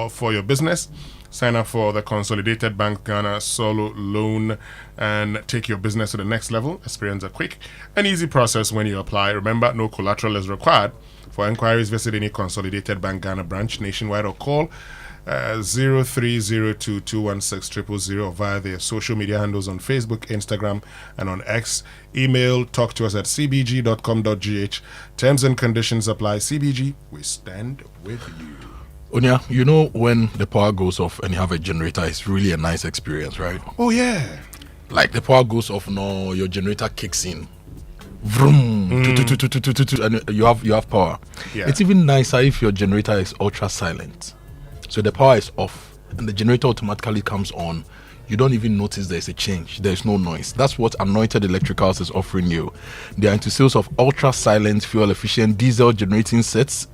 for your business. Sign up for the Consolidated Bank Ghana Solo Loan and take your business to the next level. Experience a quick and easy process when you apply. Remember, no collateral is required. For inquiries, visit any Consolidated Bank Ghana branch nationwide or call 0302216000 via their social media handles on Facebook, Instagram, and on X. Email, talk to us at cbg.com.gh. Terms and conditions apply. CBG, we stand with you. Onya, you know when the power goes off and you have a generator, it's really a nice experience, right? Oh, yeah. Like the power goes off, no, your generator kicks in. Vroom, and you have power. Yeah. It's even nicer if your generator is ultra silent. So the power is off and the generator automatically comes on. You don't even notice there's a change. There's no noise. That's what Anointed Electricals is offering you. They are into sales of ultra-silent, fuel-efficient diesel generating sets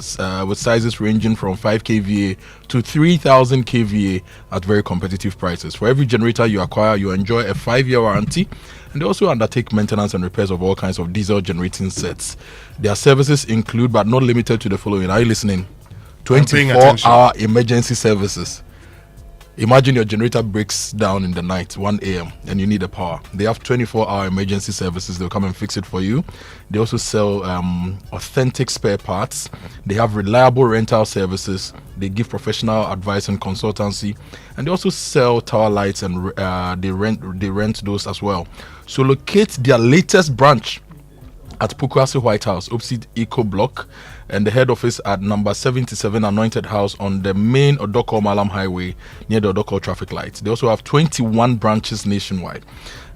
with sizes ranging from 5 kVA to 3,000 kVA at very competitive prices. For every generator you acquire, you enjoy a 5-year warranty, and they also undertake maintenance and repairs of all kinds of diesel generating sets. Their services include, but not limited to, the following. Are you listening? 24-hour emergency services. Imagine your generator breaks down in the night, 1 a.m., and you need the power. They have 24-hour emergency services. They'll come and fix it for you. They also sell authentic spare parts. They have reliable rental services. They give professional advice and consultancy. And they also sell tower lights, and they rent those as well. So locate their latest branch at Pukwasi White House, opposite Eco Block, and the head office at number 77 Anointed House on the main Odoko Malam Highway near the Odoko traffic lights. They also have 21 branches nationwide.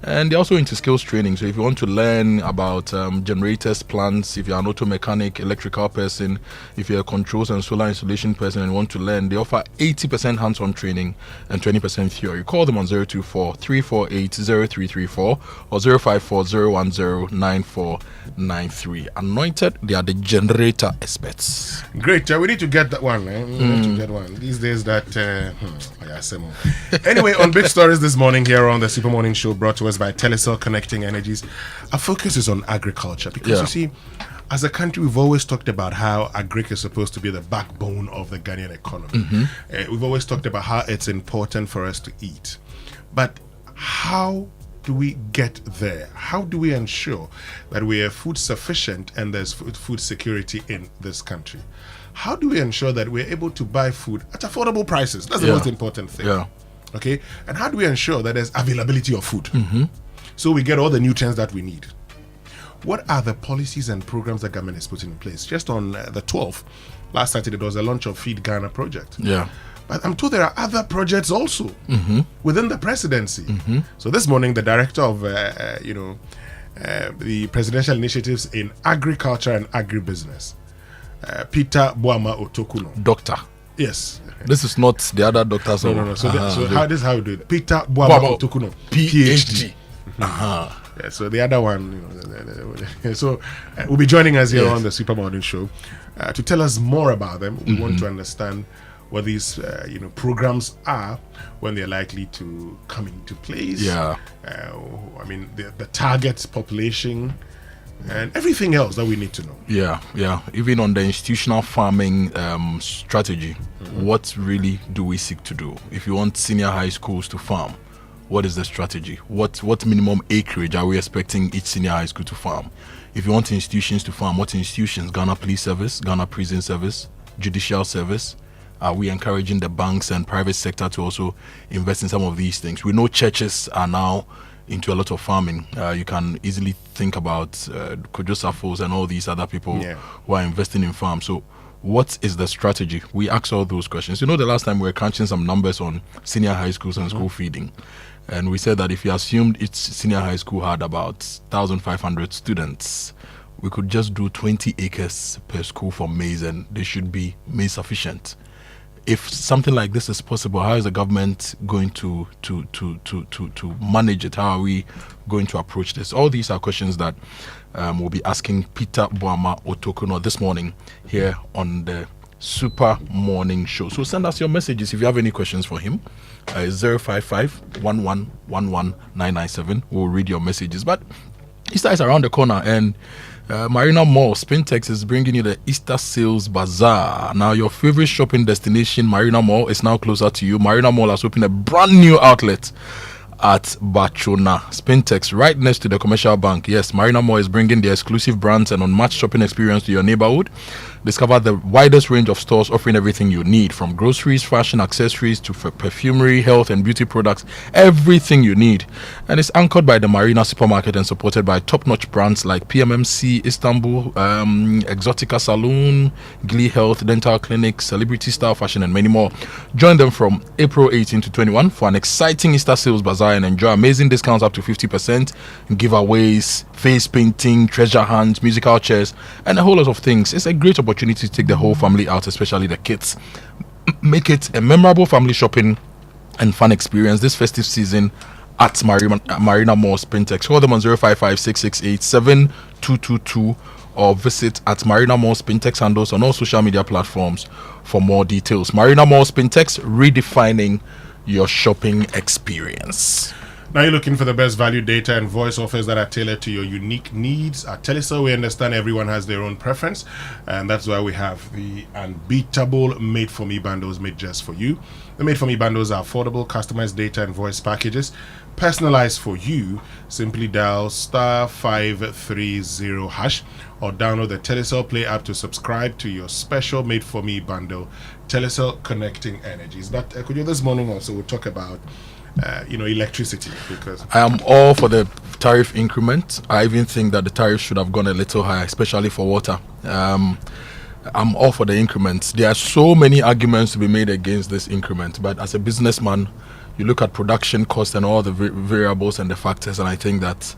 And they're also into skills training. So if you want to learn about generators, plants, if you're an auto mechanic, electrical person, if you're a controls and solar installation person and want to learn, they offer 80% hands-on training and 20% theory. Call them on 024-348-0334 or 054-010-9493. Anointed, they are the generator experts. Great. We need to get that one. We need to get one. These days that... Anyway, on big stories this morning here on the Super Morning Show, brought to us by Telecel Connecting Energies. Our focus is on agriculture because you see, as a country, we've always talked about how agric is supposed to be the backbone of the Ghanaian economy. We've always talked about how it's important for us to eat. But how do we get there? How do we ensure that we are food sufficient and there's food security in this country? How do we ensure that we're able to buy food at affordable prices? That's the most important thing. Okay, and how do we ensure that there's availability of food so we get all the nutrients that we need? what are the policies and programs that government is putting in place? Just on the 12th, last Saturday, there was a launch of Feed Ghana project. Yeah. But I'm told there are other projects also within the presidency. So this morning, the director of, the presidential initiatives in agriculture and agribusiness, Peter Boama Otokunor. Doctor. Yes. This is not the other doctors. No. So this is how we do it. Peter Boama Otokunor, PhD. Yeah, so the other one, so will be joining us here on the Super Morning Show to tell us more about them. We want to understand what these programs are, when they're likely to come into place. Yeah. The target population and everything else that we need to know. Yeah. Even on the institutional farming strategy, what really do we seek to do? If you want senior high schools to farm, what is the strategy? What minimum acreage are we expecting each senior high school to farm? If you want institutions to farm, what institutions? Ghana Police Service, Ghana Prison Service, Judicial Service? Are we encouraging the banks and private sector to also invest in some of these things? We know churches are now into a lot of farming. You can easily think about Kojo Safos and all these other people who are investing in farms. So what is the strategy? We ask all those questions. The last time we were crunching some numbers on senior high schools and school feeding. And we said that if you assumed each senior high school had about 1,500 students, we could just do 20 acres per school for maize, and they should be maize sufficient. If something like this is possible, how is the government going to manage it? How are we going to approach this? All these are questions that we'll be asking Peter Boama Otokunor this morning here on the Super Morning Show. So send us your messages if you have any questions for him. 055-1111-997. We'll read your messages. But Easter is around the corner, and Marina Mall Spintex is bringing you the Easter Sales Bazaar. Now, your favorite shopping destination, Marina Mall, is now closer to you. Marina Mall has opened a brand new outlet at Bachona Spintex, right next to the commercial bank. Yes, Marina Mall is bringing the exclusive brands and unmatched shopping experience to your neighborhood. Discover the widest range of stores offering everything you need, from groceries, fashion, accessories to perfumery, health and beauty products, everything you need. And it's anchored by the Marina Supermarket and supported by top-notch brands like PMMC, Istanbul, Exotica Saloon, Glee Health, Dental Clinic, Celebrity Style Fashion, and many more. Join them from April 18 to 21 for an exciting Easter Sales Bazaar and enjoy amazing discounts up to 50%, giveaways, face painting, treasure hunts, musical chairs, and a whole lot of things. It's a great opportunity to take the whole family out, especially the kids. Make it a memorable family shopping and fun experience this festive season at Marina Mall Spintex. Call them on 055-668-7222 or visit at Marina Mall Spintex handles on all social media platforms for more details. Marina Mall Spintex, redefining your shopping experience. Now you're looking for the best value data and voice offers that are tailored to your unique needs. At Telecel, we understand everyone has their own preference, and that's why we have the unbeatable Made For Me bundles made just for you. The Made For Me bundles are affordable, customized data and voice packages, personalized for you. Simply dial *530# or download the Telecel Play app to subscribe to your special Made For Me bundle. Telecel, connecting energies. But Kojo, this morning also we'll talk about electricity, because I am all for the tariff increment. I even think that the tariff should have gone a little higher, especially for water. I'm all for the increments. There are so many arguments to be made against this increment, but as a businessman, you look at production cost and all the variables and the factors, and I think that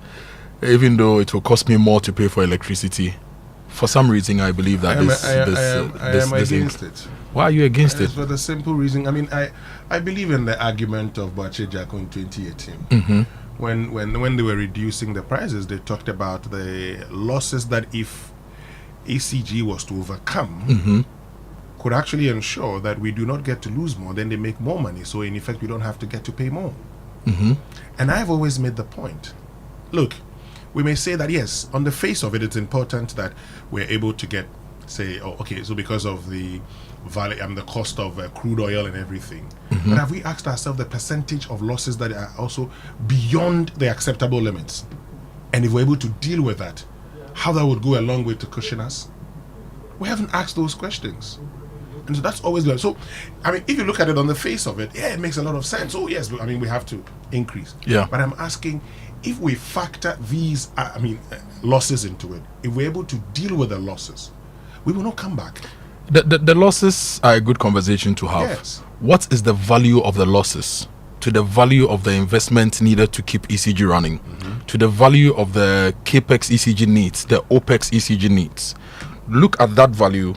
even though it will cost me more to pay for electricity, for some reason I believe that I am against it. Why are you against it? For the simple reason, I believe in the argument of Boateng in 2018. Mm-hmm. When they were reducing the prices, they talked about the losses that if ACG was to overcome, could actually ensure that we do not get to lose more, then they make more money. So in effect, we don't have to get to pay more. And I've always made the point, look, we may say that yes, on the face of it, it's important that we're able to get, say, so because of the value and the cost of crude oil and everything, but have we asked ourselves the percentage of losses that are also beyond the acceptable limits? And if we're able to deal with that, how that would go a long way to cushion us? We haven't asked those questions. And so that's always good. So, if you look at it on the face of it, it makes a lot of sense. Oh, yes, we have to increase. Yeah. But I'm asking, if we factor these, losses into it, if we're able to deal with the losses, we will not come back. The losses are a good conversation to have. Yes. What is the value of the losses to the value of the investment needed to keep ECG running, to the value of the CAPEX ECG needs, the OPEX ECG needs? Look at that value.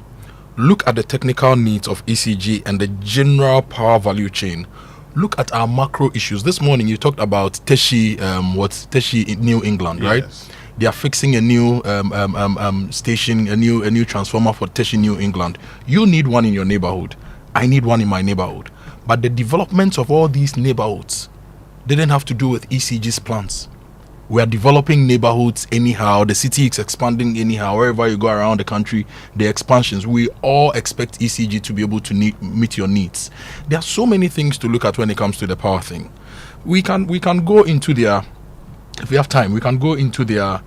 Look at the technical needs of ECG and the general power value chain. Look at our macro issues. This morning you talked about Teshi, Teshi in New England, right? They are fixing a new station, a new transformer for Teshi New England. You need one in your neighborhood. I need one in my neighborhood. But the developments of all these neighborhoods didn't have to do with ECG's plans. We are developing neighborhoods anyhow. The city is expanding anyhow. Wherever you go around the country, the expansions. We all expect ECG to be able to meet your needs. There are so many things to look at when it comes to the power thing. We can go into their, if we have time, we can go into their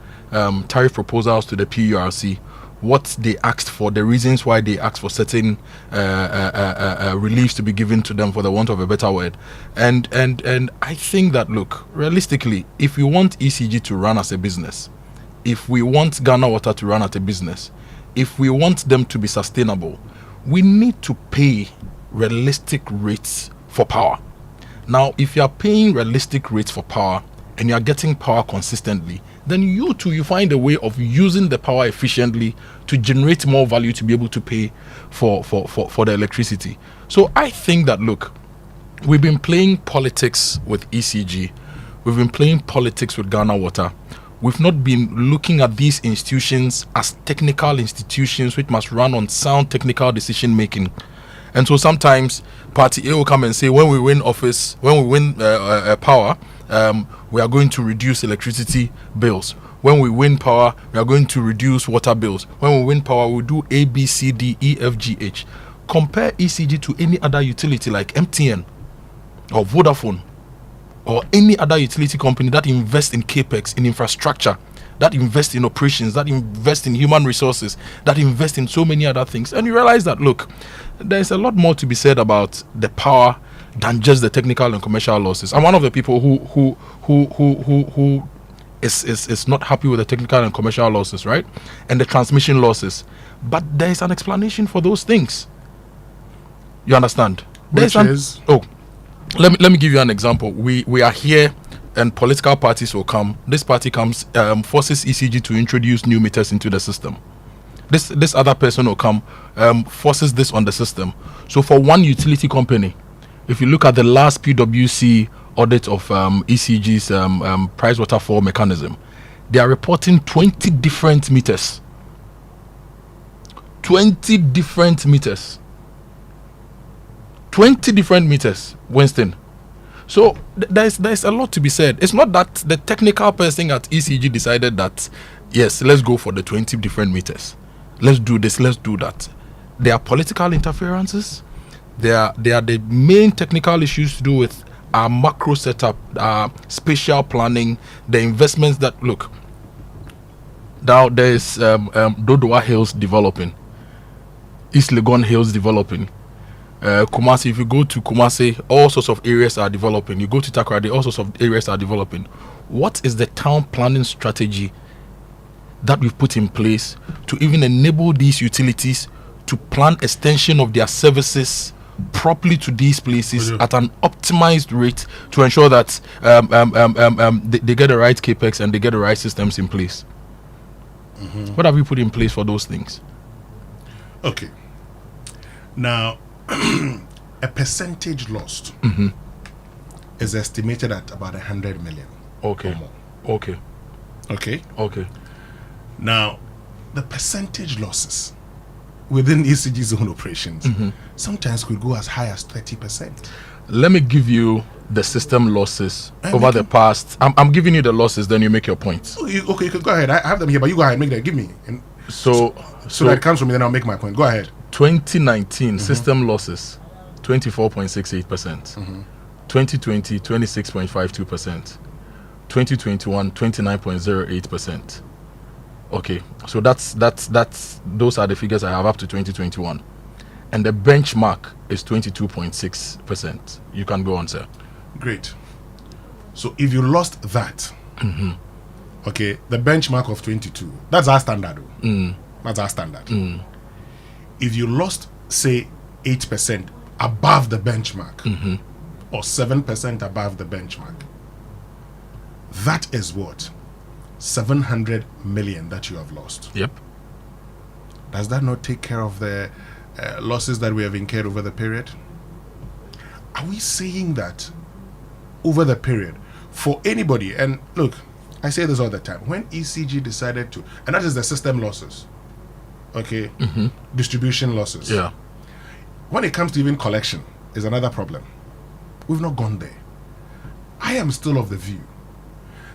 tariff proposals to the PURC, what they asked for, the reasons why they asked for certain reliefs to be given to them, for the want of a better word. And I think that, look, realistically, if we want ECG to run as a business, if we want Ghana Water to run as a business, if we want them to be sustainable, we need to pay realistic rates for power. Now, if you are paying realistic rates for power and you are getting power consistently, then you find a way of using the power efficiently to generate more value to be able to pay for the electricity. So I think that, look, we've been playing politics with ECG. We've been playing politics with Ghana Water. We've not been looking at these institutions as technical institutions which must run on sound technical decision making. And so sometimes Party A will come and say, when we win office, when we win power, we are going to reduce electricity bills. When we win power, we are going to reduce water bills. When we win power, we'll do A, B, C, D, E, F, G, H. Compare ECG to any other utility like MTN or Vodafone or any other utility company that invests in CAPEX, in infrastructure, that invests in operations, that invests in human resources, that invests in so many other things. And you realize that, look, there's a lot more to be said about the power than just the technical and commercial losses. I'm one of the people who is not happy with the technical and commercial losses, right? And the transmission losses. But there is an explanation for those things. You understand? Which is? Let me give you an example. We are here and political parties will come. This party comes, forces ECG to introduce new meters into the system. This other person will come, forces this on the system. So for one utility company, if you look at the last PwC audit of ECG's price waterfall mechanism, they are reporting 20 different meters. 20 different meters. 20 different meters, Winston. So there's a lot to be said. It's not that the technical person at ECG decided that, yes, let's go for the 20 different meters. Let's do this, let's do that. There are political interferences. There are the main technical issues to do with our macro setup, our spatial planning, the investments that, look, now there's Dodowa Hills developing, East Legon Hills developing, Kumasi. If you go to Kumasi, all sorts of areas are developing. You go to Takoradi, all sorts of areas are developing. What is the town planning strategy that we've put in place to even enable these utilities to plan extension of their services properly to these places at an optimized rate to ensure that they get the right CAPEX and they get the right systems in place? What have you put in place for those things? Okay. Now, a percentage lost is estimated at about 100 million. Okay. Or more. Okay. Now, the percentage losses within ECG's own operations sometimes could go as high as 30%. Let me give you the system losses over the past. I'm giving you the losses, then you make your points. Okay, you can go ahead. I have them here, but you go ahead, make that. Give me. And so that it comes from me, then I'll make my point. Go ahead. 2019 system losses 24.68%. 2020 26.52%. 2021 29.08%. Okay, so that's those are the figures I have up to 2021, and the benchmark is 22.6%. You can go on, sir. Great. So if you lost that, Okay, the benchmark of 22. That's our standard. That's our standard. If you lost, say, 8% above the benchmark, or 7% above the benchmark, that is what? 700 million that you have lost. Yep. Does that not take care of the losses that we have incurred over the period? Are we saying that over the period for anybody? And look, I say this all the time. When ECG decided to, and that is the system losses, okay, distribution losses. Yeah. When it comes to even collection, is another problem. We've not gone there. I am still of the view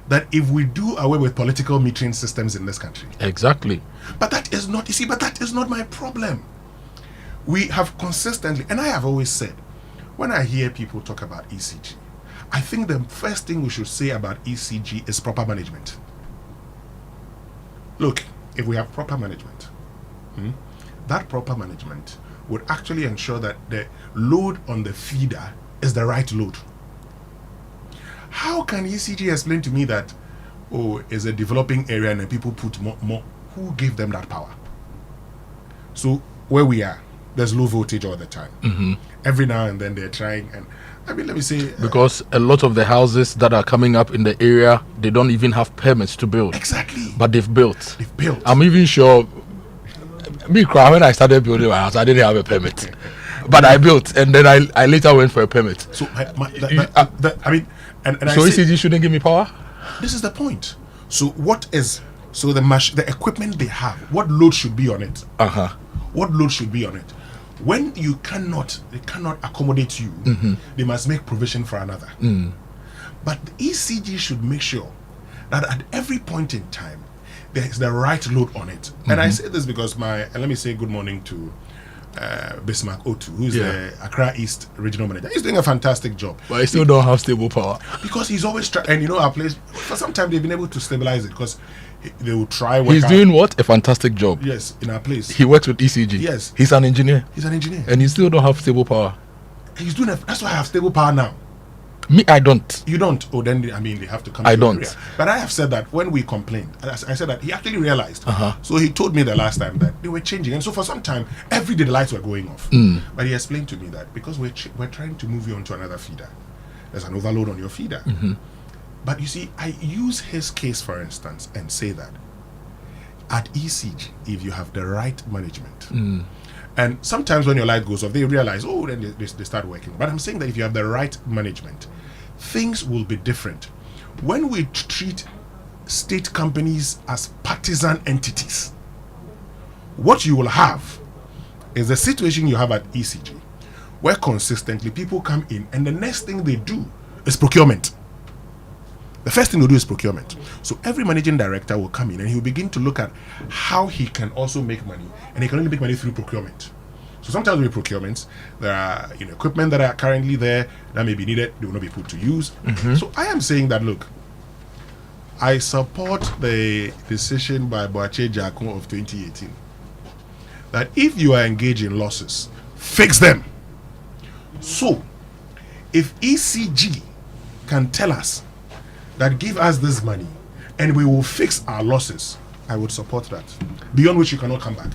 that if we do away with political metering systems in this country, exactly. But that is not, you see, but that is not my problem. We have consistently, and I have always said, when I hear people talk about ECG, I think the first thing we should say about ECG is proper management. Look, if we have proper management, that proper management would actually ensure that the load on the feeder is the right load. How can ECG explain to me that, oh, it's a developing area and then people put more? Who gave them that power? So where we are, there's low voltage all the time. Every now and then they're trying, and I mean, let me say, because a lot of the houses that are coming up in the area, they don't even have permits to build. Exactly. But they've built. They've built. I'm even sure. Me, when I started building my house, I didn't have a permit, but I built, and then I later went for a permit. So I mean, and so I say, ECG shouldn't give me power. This is the point. So what is the equipment they have? What load should be on it? What load should be on it? When they cannot accommodate you, they must make provision for another. But the ECG should make sure that at every point in time there is the right load on it. And I say this because let me say good morning to Bismarck Otu, who's the Accra East regional manager. He's doing a fantastic job. But I still don't have stable power. Because he's always trying, and you know, our place, for some time they've been able to stabilize it because they will try. He's doing what? A fantastic job. Yes, in our place. He works with ECG. Yes. He's an engineer. He's an engineer. And he still don't have stable power. He's doing that's why I have stable power now. Me, I don't. You don't? Oh, then I mean, they have to come I to don't. Area. But I have said that when we complained, I said that he actually realized. So he told me the last time that they were changing. And so for some time, every day the lights were going off. But he explained to me that because we're trying to move you onto another feeder, there's an overload on your feeder. But you see, I use his case, for instance, and say that at ECG, if you have the right management, and sometimes when your light goes off, they realize, oh, then they start working. But I'm saying that if you have the right management, things will be different. When we treat state companies as partisan entities, what you will have is the situation you have at ECG, where consistently people come in and the next thing they do is procurement. The first thing they'll do is procurement. So every managing director will come in and he'll begin to look at how he can also make money, and he can only make money through procurement. So sometimes with procurements, there are equipment that are currently there that may be needed, they will not be put to use. So I am saying that, look, I support the decision by Boateng of 2018 that if you are engaged in losses, fix them. So if ECG can tell us that give us this money and we will fix our losses, I would support that. Beyond which you cannot come back.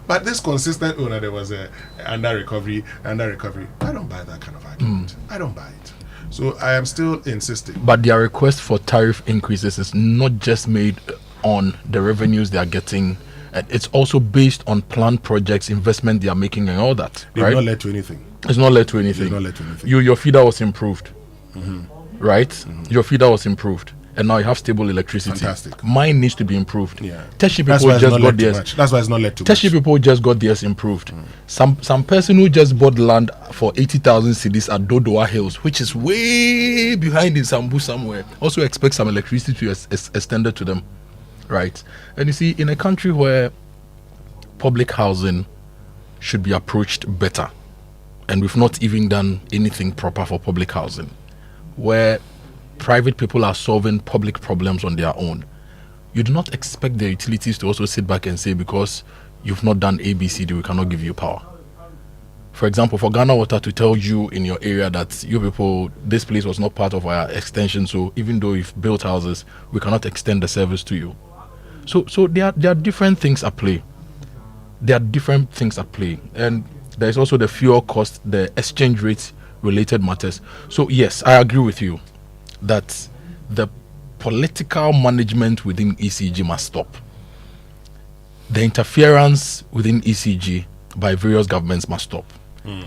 But this consistent owner, there was a under recovery. I don't buy that kind of argument. I don't buy it. So I am still insisting. But their request for tariff increases is not just made on the revenues they are getting. It's also based on planned projects, investment they are making, and all that. They've right? not led to anything. It's not led to anything. It's not led to anything. Your feeder was improved, right? Your feeder was improved, and now you have stable electricity. Fantastic. Mine needs to be improved. Yeah. Tertiary That's people why just got theirs. That's why it's not led to Tertiary people just got theirs improved. Some person who just bought land for 80,000 cedis at Dodoa Hills, which is way behind in Sambu somewhere, also expects some electricity to be extended to them, right? And you see, in a country where public housing should be approached better, and we've not even done anything proper for public housing, where private people are solving public problems on their own, you do not expect the utilities to also sit back and say, because you've not done ABCD, we cannot give you power. For example, for Ghana Water to tell you in your area that you people, this place was not part of our extension, so even though you've built houses, we cannot extend the service to you. So there are different things at play. And there is also the fuel cost, the exchange rate related matters. So yes, I agree with you that the political management within ECG must stop. The interference within ECG by various governments must stop.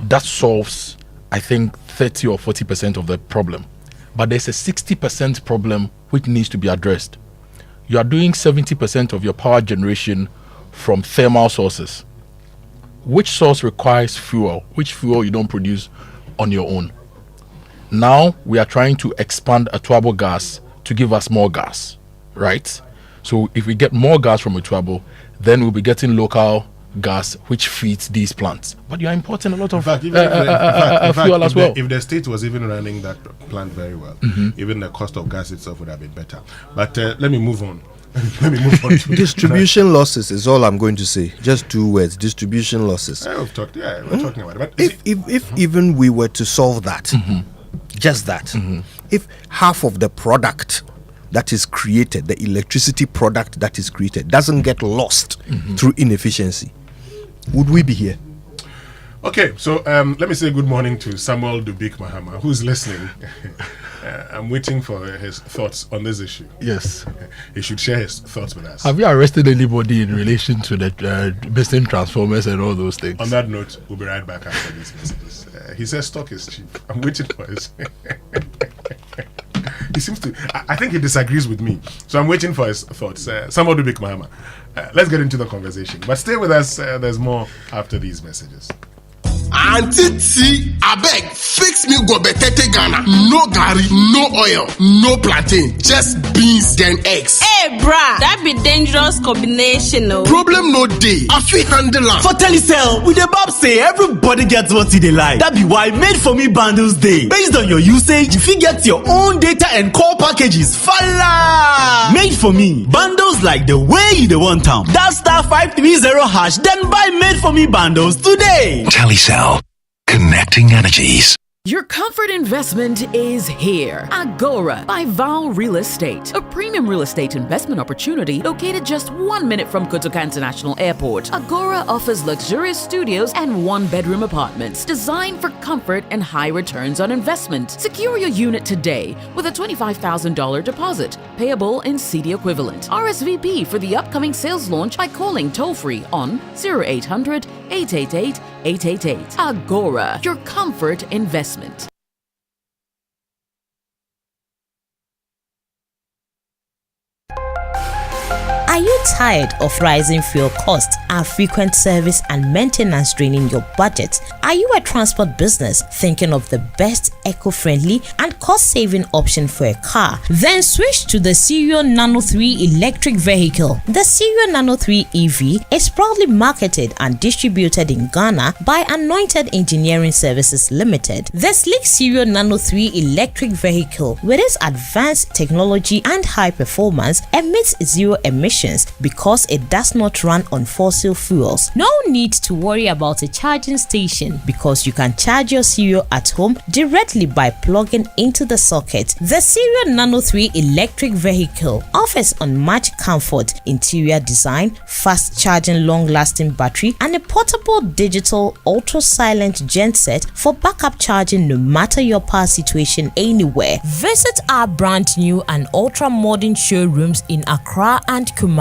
That solves, I think, 30 or 40% of the problem. But there's a 60% problem which needs to be addressed. You are doing 70% of your power generation from thermal sources. Which source requires fuel? Which fuel you don't produce on your own? Now we are trying to expand Atuabo gas to give us more gas, right? So if we get more gas from Atuabo, then we'll be getting local gas which feeds these plants. But you are importing a lot of fuel as well. If the state was even running that plant very well, even the cost of gas itself would have been better. But let me move on. To distribution losses is all I'm going to say. Just 2 words: distribution losses. We're talking about it. But if even we were to solve that, just that, if half of the product that is created, the electricity product that is created, doesn't get lost through inefficiency, would we be here? Okay, so let me say good morning to Samuel Dubik Mahama, who's listening. I'm waiting for his thoughts on this issue. Yes. He should share his thoughts with us. Have you arrested anybody in relation to the missing transformers and all those things? On that note, we'll be right back after these messages. He says stock is cheap. I'm waiting for his... He seems to... I think he disagrees with me. So I'm waiting for his thoughts. Samuel Dubik Mahama. Let's get into the conversation. But stay with us. There's more after these messages. Auntie T, I beg, fix me go betete Ghana. No gari, no oil, no plantain, just beans then eggs. Hey, brah, that be dangerous combination, no. Problem no day. I feel handle am. For Telecel, with the Bob say everybody gets what they like. That be why Made For Me bundles day. Based on your usage, you fit get your own data and call packages. Fala! Made For Me bundles like the way you the want town. That *530#, then buy Made For Me bundles today. Telecel, connecting energies. Your comfort investment is here. Agora by Val Real Estate, a premium real estate investment opportunity located just 1 minute from Kotoka International Airport. Agora offers luxurious studios and 1-bedroom apartments designed for comfort and high returns on investment. Secure your unit today with a $25,000 deposit, payable in CD equivalent. RSVP for the upcoming sales launch by calling toll-free on 0800 888 888. Agora, your comfort investment. Are you tired of rising fuel costs and frequent service and maintenance draining your budget? Are you a transport business thinking of the best eco-friendly and cost-saving option for a car? Then switch to the Cerio Nano 3 electric vehicle. The Cerio Nano 3 EV is proudly marketed and distributed in Ghana by Anointed Engineering Services Limited. The sleek Cerio Nano 3 electric vehicle, with its advanced technology and high performance, emits zero emissions because it does not run on fossil fuels. No need to worry about a charging station because you can charge your Cerio at home directly by plugging into the socket. The Cerio Nano 3 electric vehicle offers unmatched comfort, interior design, fast charging, long-lasting battery, and a portable digital ultra-silent genset for backup charging no matter your power situation anywhere. Visit our brand new and ultra-modern showrooms in Accra and Kumasi.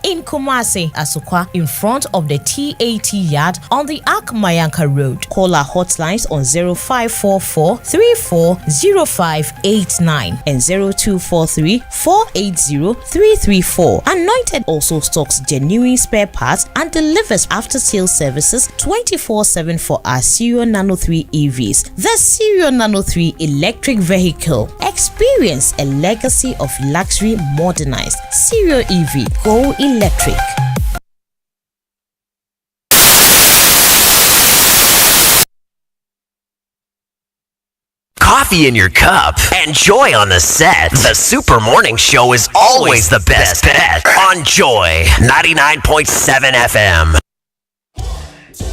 In Kumasi, Asukwa, in front of the TAT yard on the Ak Mayanka Road. Call our hotlines on 0544 340589 and 0243 480 334. Anointed also stocks genuine spare parts and delivers after-sales services 24/7 for our Cerio Nano 3 EVs. The Cerio Nano 3 electric vehicle. Experience a legacy of luxury modernized. Cerio EV. Go electric. Coffee in your cup and joy on the set. The Super Morning Show is always the best bet on Joy 99.7 FM.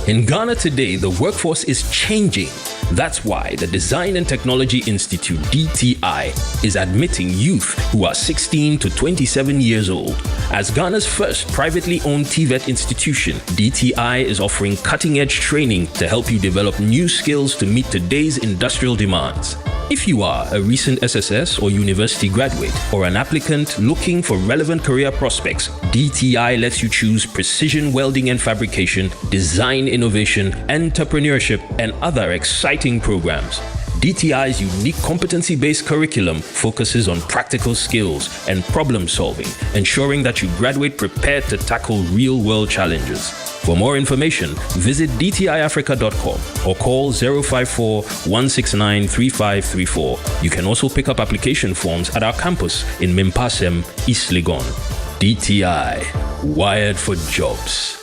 In Ghana today, the workforce is changing. That's why the Design and Technology Institute, DTI, is admitting youth who are 16 to 27 years old. As Ghana's first privately owned TVET institution, DTI is offering cutting-edge training to help you develop new skills to meet today's industrial demands. If you are a recent SSS or university graduate or an applicant looking for relevant career prospects, DTI lets you choose precision welding and fabrication, design innovation, entrepreneurship, and other exciting programs. DTI's unique competency-based curriculum focuses on practical skills and problem solving, ensuring that you graduate prepared to tackle real-world challenges. For more information, visit dtiafrica.com or call 054-169-3534. You can also pick up application forms at our campus in Mimpasem, East Legon. DTI, wired for jobs.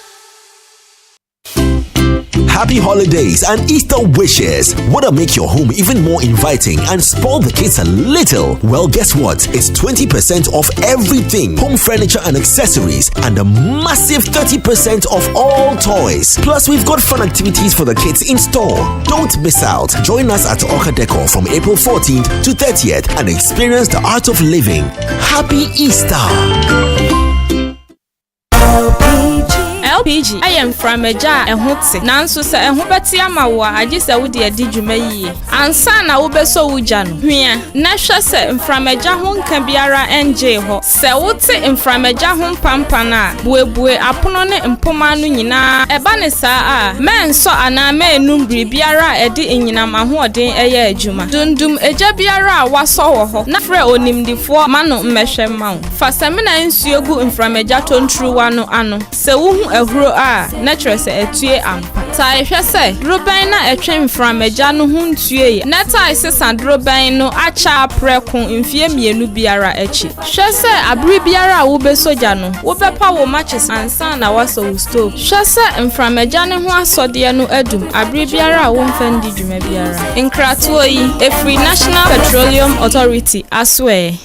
Happy holidays and Easter wishes. Wanna make your home even more inviting and spoil the kids a little? Well, guess what? It's 20% off everything, home furniture and accessories, and a massive 30% off all toys. Plus, we've got fun activities for the kids in store. Don't miss out. Join us at Oka Decor from April 14th to 30th and experience the art of living. Happy Easter! LPG I am from a jar and hotse. Nanso se and hubetia mawa, I just a woody a dijume. And son, I will be so ujano. Here, Nasha se from a jahon can be ara and jeho. Se wote in from a jahon pampana. Bue aponone and pomanu yina. Ebanesa man saw ana me numbri biara edi in yina maho din eye juma. Dundum eja biara waso ho. Nafre onim di fo mano meshe mount. Fasamina in suyogu in from a jaton true wano ano. Se wuhu natural se etue ampa ta ehwe se droban na etwen from eja no hu ntue na ta isesa droban no acha preko mfie mienu biara echi hwe se abri biara wo be soja no wo be pa wo matches ansa na waso stove hwe se from eja ne ho asode no adum abri biara wo mfandi dwuma biara inkratuo yi efri National Petroleum Authority aswe.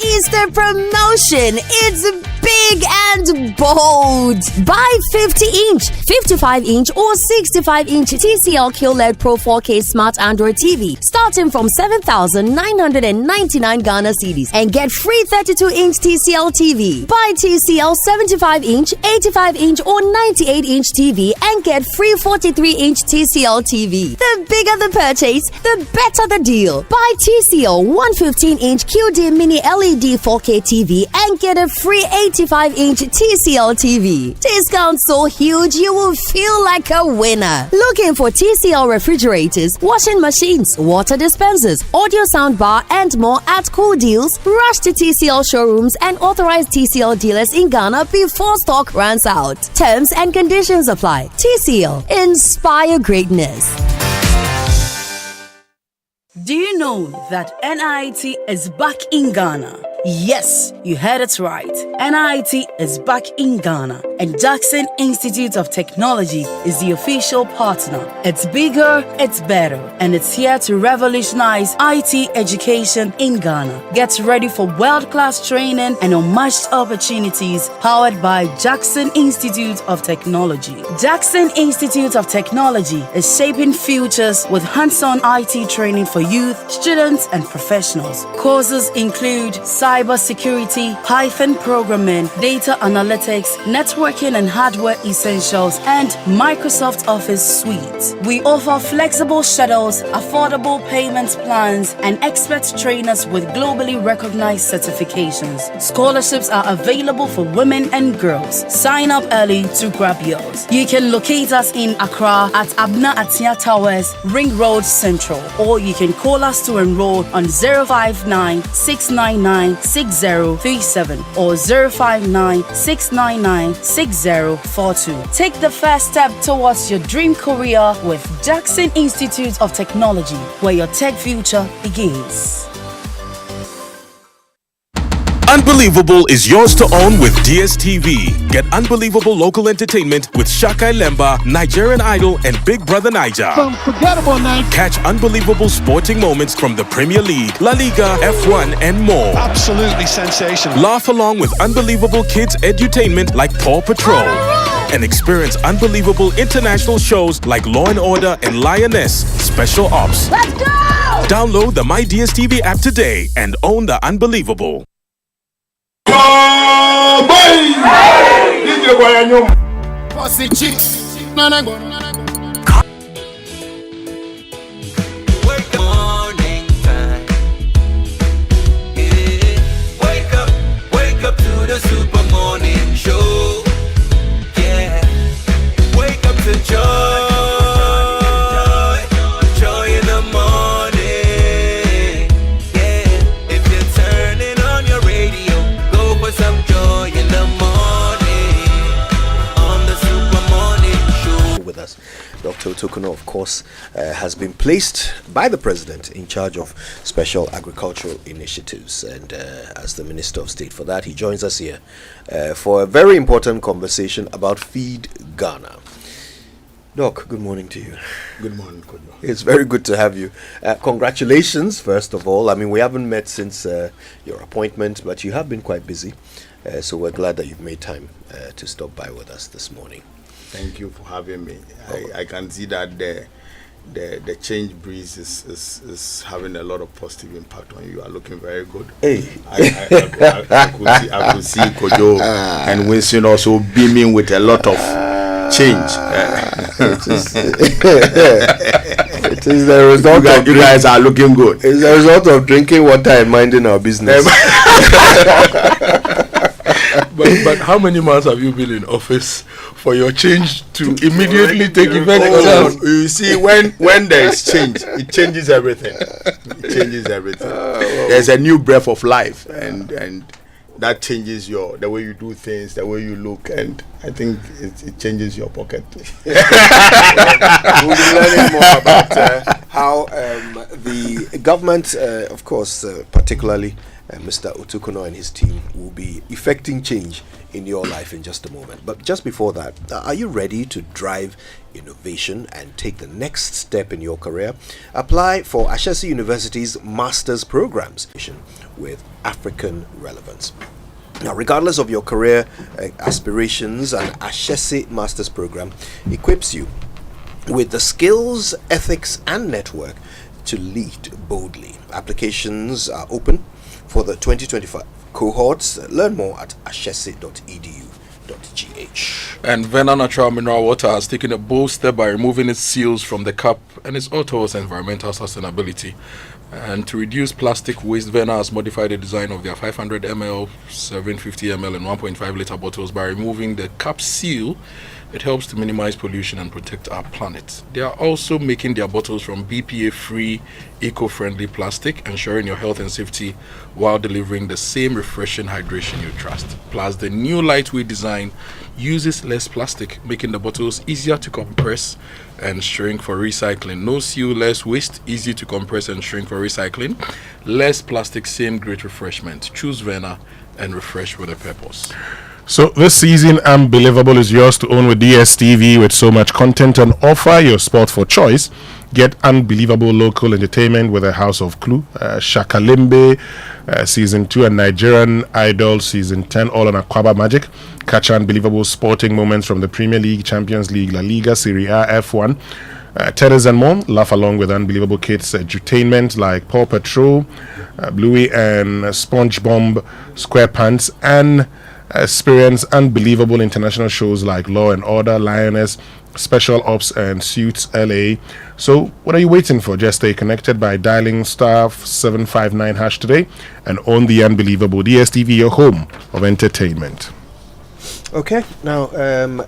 Easter promotion. It's big and bold. Buy 50-inch, 55-inch or 65-inch TCL QLED Pro 4K Smart Android TV starting from 7,999 Ghana cedis and get free 32-inch TCL TV. Buy TCL 75-inch, 85-inch or 98-inch TV and get free 43-inch TCL TV. The bigger the purchase, the better the deal. Buy TCL 115-inch QD Mini LED 4K TV and get a free 85-inch TCL TV. Discount so huge you will feel like a winner. Looking for TCL refrigerators, washing machines, water dispensers, audio soundbar and more at cool deals? Rush to TCL showrooms and authorized TCL dealers in Ghana before stock runs out. Terms and conditions apply. TCL, inspire greatness. Do you know that NIT is back in Ghana? Yes, you heard it right. NIT is back in Ghana, and Jackson Institute of Technology is the official partner. It's bigger, it's better, and it's here to revolutionize IT education in Ghana. Get ready for world-class training and unmatched opportunities powered by Jackson Institute of Technology. Jackson Institute of Technology is shaping futures with hands-on IT training for youth, students, and professionals. Courses include cybersecurity, Python programming, data analytics, networking and hardware essentials, and Microsoft Office Suite. We offer flexible schedules, affordable payment plans, and expert trainers with globally recognized certifications. Scholarships are available for women and girls. Sign up early to grab yours. You can locate us in Accra at Abna Atia Towers, Ring Road Central, or you can call us to enroll on 059-699-6037 or 059-699-6042. Take the first step towards your dream career with Jackson Institute of Technology, where your tech future begins. Unbelievable is yours to own with DSTV. Get unbelievable local entertainment with Shaka Lemba, Nigerian Idol, and Big Brother Niger. Unforgettable night. Catch unbelievable sporting moments from the Premier League, La Liga, F1, and more. Absolutely sensational. Laugh along with unbelievable kids edutainment like Paw Patrol. and experience unbelievable international shows like Law & Order and Lioness Special Ops. Let's go! Download the My DSTV app today and own the unbelievable. Wake up to the Super Morning Show. Yeah, wake up to joy. Dr. Otokunor, of course, has been placed by the President in charge of special agricultural initiatives, and as the Minister of State for that, he joins us here for a very important conversation about Feed Ghana. Doc, good morning to you. Good morning, Kojo. It's very good to have you. Congratulations, first of all. I mean, we haven't met since your appointment, but you have been quite busy, so we're glad that you've made time to stop by with us this morning. Thank you for having me. I can see that the change breeze is having a lot of positive impact on you. You are looking very good. Hey, I could see Kojo and Winston also beaming with a lot of change. It is the result of you guys are looking good. It's the result of drinking water and minding our business. But how many months have you been in office for your change to immediately take effect? You see, when there is change, it changes everything. It changes everything. There's a new breath of life, and that changes the way you do things, the way you look, and I think it changes your pocket. We'll be learning more about how the government, of course, particularly Mr. Otokunor and his team, will be effecting change in your life in just a moment. But just before that, are you ready to drive innovation and take the next step in your career? Apply for Ashesi University's Master's Programs with African relevance. Now, regardless of your career aspirations, an Ashesi Master's Program equips you with the skills, ethics, and network to lead boldly. Applications are open for the 2025 cohorts. Learn more at ashesi.edu.gh. And Vena Natural Mineral Water has taken a bold step by removing its seals from the cup and is all towards environmental sustainability. And to reduce plastic waste, Vena has modified the design of their 500 ml, 750 ml, and 1.5 liter bottles by removing the cap seal. It helps to minimize pollution and protect our planet. They are also making their bottles from BPA-free, eco-friendly plastic, ensuring your health and safety while delivering the same refreshing hydration you trust. Plus, the new lightweight design uses less plastic, making the bottles easier to compress and shrink for recycling. No seal, less waste, easy to compress and shrink for recycling. Less plastic, same great refreshment. Choose Vena and refresh with a purpose. So this season, Unbelievable is yours to own with DSTV. With so much content on offer, your sport for choice. Get unbelievable local entertainment with a House of Clue, Shakalimbe, Season 2, and Nigerian Idol Season 10, all on Aquaba Magic. Catch unbelievable sporting moments from the Premier League, Champions League, La Liga, Serie A, F1, tennis and more. Laugh along with unbelievable kids edutainment like Paw Patrol, Bluey and SpongeBob SquarePants, and experience unbelievable international shows like Law & Order, Lioness, Special Ops, and Suits LA. So what are you waiting for? Just stay connected by dialing *759# today and own the unbelievable. DSTV, your home of entertainment. Okay, now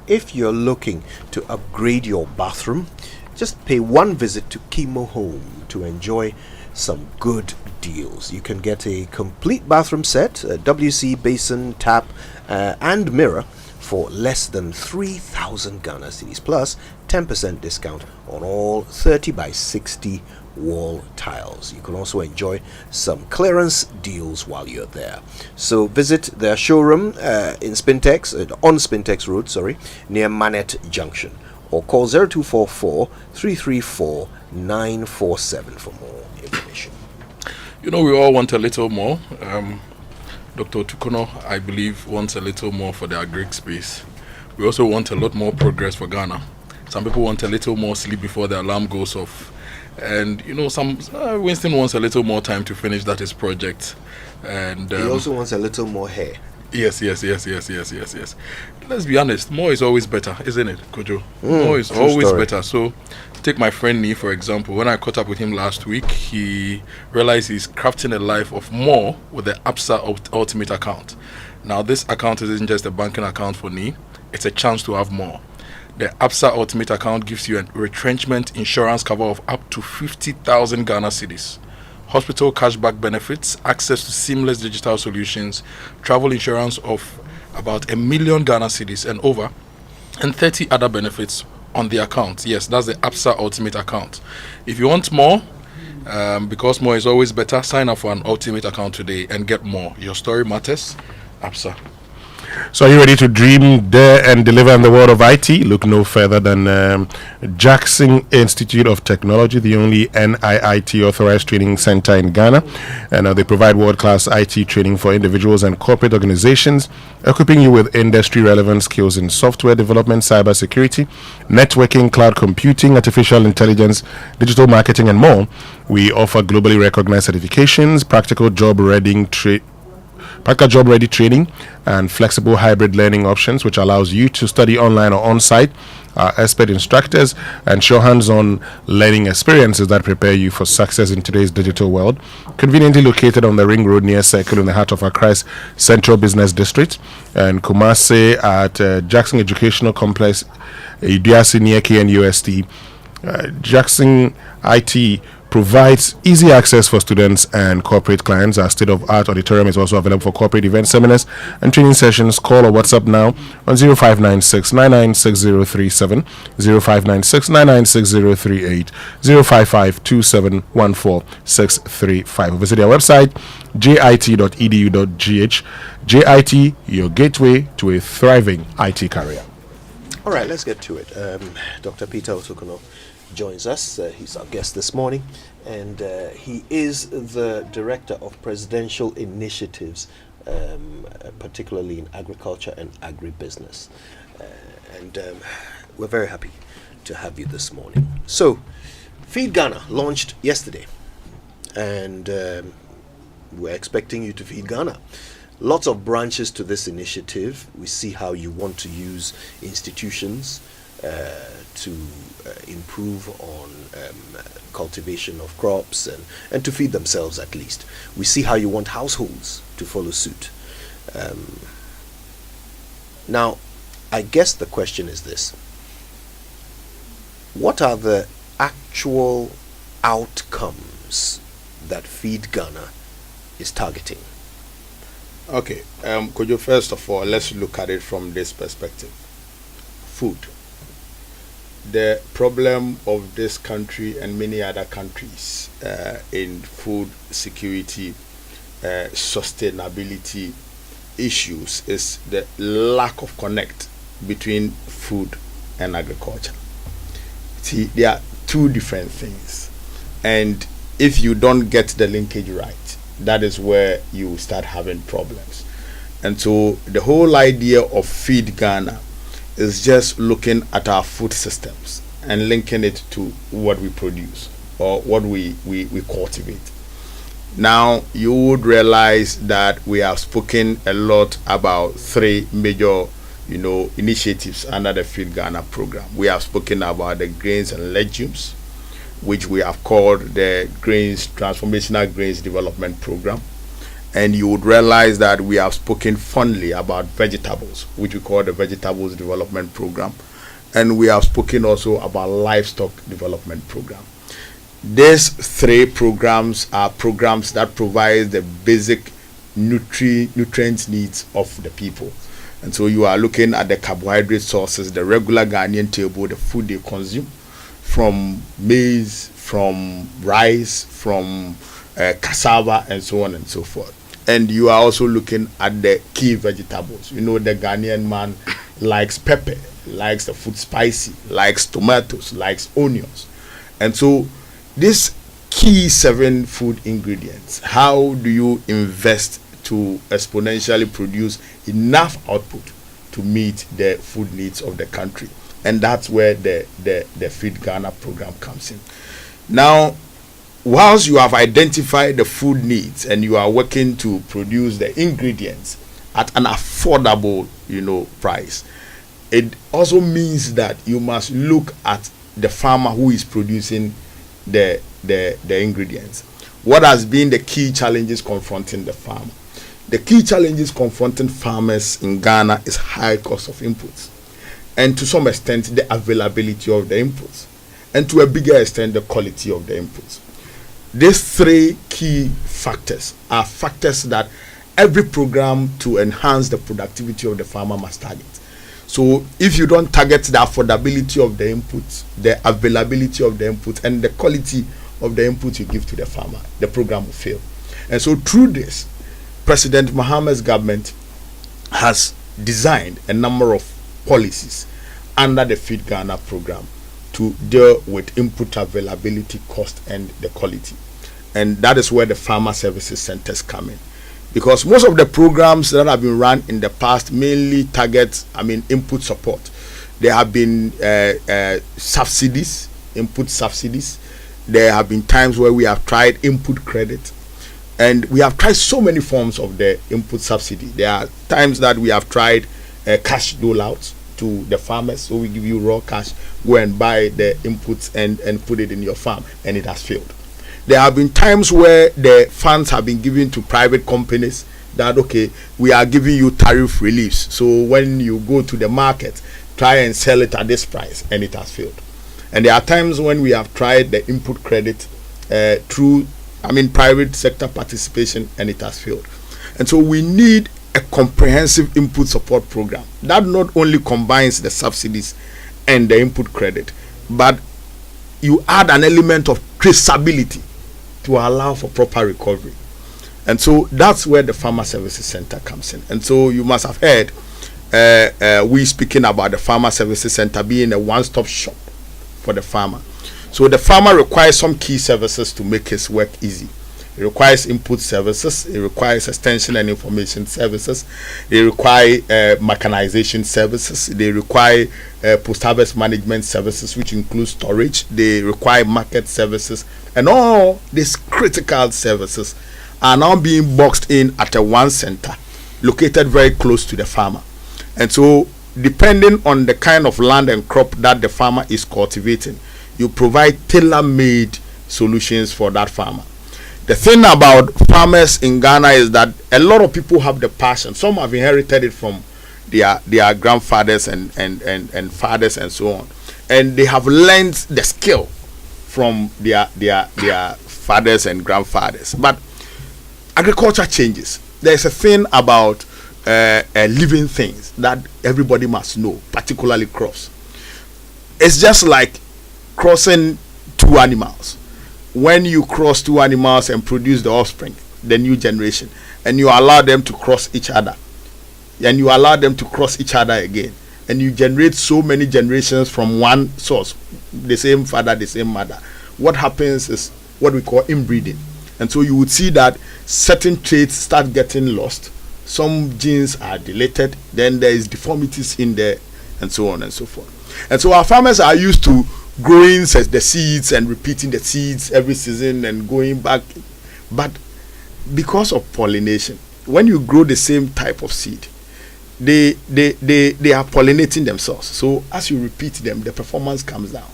if you're looking to upgrade your bathroom, just pay one visit to Chemo Home to enjoy some good deals. You can get a complete bathroom set, a WC basin, tap, and mirror for less than 3,000 Ghana cedis, plus 10% discount on all 30 by 60 wall tiles. You can also enjoy some clearance deals while you're there. So visit their showroom in Spintex, on Spintex Road, near Manet Junction, or call 0244 334 947 for more information. You know, we all want a little more. Dr. Otokunor, I believe, wants a little more for the agri space. we also want a lot more progress for Ghana. Some people want a little more sleep before the alarm goes off. And, Winston wants a little more time to finish that his project. And he also wants a little more hair. Yes. Let's be honest, more is always better, isn't it, Kojo? More is always better. So, take my friend Nee, for example. When I caught up with him last week, he realized he's crafting a life of more with the ABSA Ultimate account. Now, this account isn't just a banking account for Nee, it's a chance to have more. The ABSA Ultimate account gives you a retrenchment insurance cover of up to 50,000 Ghana cedis, hospital cashback benefits, access to seamless digital solutions, travel insurance of about 1 million Ghana cedis and over, and 30 other benefits on the account. Yes, that's the ABSA Ultimate account. If you want more, because more is always better, sign up for an Ultimate account today and get more. Your story matters. ABSA. So are you ready to dream, dare, and deliver in the world of IT? Look no further than Jackson Institute of Technology, the only NIIT authorized training center in Ghana. And they provide world-class IT training for individuals and corporate organizations, equipping you with industry-relevant skills in software development, cybersecurity, networking, cloud computing, artificial intelligence, digital marketing, and more. We offer globally recognized certifications, practical job-ready training, and flexible hybrid learning options, which allows you to study online or on-site. Our expert instructors ensure hands-on learning experiences that prepare you for success in today's digital world. Conveniently located on the Ring Road near Circle in the heart of Accra's Central Business District, and Kumasi at Jackson Educational Complex, Iduasi near KNUST. Jackson IT provides easy access for students and corporate clients. Our state-of-art auditorium is also available for corporate event seminars and training sessions. Call or WhatsApp now on 0596 996037, 0596 996038, 055 2714635. Visit our website jit.edu.gh. JIT, your gateway to a thriving IT career. All right, let's get to it. Dr. Peter Otokunor joins us. He's our guest this morning, and he is the Director of Presidential Initiatives, particularly in agriculture and agribusiness. And we're very happy to have you this morning. So, Feed Ghana launched yesterday, and we're expecting you to feed Ghana. Lots of branches to this initiative. We see how you want to use institutions to improve on cultivation of crops and to feed themselves at least. We see how you want households to follow suit. Now, I guess the question is this. What are the actual outcomes that Feed Ghana is targeting? Okay, Kojo, first of all, let's look at it from this perspective. Food. The problem of this country and many other countries in food security, sustainability issues is the lack of connect between food and agriculture. See, they are two different things, and if you don't get the linkage right, that is where you start having problems. And so the whole idea of Feed Ghana is just looking at our food systems and linking it to what we produce or what we cultivate. Now, you would realize that we have spoken a lot about three major initiatives under the Feed Ghana program. We have spoken about the grains and legumes, which we have called the Transformational Grains Development Program. And you would realize that we have spoken fondly about vegetables, which we call the Vegetables Development Program. And we have spoken also about Livestock Development Program. These three programs are programs that provide the basic nutrient needs of the people. And so you are looking at the carbohydrate sources, the regular Ghanaian table, the food they consume, from maize, from rice, from cassava, and so on and so forth. And you are also looking at the key vegetables. The Ghanaian man likes pepper, likes the food spicy, likes tomatoes, likes onions. And so these key 7 food ingredients, how do you invest to exponentially produce enough output to meet the food needs of the country. And that's where the Feed Ghana program comes in. Now, whilst you have identified the food needs and you are working to produce the ingredients at an affordable, price, it also means that you must look at the farmer who is producing the ingredients. What has been the key challenges confronting the farmer? The key challenges confronting farmers in Ghana is high cost of inputs, and to some extent the availability of the inputs, and to a bigger extent the quality of the inputs. These three key factors are factors that every program to enhance the productivity of the farmer must target. So if you don't target the affordability of the inputs, the availability of the inputs, and the quality of the inputs you give to the farmer, the program will fail. And so through this, President Mohammed's government has designed a number of policies under the Feed Ghana program to deal with input availability, cost, and the quality. And that is where the farmer services centers come in. Because most of the programs that have been run in the past mainly target, input support. There have been subsidies, input subsidies. There have been times where we have tried input credit. And we have tried so many forms of the input subsidy. There are times that we have tried cash dole-outs to the farmers. So we give you raw cash, go and buy the inputs and put it in your farm, and it has failed. There have been times where the funds have been given to private companies that, okay, we are giving you tariff reliefs. So when you go to the market, try and sell it at this price, and it has failed. And there are times when we have tried the input credit through private sector participation, and it has failed. And so we need a comprehensive input support program that not only combines the subsidies and the input credit, but you add an element of traceability to allow for proper recovery. And so that's where the Farmer Services Center comes in. And so you must have heard we speaking about the Farmer Services Center being a one-stop shop for the farmer. So the farmer requires some key services to make his work easy. It requires input services, it requires extension and information services, they require mechanization services, they require post-harvest management services, which includes storage, they require market services, and all these critical services are now being boxed in at a one center located very close to the farmer. And so depending on the kind of land and crop that the farmer is cultivating, you provide tailor-made solutions for that farmer. The thing about farmers in Ghana is that a lot of people have the passion. Some have inherited it from their grandfathers and fathers and so on, and they have learned the skill from their fathers and grandfathers. But agriculture changes. There's a thing about living things that everybody must know, particularly crops. It's just like crossing two animals. When you cross two animals and produce the offspring, the new generation, and you allow them to cross each other, and you allow them to cross each other again, and you generate so many generations from one source, the same father, the same mother, what happens is what we call inbreeding. And so you would see that certain traits start getting lost, some genes are deleted, then there is deformities in there, and so on and so forth. And so our farmers are used to growing the seeds and repeating the seeds every season and going back. But because of pollination, when you grow the same type of seed, they are pollinating themselves. So as you repeat them, the performance comes down.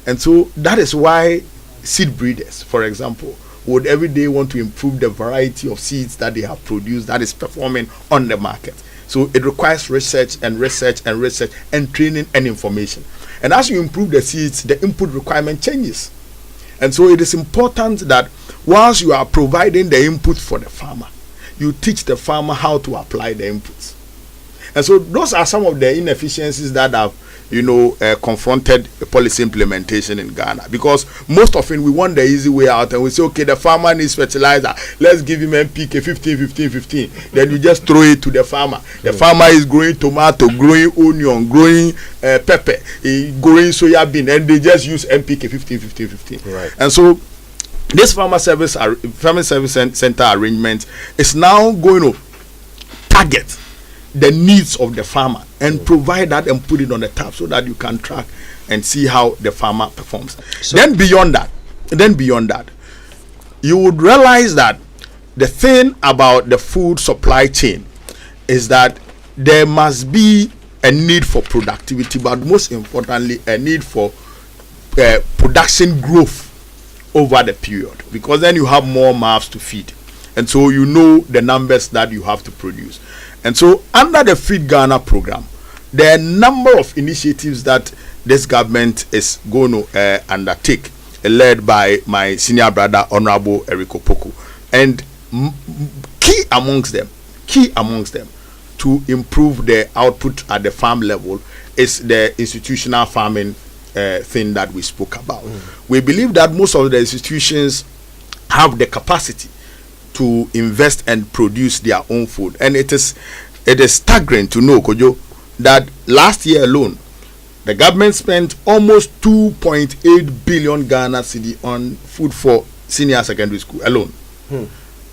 And so that is why seed breeders, for example, would every day want to improve the variety of seeds that they have produced that is performing on the market. So it requires research and training and information. And as you improve the seeds, the input requirement changes. And so it is important that whilst you are providing the input for the farmer, you teach the farmer how to apply the inputs. And so those are some of the inefficiencies that have, confronted policy implementation in Ghana. Because most often we want the easy way out and we say, okay, the farmer needs fertilizer. Let's give him NPK 15. Then you just throw it to the farmer. The farmer is growing tomato, growing onion, growing pepper, growing soya bean, and they just use NPK 15. Right. And so this farmer service center arrangement is now going to target the needs of the farmer and provide that and put it on the tab so that you can track and see how the farmer performs. Then beyond that, you would realize that the thing about the food supply chain is that there must be a need for productivity, but most importantly, a need for production growth over the period, because then you have more mouths to feed, and so you know the numbers that you have to produce. And so under the Feed Ghana program, there are a number of initiatives that this government is going to undertake, led by my senior brother, Honorable Eric Opoku. And key amongst them to improve the output at the farm level is the institutional farming thing that we spoke about. We believe that most of the institutions have the capacity to invest and produce their own food, and it is staggering to know, Kojo, that last year alone the government spent almost 2.8 billion Ghana cedi on food for senior secondary school alone.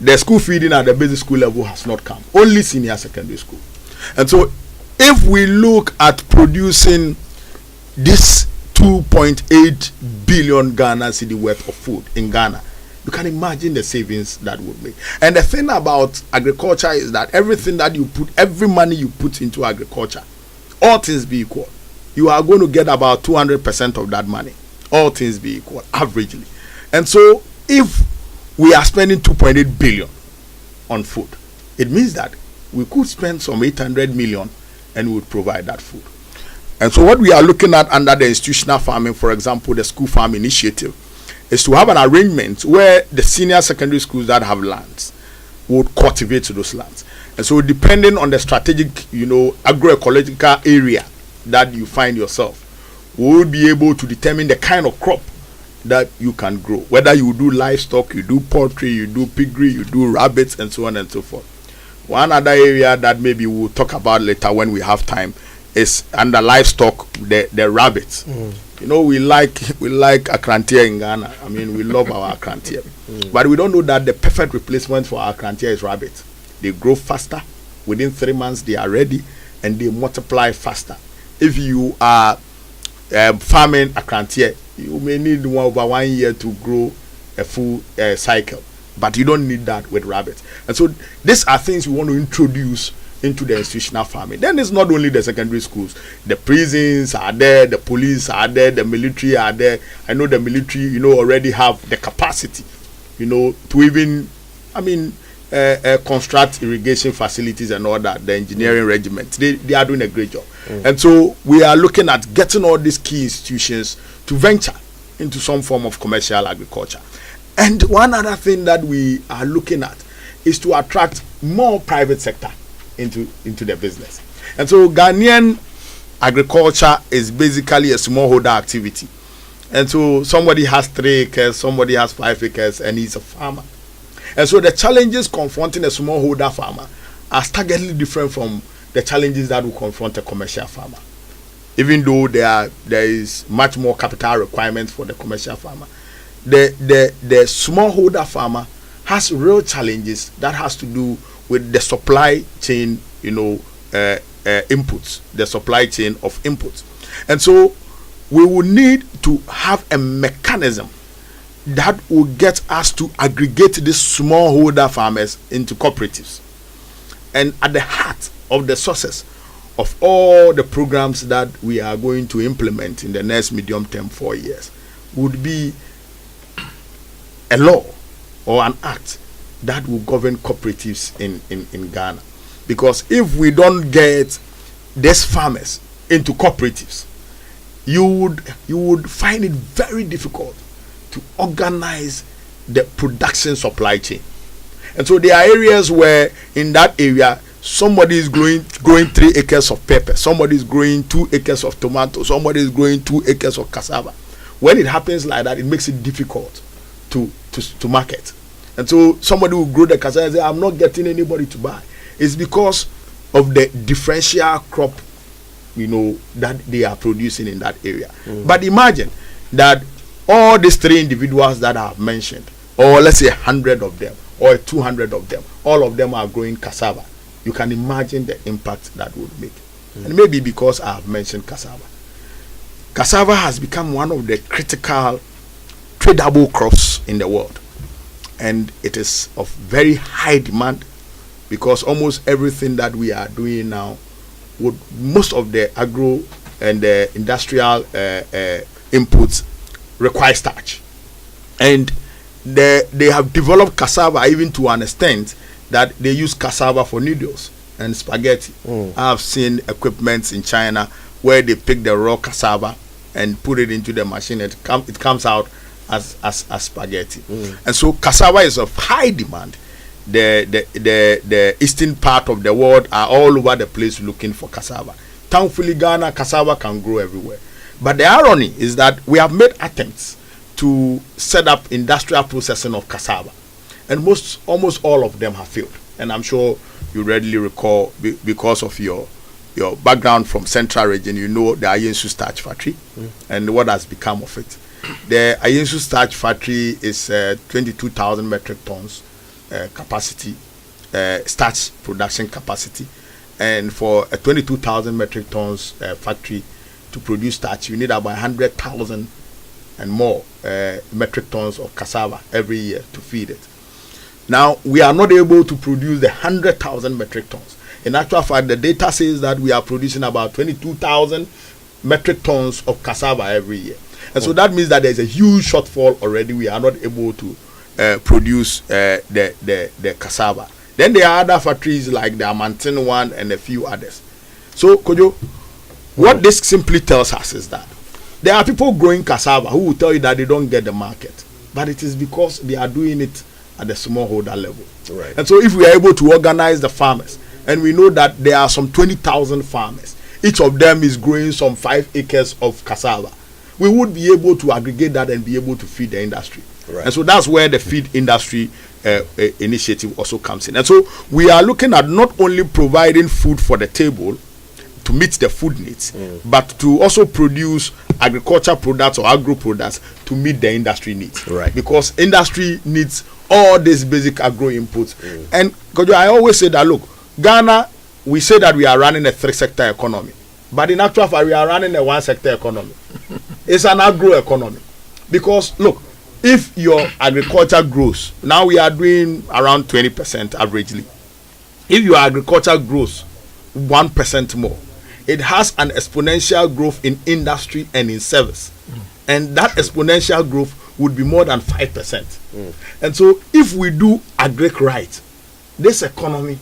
The school feeding at the basic school level has not come, only senior secondary school. And so if we look at producing this 2.8 billion Ghana cedi worth of food in Ghana, you can imagine the savings that would make. And the thing about agriculture is that everything that you put, every money you put into agriculture, all things be equal, you are going to get about 200% of that money, all things be equal, averagely. And so if we are spending 2.8 billion on food, it means that we could spend some 800 million and we would provide that food. And so what we are looking at under the institutional farming, for example, the school farm initiative, is to have an arrangement where the senior secondary schools that have lands would cultivate those lands. And so depending on the strategic, agroecological area that you find yourself, we will be able to determine the kind of crop that you can grow. Whether you do livestock, you do poultry, you do piggery, you do rabbits, and so on and so forth. One other area that maybe we'll talk about later when we have time is under livestock, the rabbits. We like akrantia in Ghana. I mean, we love our akrantia. But we don't know that the perfect replacement for our akrantia is rabbits. They grow faster. Within 3 months, they are ready and they multiply faster. If you are farming akrantia, you may need over 1 year to grow a full cycle. But you don't need that with rabbits. And so these are things we want to introduce into the institutional farming. Then it's not only the secondary schools, the prisons are there, the police are there, the military are there. I know the military, already have the capacity, to even, construct irrigation facilities and all that. The engineering regiment, they are doing a great job. And so we are looking at getting all these key institutions to venture into some form of commercial agriculture. And one other thing that we are looking at is to attract more private sector into the business. And so Ghanaian agriculture is basically a smallholder activity. And so somebody has 3 acres, somebody has 5 acres, and he's a farmer. And so the challenges confronting a smallholder farmer are staggeringly different from the challenges that will confront a commercial farmer. Even though there is much more capital requirements for the commercial farmer, the smallholder farmer has real challenges that has to do with the supply chain, inputs, the supply chain of inputs. And so we will need to have a mechanism that will get us to aggregate these smallholder farmers into cooperatives. And at the heart of the sources of all the programs that we are going to implement in the next medium term 4 years would be a law or an act that will govern cooperatives in Ghana. Because if we don't get these farmers into cooperatives, you would find it very difficult to organize the production supply chain. And so there are areas where in that area somebody is growing 3 acres of pepper, somebody is growing 2 acres of tomato, somebody is growing 2 acres of cassava. When it happens like that, it makes it difficult to market. And so somebody will grow the cassava and say, I'm not getting anybody to buy. It's because of the differential crop, that they are producing in that area. But imagine that all these 3 individuals that I have mentioned, or let's say 100 of them, or 200 of them, all of them are growing cassava. you can imagine the impact that would make. And maybe because I have mentioned cassava. Cassava has become one of the critical tradable crops in the world. And it is of very high demand because almost everything that we are doing now, most of the agro and the industrial inputs require starch. And they have developed cassava even to an extent that they use cassava for noodles and spaghetti. I have seen equipments in China where they pick the raw cassava and put it into the machine. It comes out as spaghetti. And so cassava is of high demand. The eastern part of the world are all over the place looking for cassava. Thankfully, Ghana cassava can grow everywhere. But the irony is that we have made attempts to set up industrial processing of cassava, and almost all of them have failed. And I'm sure you readily recall, because of your background from Central Region, you know the Ayensu Starch Factory and what has become of it. The Ayensu Starch Factory is 22,000 metric tons capacity, starch production capacity, and for a 22,000 metric tons factory to produce starch, you need about 100,000 and more metric tons of cassava every year to feed it. Now, we are not able to produce the 100,000 metric tons. In actual fact, the data says that we are producing about 22,000 metric tons of cassava every year. And so that means that there's a huge shortfall already. We are not able to produce the cassava. Then there are other factories like the Amantin one and a few others. So, Kojo, what this simply tells us is that there are people growing cassava who will tell you that they don't get the market. But it is because they are doing it at the smallholder level. Right. And so if we are able to organize the farmers, and we know that there are some 20,000 farmers, each of them is growing some 5 acres of cassava, we would be able to aggregate that and be able to feed the industry. Right. And so that's where the feed industry initiative also comes in. And so we are looking at not only providing food for the table to meet the food needs, but to also produce agriculture products or agro products to meet the industry needs. Right. Because industry needs all these basic agro inputs. And Kojo, I always say that, look, Ghana, we say that we are running a 3-sector economy, but in actual fact, we are running a 1-sector economy. It's an agro economy. Because, look, if your agriculture grows, now we are doing around 20% averagely. If your agriculture grows 1% more, it has an exponential growth in industry and in service. And that exponential growth would be more than 5%. And so if we do agric right, this economy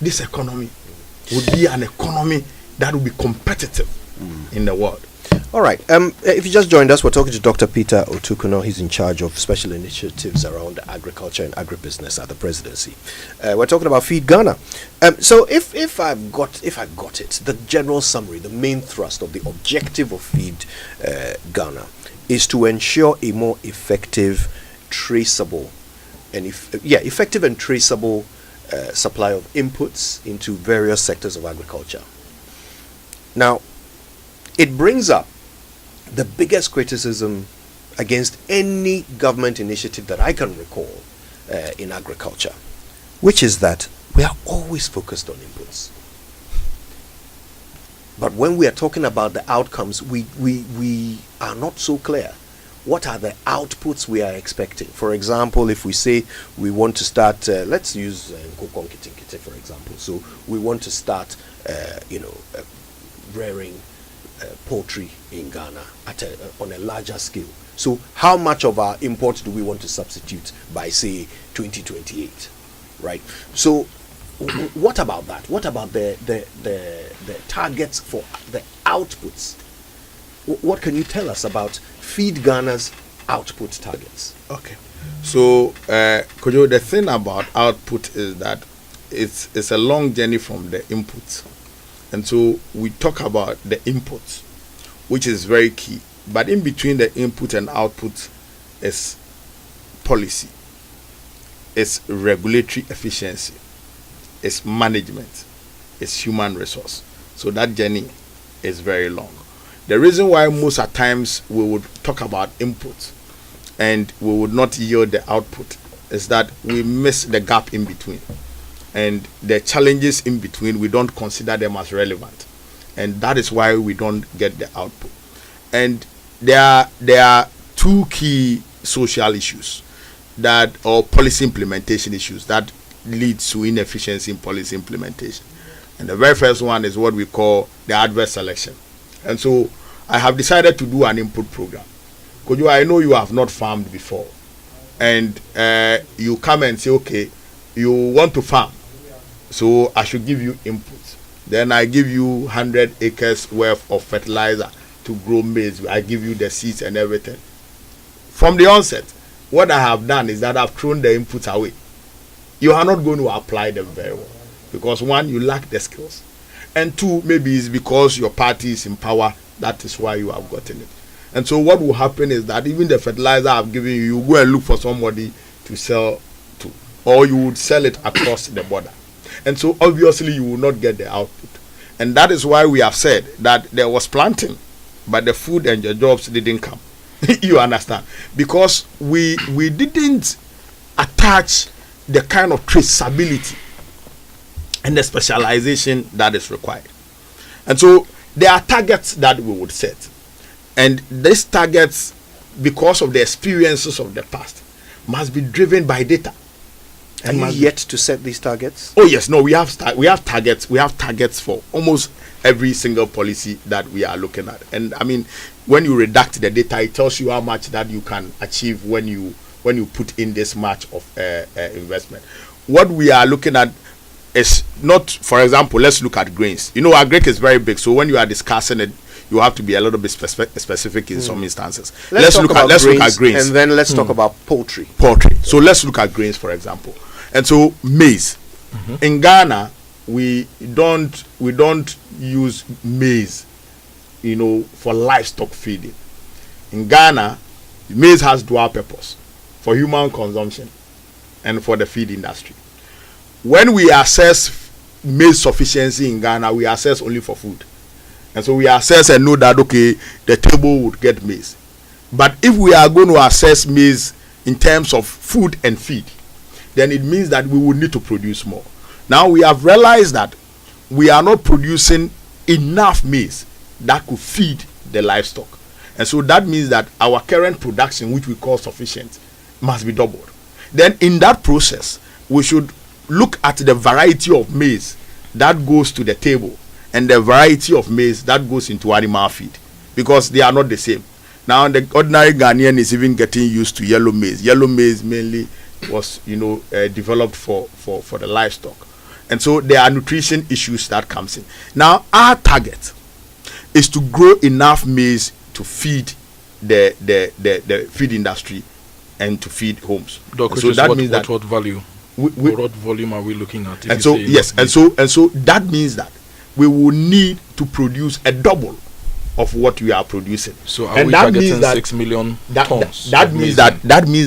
would be an economy that will be competitive in the world. All right. If you just joined us, we're talking to Dr. Peter Otokunor. He's in charge of special initiatives around agriculture and agribusiness at the presidency. We're talking about Feed Ghana. So if I've got it, the general summary, the main thrust of the objective of Feed Ghana is to ensure a more effective, traceable, effective and traceable supply of inputs into various sectors of agriculture. Now, it brings up the biggest criticism against any government initiative that I can recall in agriculture, which is that we are always focused on inputs. But when we are talking about the outcomes, we are not so clear. What are the outputs we are expecting? For example, if we say we want to start, let's use Nkokon Kitinkiti, for example. So we want to start, rearing poultry in Ghana on a larger scale. So how much of our imports do we want to substitute by, say, 2028, right? So what about that? What about the targets for the outputs? What can you tell us about Feed Ghana's output targets? Okay. So, Kojo, the thing about output is that it's a long journey from the inputs. And so we talk about the inputs, which is very key. But in between the input and output is policy, it's regulatory efficiency, it's management, it's human resource. So that journey is very long. The reason why most at times we would talk about input and we would not yield the output is that we miss the gap in between. and the challenges in between, we don't consider them as relevant, and that is why we don't get the output. And there are two key social issues or policy implementation issues that leads to inefficiency in policy implementation. And the very first one is what we call the adverse selection. And so I have decided to do an input program. Kojo, I know you have not farmed before, and you come and say, okay, you want to farm, so I should give you input. Then I give you 100 acres worth of fertilizer to grow maize. I give you the seeds and everything. From the onset, what I have done is that I've thrown the inputs away. You are not going to apply them very well, because one, you lack the skills, and two, maybe it's because your party is in power. That is why you have gotten it. And so what will happen is that even the fertilizer I've given you, you go and look for somebody to sell to, or you would sell it across the border. And so obviously you will not get the output. And that is why we have said that there was planting, but the food and the jobs didn't come. You understand? Because we didn't attach the kind of traceability and the specialization that is required. And so there are targets that we would set. And these targets, because of the experiences of the past, must be driven by data. Are you yet to set these targets? Oh yes, no, we have targets. We have targets for almost every single policy that we are looking at. And I mean, when you redact the data, it tells you how much that you can achieve when you put in this much of investment. What we are looking at is not, for example, let's look at grains. You know, agric is very big, so when you are discussing it, you have to be a little bit specific in some instances. Let's look at grains, and then let's talk about poultry. So let's look at grains, for example. And so maize. In Ghana, we don't use maize, you know, for livestock feeding. In Ghana, maize has dual purpose, for human consumption and for the feed industry. When we assess maize sufficiency in Ghana, we assess only for food. And so we assess and know that, okay, the table would get maize. But if we are going to assess maize in terms of food and feed, then it means that we will need to produce more. Now we have realized that we are not producing enough maize that could feed the livestock. And so that means that our current production, which we call sufficient, must be doubled. Then in that process, we should look at the variety of maize that goes to the table and the variety of maize that goes into animal feed, because they are not the same. Now the ordinary Ghanaian is even getting used to yellow maize. Yellow maize mainly was, you know, developed for the livestock. And so there are nutrition issues that comes in. Now our target is to grow enough maize to feed the feed industry and to feed homes. So that means what value? What volume are we looking at? And so yes, and so that means that we will need to produce a double of what we are producing. So are we targeting 6 million tons? That means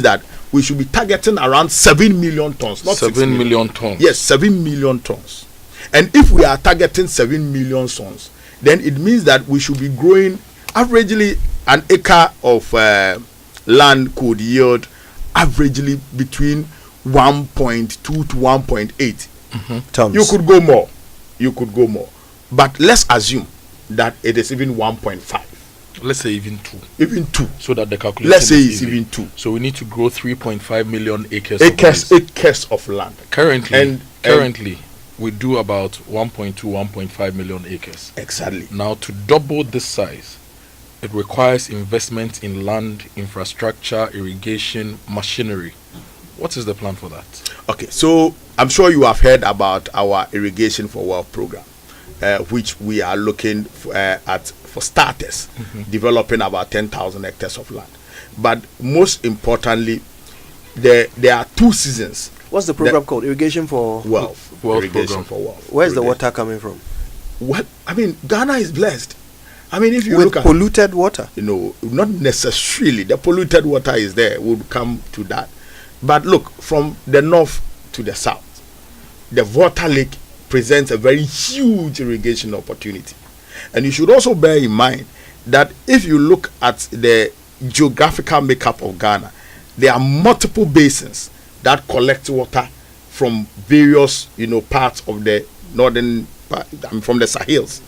that we should be targeting around 7 million tons, not 7 million tons. Yes, 7 million tons. And if we are targeting 7 million tons, then it means that we should be growing averagely an acre of land could yield averagely between 1.2 to 1.8 tons. You could go more. But let's assume that it is even 1.5. Let's say even 2. Even 2. So that the calculation Let's say is it's easy. even 2. So we need to grow 3.5 million acres of land. Currently, we do about 1.2, 1.5 million acres. Exactly. Now, to double this size, it requires investment in land, infrastructure, irrigation, machinery. What is the plan for that? Okay, so I'm sure you have heard about our Irrigation for Wealth program, which we are looking at for starters, developing about 10,000 hectares of land. But most importantly, there are 2 seasons. What's the program called? Irrigation for Wealth. Irrigation for Wealth. Where's the water coming from? Well, I mean, Ghana is blessed. I mean, if you with look at polluted water, not necessarily. The polluted water is there. We'll come to that. But look, from the north to the south, the water lake presents a very huge irrigation opportunity. And you should also bear in mind that if you look at the geographical makeup of Ghana, there are multiple basins that collect water from various, parts of the northern part, from the Sahels.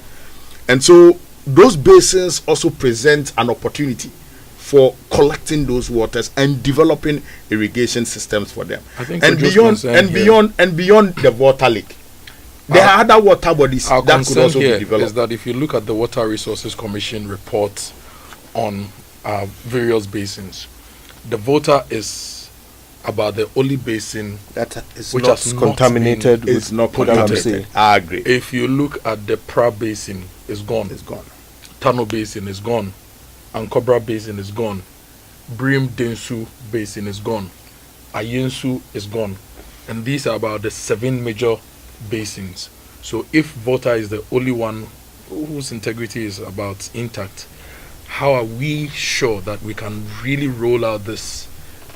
And so those basins also present an opportunity for collecting those waters and developing irrigation systems for them. I think and beyond the water lake, there are other water bodies that could also be developed. Is that if you look at the Water Resources Commission report on various basins, the Volta is about the only basin that is which not has contaminated with not contaminated. I agree. If you look at the Pra Basin, it's gone. It's gone. Tano Basin is gone. Ankobra Basin is gone. Brim Densu Basin is gone. Ayensu is gone. And these are about the 7 major basins. So if Volta is the only one whose integrity is about intact, how are we sure that we can really roll out this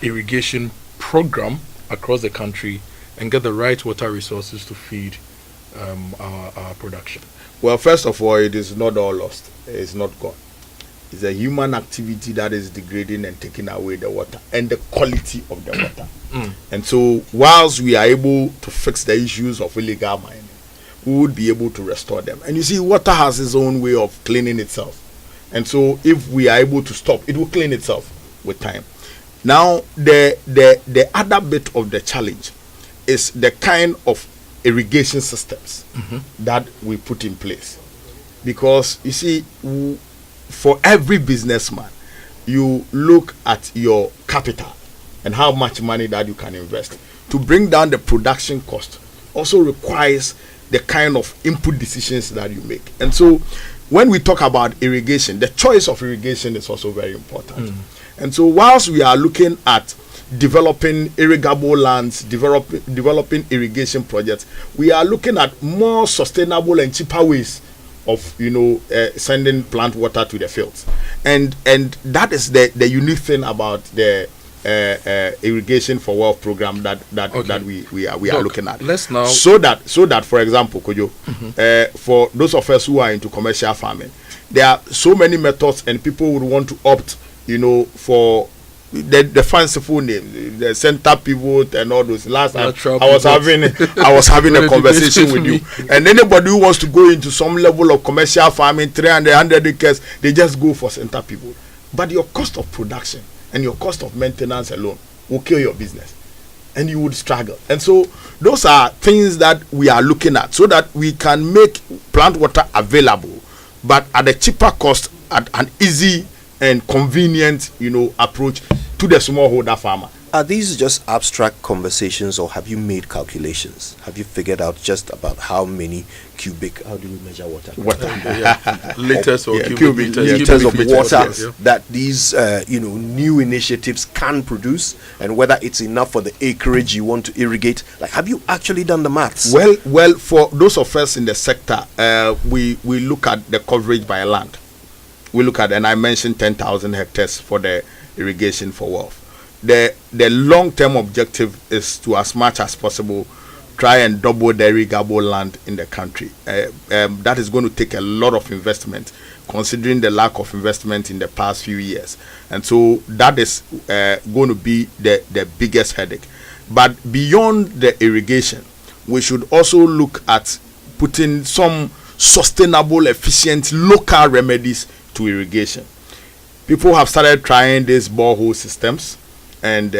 irrigation program across the country and get the right water resources to feed our production? Well, first of all, it is not all lost. It's not gone. It's a human activity that is degrading and taking away the water and the quality of the water. And so, whilst we are able to fix the issues of illegal mining, we would be able to restore them. And you see, water has its own way of cleaning itself. And so, if we are able to stop, it will clean itself with time. Now, the other bit of the challenge is the kind of irrigation systems that we put in place. Because, you see, for every businessman, you look at your capital and how much money that you can invest. To bring down the production cost also requires the kind of input decisions that you make. And so when we talk about irrigation, the choice of irrigation is also very important. And so whilst we are looking at developing irrigable lands, developing irrigation projects, we are looking at more sustainable and cheaper ways of sending plant water to the fields, and that is the unique thing about the irrigation for wealth program that we are looking at. Let's now so that for example, Kojo, for those of us who are into commercial farming, there are so many methods, and people would want to opt for the fanciful name, the center pivot and all those. Last time I was having a conversation with you, and anybody who wants to go into some level of commercial farming, 300, 100 acres, they just go for center pivot. But your cost of production and your cost of maintenance alone will kill your business, and you would struggle. And so those are things that we are looking at, so that we can make plant water available, but at a cheaper cost, at an easy and convenient, approach to the smallholder farmer. Are these just abstract conversations, or have you made calculations? Have you figured out just about how many how do we measure water? Liters or cubic liters of water that these new initiatives can produce, and whether it's enough for the acreage you want to irrigate? Like, have you actually done the maths? Well, for those of us in the sector, we look at the coverage by land. We look at, and I mentioned 10,000 hectares for the irrigation for wealth. The long-term objective is to, as much as possible, try and double the irrigable land in the country. That is going to take a lot of investment, considering the lack of investment in the past few years. And so that is going to be the biggest headache. But beyond the irrigation, we should also look at putting some sustainable, efficient, local remedies to irrigation. People have started trying these borehole systems and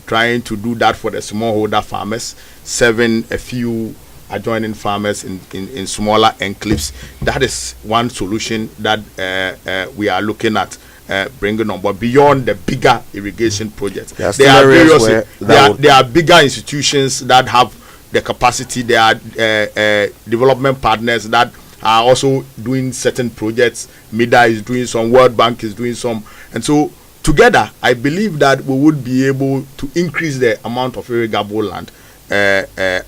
trying to do that for the smallholder farmers, serving a few adjoining farmers in smaller enclaves. That is one solution that we are looking at bringing on. But beyond the bigger irrigation projects, there are bigger institutions that have the capacity. There are development partners that are also doing certain projects. MIDA is doing some, World Bank is doing some, and so together I believe that we would be able to increase the amount of irrigable land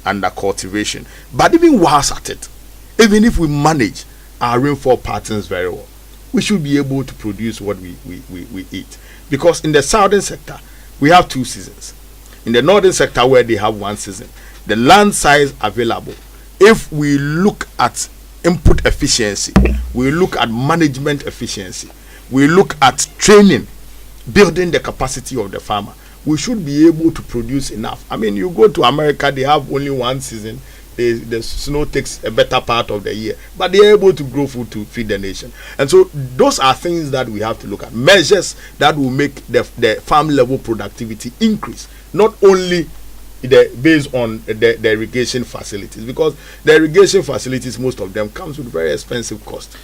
under cultivation. But even whilst at it, even if we manage our rainfall patterns very well, we should be able to produce what we eat. Because in the southern sector, we have 2 seasons. In the northern sector, where they have 1 season, the land size available, if we look at input efficiency, we look at management efficiency, we look at training, building the capacity of the farmer, we should be able to produce enough. I mean, you go to America, they have only one season. The snow takes a better part of the year, but they are able to grow food to feed the nation. And so those are things that we have to look at, measures that will make the farm level productivity increase, not only based on the irrigation facilities, because the irrigation facilities, most of them comes with very expensive cost.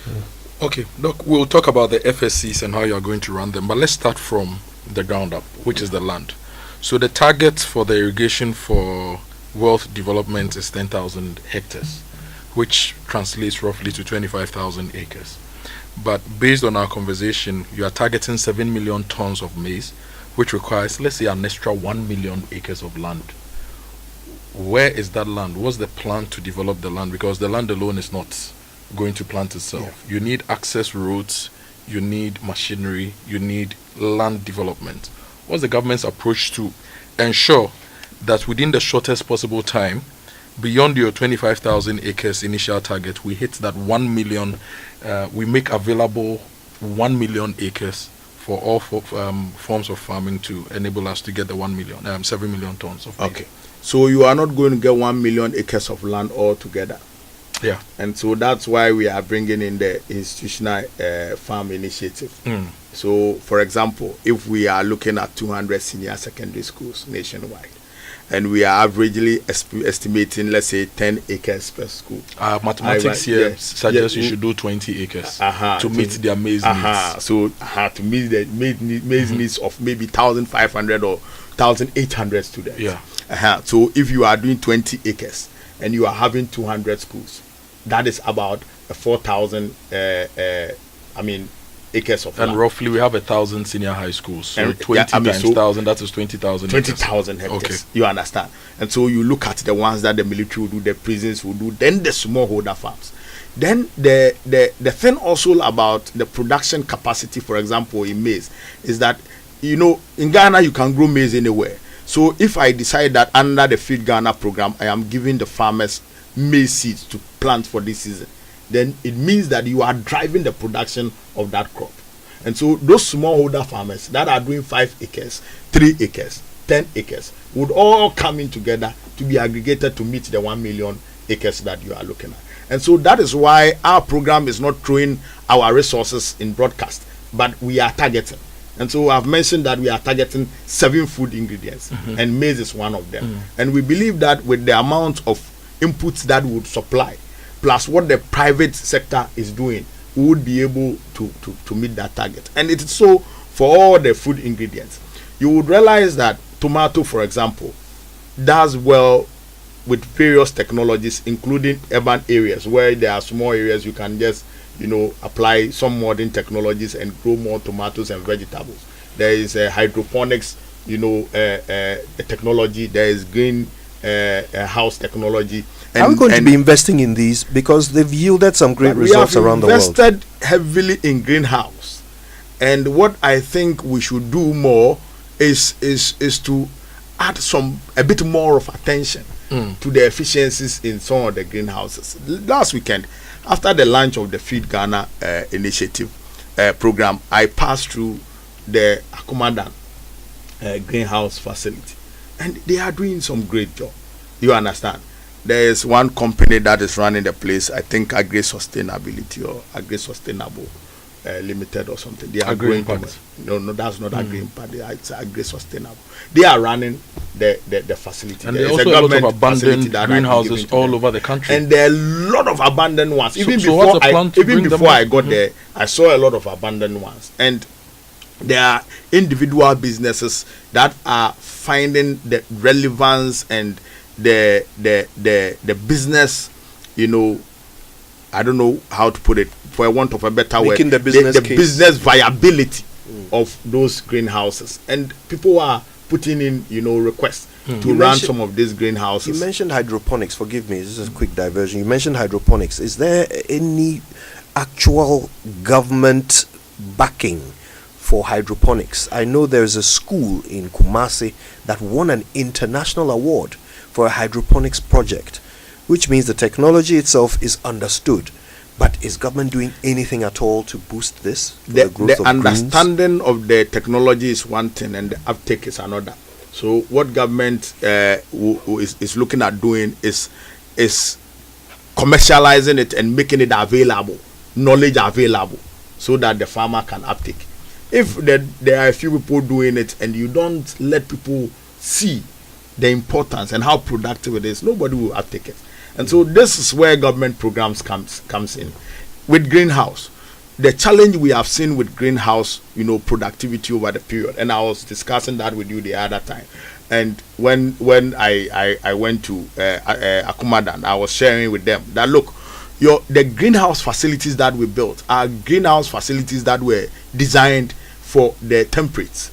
Okay, look, we'll talk about the FSCs and how you are going to run them, but let's start from the ground up, which is the land. So the target for the irrigation for wealth development is 10,000 hectares, which translates roughly to 25,000 acres. But based on our conversation, you are targeting 7 million tons of maize, which requires, let's say, an extra 1 million acres of land. Where is that land? What's the plan to develop the land? Because the land alone is not going to plant itself. You need access roads, you need machinery, you need land development. What's the government's approach to ensure that within the shortest possible time, beyond your 25,000 acres initial target, we hit that 1 million, we make available 1 million acres for all forms of farming to enable us to get the 7 million tons of maize. Okay. So you are not going to get 1 million acres of land altogether. Yeah. And so that's why we are bringing in the institutional farm initiative. So, for example, if we are looking at 200 senior secondary schools nationwide, and we are averagely estimating, let's say, 10 acres per school. Mathematics here suggests you should do 20 acres to meet their maize needs. So, to meet the maize needs of maybe 1,500 or 1,800 students. Yeah. So, if you are doing 20 acres and you are having 200 schools, that is about 4,000, acres of land. And roughly we have 1,000 senior high schools. So 20 times 1,000, that is 20,000 acres. 20,000 hectares. Okay. You understand? And so you look at the ones that the military will do, the prisons will do, then the smallholder farms. Then the thing also about the production capacity, for example, in maize, is that, in Ghana you can grow maize anywhere. So if I decide that under the Feed Ghana program, I am giving the farmers maize seeds to plant for this season, then it means that you are driving the production of that crop. And so those smallholder farmers that are doing 5 acres, 3 acres, 10 acres would all come in together to be aggregated to meet the 1 million acres that you are looking at. And so that is why our program is not throwing our resources in broadcast, but we are targeting. And so I've mentioned that we are targeting 7 food ingredients, and maize is one of them. And we believe that with the amount of inputs that we would supply, plus what the private sector is doing, we would be able to meet that target. And it is so for all the food ingredients. You would realize that tomato, for example, does well with various technologies, including urban areas where there are small areas you can just apply some modern technologies and grow more tomatoes and vegetables. There is hydroponics, technology. There is green house technology. Are we going to be investing in these, because they've yielded some great results around the world? We have invested heavily in greenhouse, and what I think we should do more is to add a bit more of attention to the efficiencies in some of the greenhouses. Last weekend, after the launch of the Feed Ghana initiative program, I passed through the Akoto greenhouse facility, and they are doing some great job. You understand? There is one company that is running the place, I think Agri Sustainability or Agri Sustainable Limited or something. They are Agri growing. Impact. No, that's not Agri Impact. It's Agri Sustainable. They are running the facility. And there are also a lot of abandoned greenhouses all over the country. And there are a lot of abandoned ones. Even before I got there, I saw a lot of abandoned ones. And there are individual businesses that are finding the relevance and the business, I don't know how to put it, for want of a better word, the business viability of those greenhouses. And people are putting in, requests to run some of these greenhouses. You mentioned hydroponics. Forgive me, this is a quick diversion. You mentioned hydroponics. Is there any actual government backing for hydroponics? I know there's a school in Kumasi that won an international award for a hydroponics project, which means the technology itself is understood. But is government doing anything at all to boost this? The understanding of the technology is one thing and the uptake is another. So what government is looking at doing is commercializing it and making it available, knowledge available, so that the farmer can uptake. If there are a few people doing it and you don't let people see the importance and how productive it is, nobody will uptake it. And so this is where government programs comes in. With greenhouse, the challenge we have seen with greenhouse, productivity over the period, and I was discussing that with you the other time. And when I went to Akumadan, I was sharing with them that look, the greenhouse facilities that we built are greenhouse facilities that were designed for the temperate,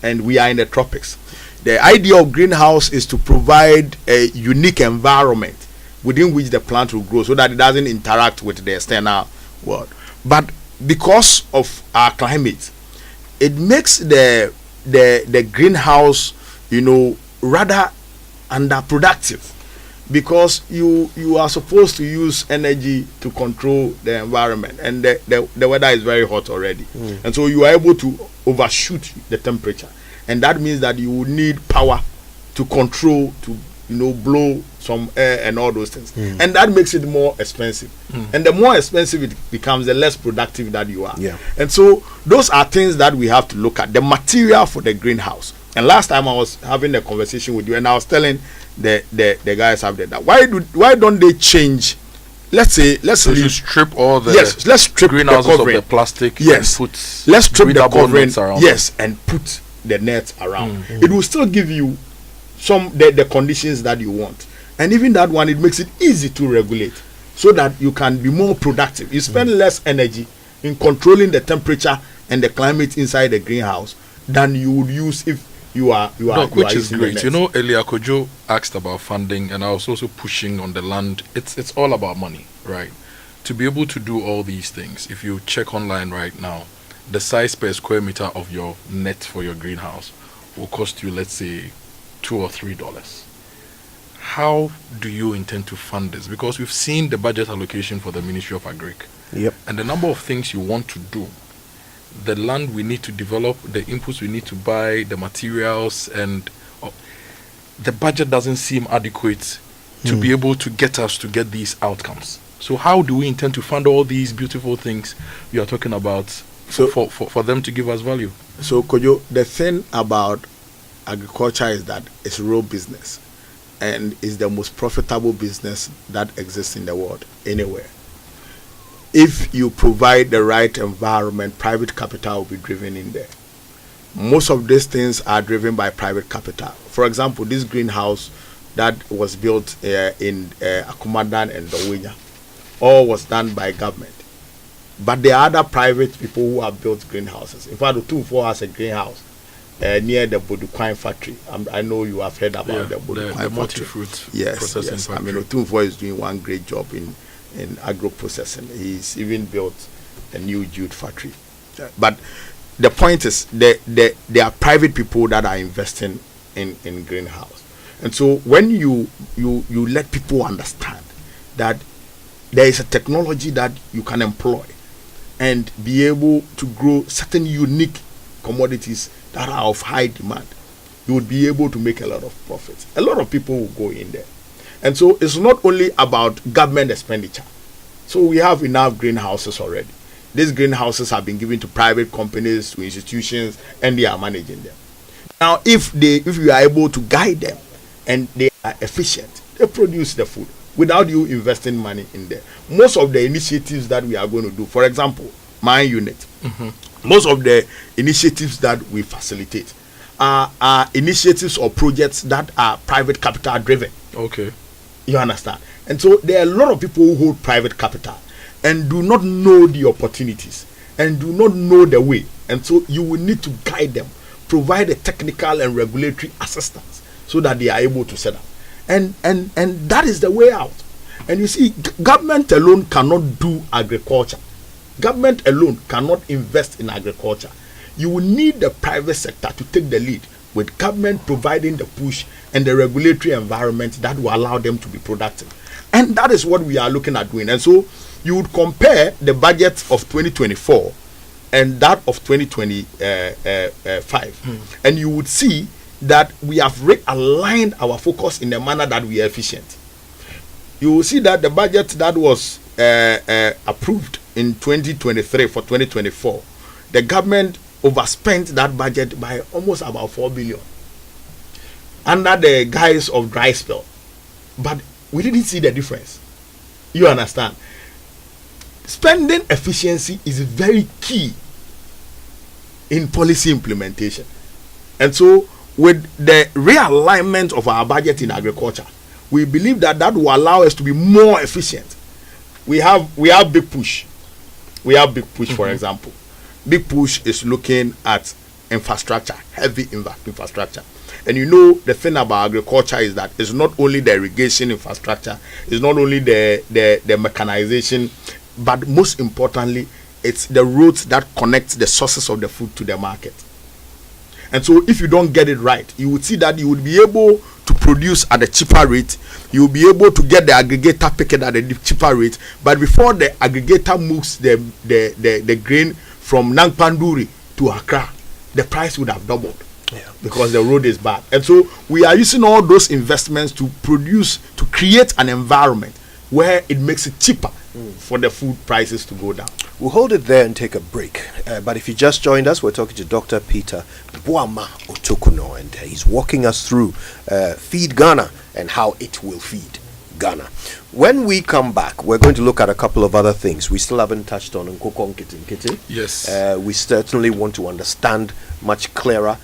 and we are in the tropics. The idea of greenhouse is to provide a unique environment within which the plant will grow, so that it doesn't interact with the external world. But because of our climate, it makes the greenhouse, rather underproductive, because you are supposed to use energy to control the environment, and the weather is very hot already, and so you are able to overshoot the temperature, and that means that you will need power to control, to blow some air and all those things, and that makes it more expensive, and the more expensive it becomes, the less productive that you are. And so those are things that we have to look at, the material for the greenhouse. And last time I was having a conversation with you, and I was telling the guys out there that why don't they change? Let's you strip all the let's strip greenhouses the covering of the plastic, and put let's strip the covering around and put the net around. It will still give you some the conditions that you want, and even that one, it makes it easy to regulate, so that you can be more productive. You spend less energy in controlling the temperature and the climate inside the greenhouse than you would use if you are which is great. Earlier Kojo asked about funding, and I was also pushing on the land. It's all about money, right? To be able to do all these things, if you check online right now, the size per square meter of your net for your greenhouse will cost you, let's say, $2 or $3. How do you intend to fund this? Because we've seen the budget allocation for the Ministry of Agric. Yep. And the number of things you want to do, the land we need to develop, the inputs we need to buy, the materials, and the budget doesn't seem adequate to be able to get us to get these outcomes. So how do we intend to fund all these beautiful things you are talking about for them to give us value? So Kojo, the thing about agriculture is that it's real business, and is the most profitable business that exists in the world anywhere. If you provide the right environment, private capital will be driven in there. Most of these things are driven by private capital. For example, this greenhouse that was built in Akumadan and Dowenya, all was done by government. But there are other private people who have built greenhouses. In fact, Otokunor has a greenhouse near the Boateng factory. I know you have heard about the Boateng factory. Multi-fruit processing factory. I mean, Otokunor is doing one great job in agro processing. He's even built a new jute factory. But the point is, there are private people that are investing in greenhouse, and so when you let people understand that there is a technology that you can employ and be able to grow certain unique commodities that are of high demand, you would be able to make a lot of profits. A lot of people will go in there. And so it's not only about government expenditure. So we have enough greenhouses already. These greenhouses have been given to private companies, to institutions, and they are managing them. Now, if you are able to guide them and they are efficient, they produce the food without you investing money in there. Most of the initiatives that we are going to do, for example, my unit, most of the initiatives that we facilitate are initiatives or projects that are private capital driven. Okay. You understand? And so there are a lot of people who hold private capital and do not know the opportunities and do not know the way. And so you will need to guide them, provide a technical and regulatory assistance so that they are able to set up. And that is the way out. And you see, government alone cannot do agriculture. Government alone cannot invest in agriculture. You will need the private sector to take the lead, with government providing the push and the regulatory environment that will allow them to be productive. And that is what we are looking at doing. And so you would compare the budget of 2024 and that of 2025, and you would see that we have realigned our focus in a manner that we are efficient. You will see that the budget that was approved in 2023 for 2024, the government overspent that budget by almost about 4 billion under the guise of dry spell. But we didn't see the difference. You understand? Spending efficiency is very key in policy implementation. And so with the realignment of our budget in agriculture, we believe that will allow us to be more efficient. We have big push. We have big push, for example. Big push is looking at infrastructure, heavy infrastructure. And you know, the thing about agriculture is that it's not only the irrigation infrastructure, it's not only the mechanization, but most importantly, it's the roads that connect the sources of the food to the market. And so if you don't get it right, you would see that you would be able to produce at a cheaper rate. You will be able to get the aggregator picked at a cheaper rate. But before the aggregator moves the grain from Nangpanduri to Accra, the price would have doubled. Because the road is bad. And so we are using all those investments to create an environment where it makes it cheaper for the food prices to go down. We'll hold it there and take a break. But if you just joined us, we're talking to Dr. Peter Boama Otokunor, and he's walking us through Feed Ghana and how it will feed Ghana. When we come back, we're going to look at a couple of other things. We still haven't touched on Nkoko Nkiti. Yes. We certainly want to understand much clearer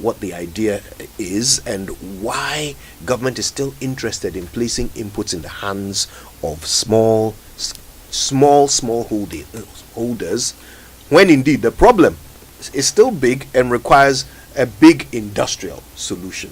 what the idea is and why government is still interested in placing inputs in the hands of small holders, when indeed the problem is still big and requires a big industrial solution.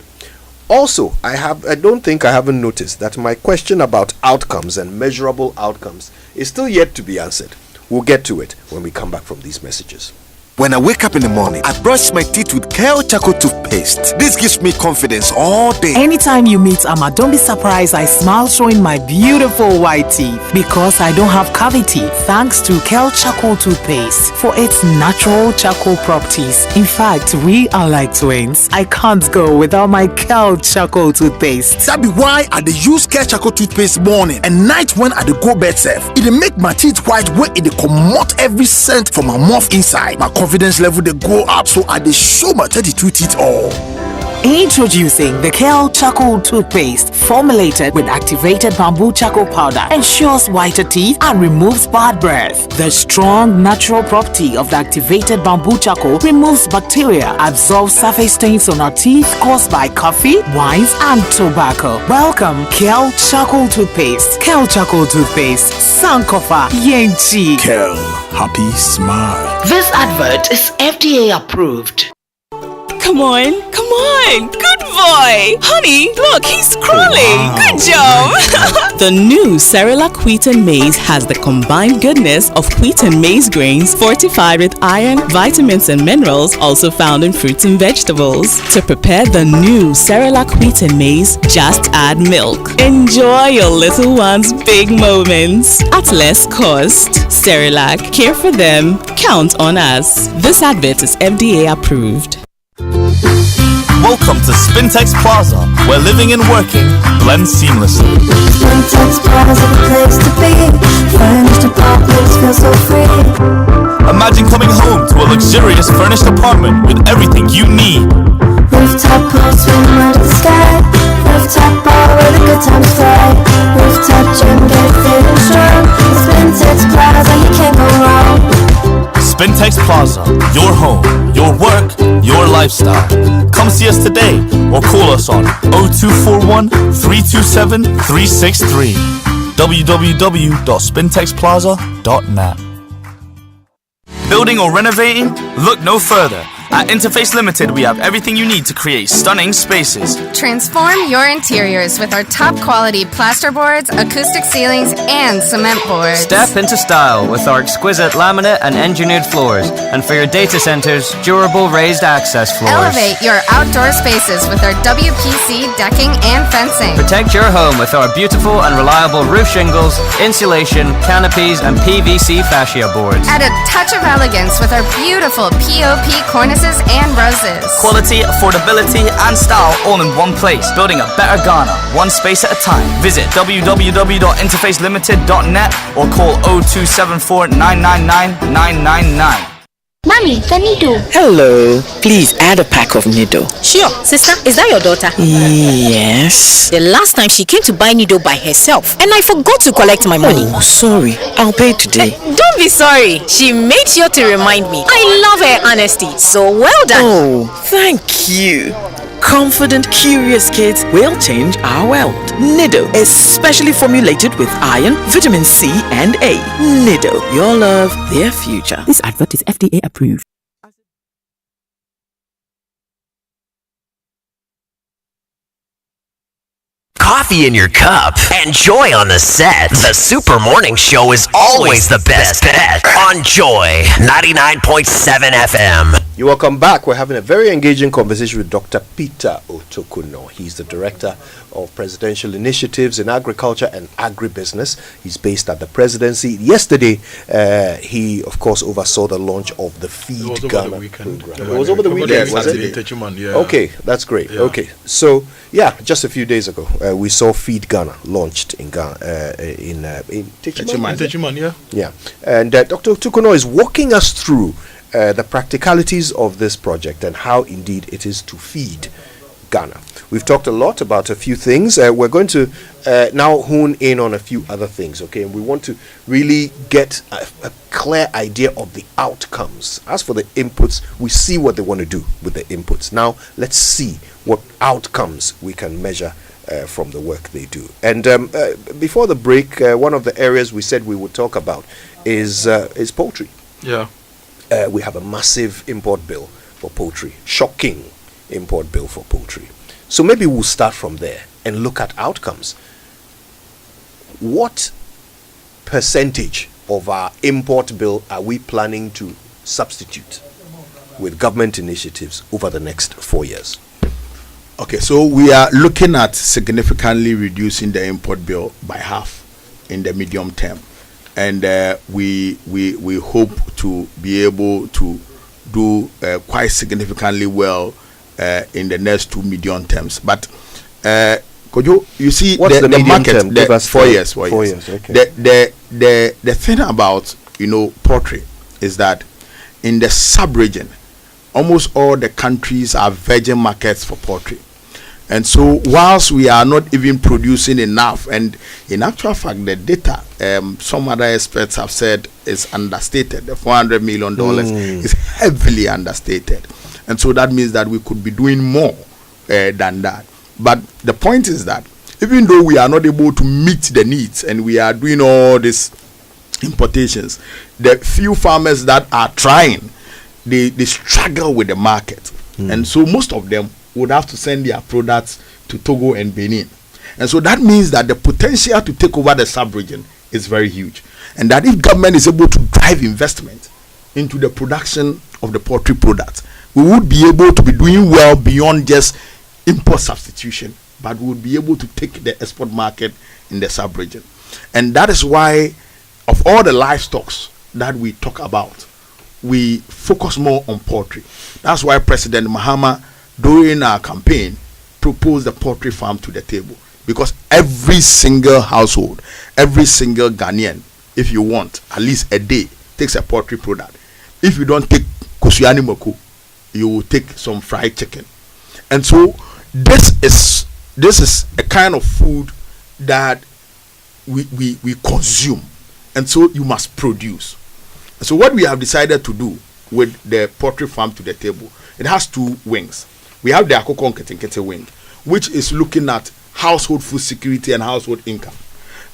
Also, I don't think I haven't noticed that my question about outcomes and measurable outcomes is still yet to be answered. We'll get to it when we come back from these messages. When I wake up in the morning, I brush my teeth with Kale Charcoal toothpaste. This gives me confidence all day. Anytime you meet Amma, don't be surprised I smile showing my beautiful white teeth because I don't have cavity thanks to Kale Charcoal toothpaste for its natural charcoal properties. In fact, we are like twins. I can't go without my Kale Charcoal toothpaste. That be why I dey use Kale Charcoal toothpaste morning and night when I dey go bed safe. It dey make my teeth white when it dey comot every scent from my mouth inside. My confidence level they go up, so I dey show my 32 teeth all. Introducing the Kale Charcoal toothpaste, formulated with activated bamboo charcoal powder, ensures whiter teeth and removes bad breath. The strong natural property of the activated bamboo charcoal removes bacteria, absorbs surface stains on our teeth caused by coffee, wines, and tobacco. Welcome, Kale Charcoal toothpaste. Kale Charcoal toothpaste, Sankofa Yenchi. Kale, happy smile. This advert is FDA approved. Come on. Good boy. Honey, look, he's crawling. Wow. Good job. The new Cerelac Wheat and Maize has the combined goodness of wheat and maize grains fortified with iron, vitamins, and minerals also found in fruits and vegetables. To prepare the new Cerelac Wheat and Maize, just add milk. Enjoy your little one's big moments at less cost. Cerelac, care for them, count on us. This advert is FDA approved. Welcome to Spintex Plaza, where living and working blend seamlessly. Spintex Plaza, the place to be. Furnished apartments feel so free. Imagine coming home to a luxurious furnished apartment with everything you need. Rooftop pool, swim under the sky. Rooftop bar where the good times fly. Rooftop gym, get fit and strong. Spintex Plaza, you can't go wrong. Spintex Plaza, your home, your work, your lifestyle. Come see us today or call us on 0241 327 363. www.spintexplaza.net. Building or renovating? Look no further. At Interface Limited, we have everything you need to create stunning spaces. Transform your interiors with our top quality plasterboards, acoustic ceilings, and cement boards. Step into style with our exquisite laminate and engineered floors. And for your data centers, durable raised access floors. Elevate your outdoor spaces with our WPC decking and fencing. Protect your home with our beautiful and reliable roof shingles, insulation, canopies, and PVC fascia boards. Add a touch of elegance with our beautiful POP cornice spices, and roses. Quality, affordability, and style all in one place. Building a better Ghana, one space at a time. Visit www.interfacelimited.net or call 0274 999 999. Mommy, the Nido. Hello. Please add a pack of Nido. Sure. Sister, is that your daughter? Yes. The last time she came to buy Nido by herself and I forgot to collect my money. Oh, sorry. I'll pay today. Don't be sorry. She made sure to remind me. I love her honesty. So well done. Oh, thank you. Confident, curious kids will change our world. Nido is specially formulated with iron, vitamin C, and A. Nido, your love, their future. This advert is FDA approved. Coffee in your cup and Joy on the set. The Super Morning Show is always the best bet on Joy 99.7 FM. You're welcome back. We're having a very engaging conversation with Dr. Peter Otokunor. He's the Director of Presidential Initiatives in Agriculture and Agribusiness. He's based at the Presidency. Yesterday, he, of course, oversaw the launch of the Feed Ghana program. It was over the weekend, was it? Okay, that's great. Yeah. Okay, so, yeah, just a few days ago, we saw Feed Ghana launched in Ghana, in Techiman. Yeah. And Dr. Otokunor is walking us through the practicalities of this project and how indeed it is to feed Ghana. We've talked a lot about a few things. We're going to now hone in on a few other things, okay? And we want to really get a clear idea of the outcomes. As for the inputs, we see what they want to do with the inputs. Now, let's see what outcomes we can measure from the work they do. And before the break, one of the areas we said we would talk about is poultry. Yeah. We have a massive import bill for poultry, shocking import bill for poultry. So maybe we'll start from there and look at outcomes. What percentage of our import bill are we planning to substitute with government initiatives over the next 4 years? Okay, so we are looking at significantly reducing the import bill by half in the medium term. And we hope to be able to do quite significantly well in the next 2 medium terms. But Kojo, you see, what's the market term? Give us 4 years. 4 years. Okay. The thing about poultry is that in the sub-region, almost all the countries are virgin markets for poultry. And so whilst we are not even producing enough, and in actual fact the data some other experts have said is understated. The $400 million is heavily understated. And so that means that we could be doing more than that. But the point is that even though we are not able to meet the needs and we are doing all these importations, the few farmers that are trying, they struggle with the market. And so most of them would have to send their products to Togo and Benin. And so that means that the potential to take over the sub-region is very huge. And that if government is able to drive investment into the production of the poultry products, we would be able to be doing well beyond just import substitution, but we would be able to take the export market in the sub-region. And that is why, of all the livestock that we talk about, we focus more on poultry. That's why President Mahama, during our campaign, proposed the poultry farm to the table, because every single household, every single Ghanaian, if you want, at least a day, takes a poultry product. If you don't take kosuani moko, you will take some fried chicken. And so this is a kind of food that we consume, and so you must produce. And so what we have decided to do with the poultry farm to the table, it has two wings. We have the Akoko Nkete wing, which is looking at household food security and household income.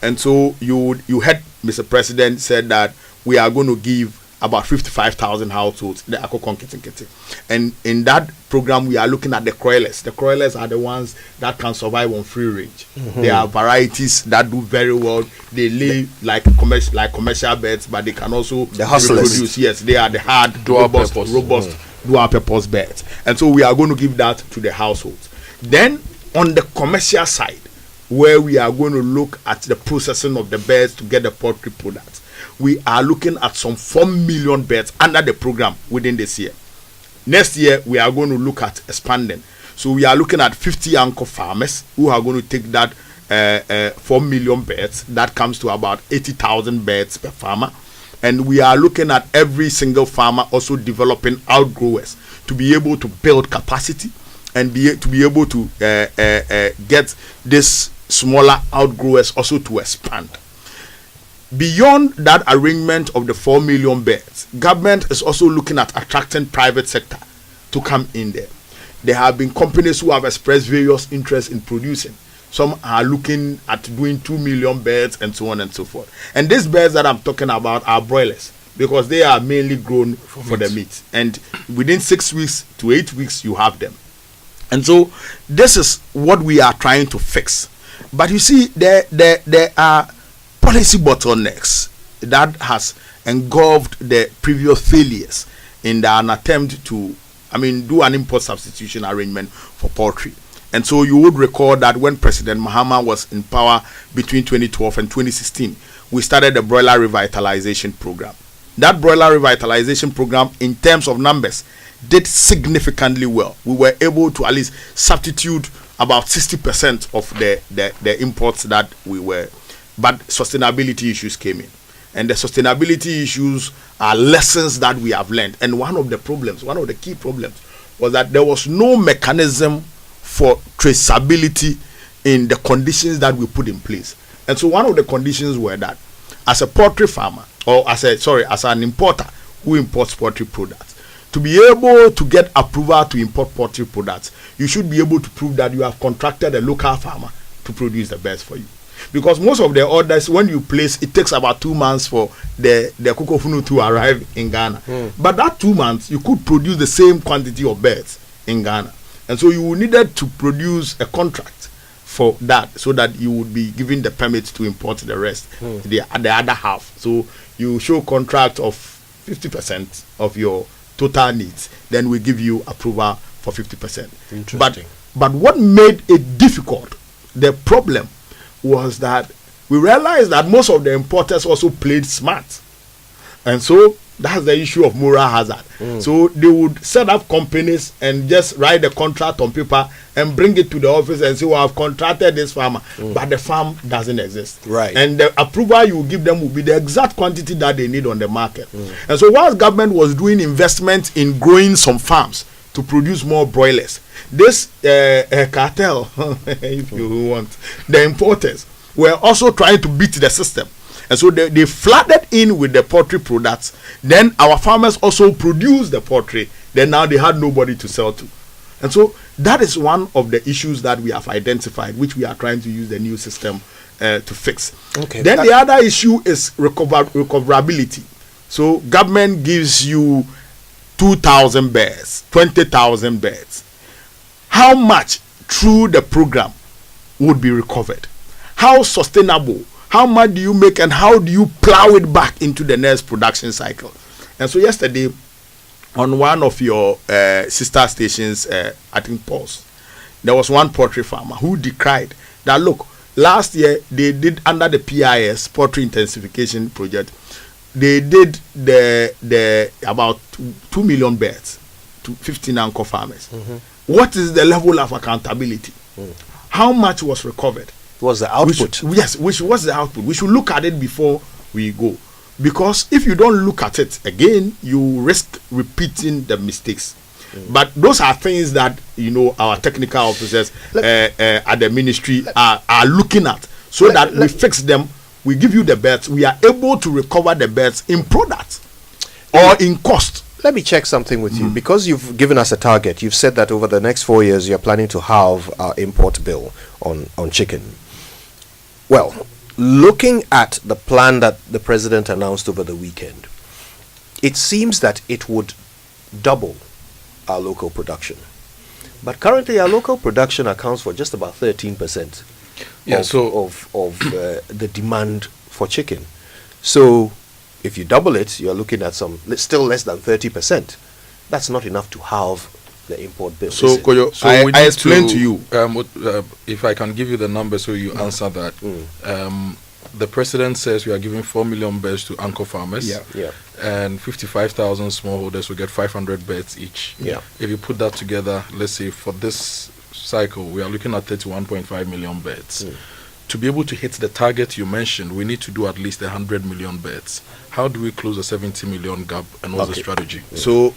And so you heard Mr. President said that we are going to give about 55,000 households the Akoko Nkete. And in that program, we are looking at the croilers. The croilers are the ones that can survive on free range. There are varieties that do very well. They lay like commercial birds, but they can also reproduce. Yes, they are the hard, robust dual purpose birds. And so we are going to give that to the households. Then on the commercial side, where we are going to look at the processing of the birds to get the poultry products, we are looking at some 4 million birds under the program within this year. Next year, we are going to look at expanding. So we are looking at 50 anchor farmers who are going to take that 4 million birds. That comes to about 80,000 birds per farmer. And we are looking at every single farmer also developing outgrowers to be able to build capacity and to be able to get this smaller outgrowers also to expand. Beyond that arrangement of the 4 million birds, government is also looking at attracting private sector to come in there. There have been companies who have expressed various interests in producing. Some are looking at doing 2 million birds and so on and so forth. And these birds that I'm talking about are broilers because they are mainly grown for the meat. And within 6 weeks to 8 weeks, you have them. And so this is what we are trying to fix. But you see, there are policy bottlenecks that has engulfed the previous failures in an attempt to, do an import substitution arrangement for poultry. And so you would recall that when President Mahama was in power between 2012 and 2016, we started the broiler revitalization program. That broiler revitalization program, in terms of numbers, did significantly well. We were able to at least substitute about 60% of the imports that we were. But sustainability issues came in. And the sustainability issues are lessons that we have learned. And one of the key problems was that there was no mechanism for traceability in the conditions that we put in place. And so one of the conditions were that as a poultry farmer, or as an importer who imports poultry products, to be able to get approval to import poultry products, you should be able to prove that you have contracted a local farmer to produce the best for you. Because most of the orders, when you place, it takes about 2 months for the kukofunu to arrive in Ghana. But that 2 months, you could produce the same quantity of birds in Ghana. And so you needed to produce a contract for that so that you would be given the permit to import the rest, the other half. So you show contract of 50% of your total needs, then we give you approval for 50%. Interesting. But what made it difficult, the problem was that we realized that most of the importers also played smart. And so that's the issue of moral hazard. So they would set up companies and just write the contract on paper and bring it to the office and say, well, I've contracted this farmer, but the farm doesn't exist. Right. And the approval you give them will be the exact quantity that they need on the market. And so whilst government was doing investment in growing some farms to produce more broilers, this cartel, if you want, the importers were also trying to beat the system. And so they flooded in with the poultry products. Then our farmers also produced the poultry. Then now they had nobody to sell to. And so that is one of the issues that we have identified, which we are trying to use the new system to fix. Okay. Then the other issue is recoverability. So government gives you 2,000 birds, 20,000 birds. How much through the program would be recovered? How sustainable? How much do you make and how do you plow it back into the next production cycle? And so yesterday, on one of your sister stations, I think Pulse, there was one poultry farmer who decried that, look, last year they did under the PIS, Poultry Intensification Project, they did the about 2 million birds to 15 anchor farmers. What is the level of accountability? How much was recovered? Was the output? Which was the output? We should look at it before we go, because if you don't look at it again, you risk repeating the mistakes. But those are things that our technical officers at the ministry are looking at, so that we fix them. We give you the birds. We are able to recover the birds in product or in cost. Let me check something with you, because you've given us a target. You've said that over the next 4 years you're planning to halve our import bill on chicken. Well, looking at the plan that the president announced over the weekend, it seems that it would double our local production. But currently our local production accounts for just about 13% of the demand for chicken. So if you double it, you're looking at still less than 30%. That's not enough to halve the import bill. So, Kojo, I explained to you. If I can give you the number so you answer that. the president says we are giving 4 million beds to anchor farmers. Yeah. And 55,000 smallholders will get 500 beds each. Yeah. If you put that together, let's say for this cycle, we are looking at 31.5 million beds. To be able to hit the target you mentioned, we need to do at least 100 million beds. How do we close the 70 million gap, and what's the strategy? So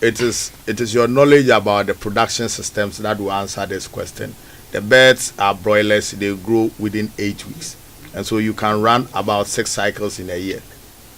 it is your knowledge about the production systems that will answer this question. The birds are broilers; they grow within 8 weeks, and so you can run about 6 cycles in a year.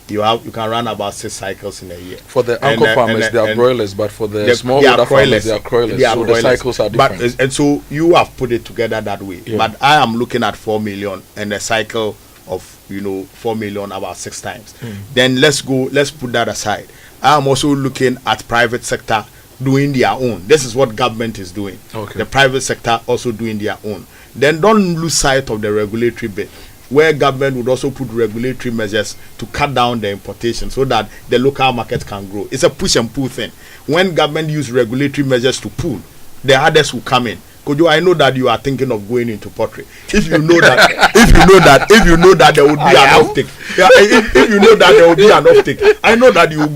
You can run about 6 cycles in a year. For the anchor farmers, they are broilers, but for the smallholder farmers, they are broilers. So the cycles are different. And so you have put it together that way. Yeah. But I am looking at 4 million and a cycle of 4 million about 6 times. Then let's put that aside. I am also looking at private sector doing their own. This is what government is doing. Okay. The private sector also doing their own. Then don't lose sight of the regulatory bit, where government would also put regulatory measures to cut down the importation so that the local market can grow. It's a push and pull thing. When government use regulatory measures to pull, the others will come in. Kojo, I know that you are thinking of going into poultry. If you know that, there would be an uptick. Yeah, if you know that there will be an uptick, I know that you will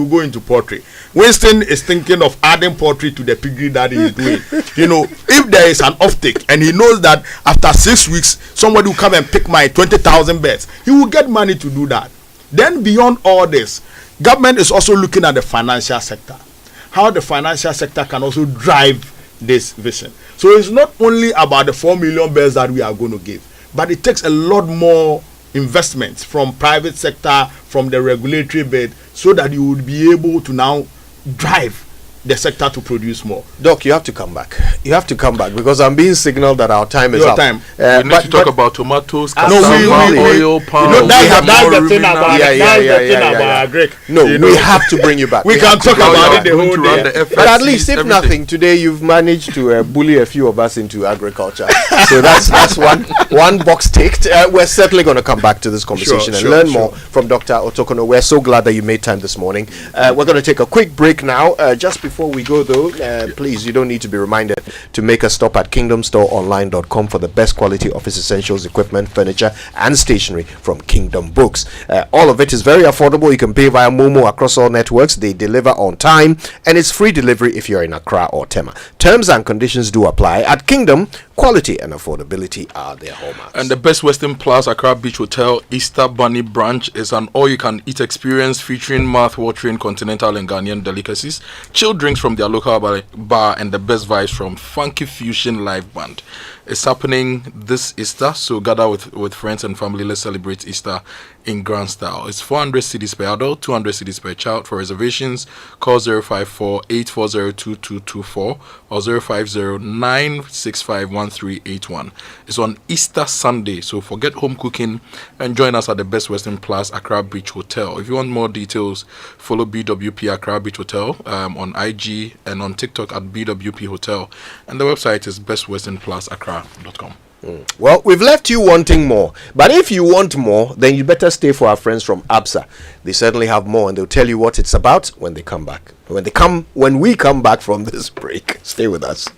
go into poultry. Winston is thinking of adding poultry to the piggery that he is doing. If there is an uptick and he knows that after 6 weeks somebody will come and pick my 20,000 birds, he will get money to do that. Then beyond all this, government is also looking at the financial sector. How the financial sector can also drive this vision. So it's not only about the 4 million birds that we are going to give, but it takes a lot more investments from private sector, from the regulatory bit, so that you would be able to now drive the sector to produce more. Doc, you have to come back. You have to come back because I'm being signaled that our time is up. We need to talk about tomatoes, oil, palm. That's the thing about agric. No, we have to bring you back. We can talk about it the whole day. But at least, if nothing, today you've managed to bully a few of us into agriculture. So that's one box ticked. We're certainly going to come back to this conversation and learn more from Dr. Otokunor. We're so glad that you made time this morning. We're going to take a quick break now. Just before we go though, please, you don't need to be reminded to make a stop at kingdomstoreonline.com for the best quality office essentials, equipment, furniture and stationery from Kingdom Books. All of it is very affordable. You can pay via Momo across all networks. They deliver on time and it's free delivery if you're in Accra or Tema. Terms and conditions do apply. At Kingdom, quality and affordability are their hallmarks. And the Best Western Plus Accra Beach Hotel Easter Bunny branch is an all-you-can-eat experience featuring mouth-watering continental and Ghanaian delicacies, chilled drinks from their local bar, and the best vibes from Funky Fusion live band. It's happening this Easter, so gather with friends and family. Let's celebrate Easter in grand style. It's 400 cedis per adult, 200 cedis per child. For reservations, call 054-840-2224 or 050-965-1381. It's on Easter Sunday, so forget home cooking and join us at the Best Western Plus Accra Beach Hotel. If you want more details, follow BWP Accra Beach Hotel on IG and on TikTok at BWP Hotel. And the website is bestwesternplusacra.com. Well, we've left you wanting more, but if you want more, then you better stay for our friends from ABSA. They certainly have more, and they'll tell you what it's about when they come back. When we come back from this break. Stay with us.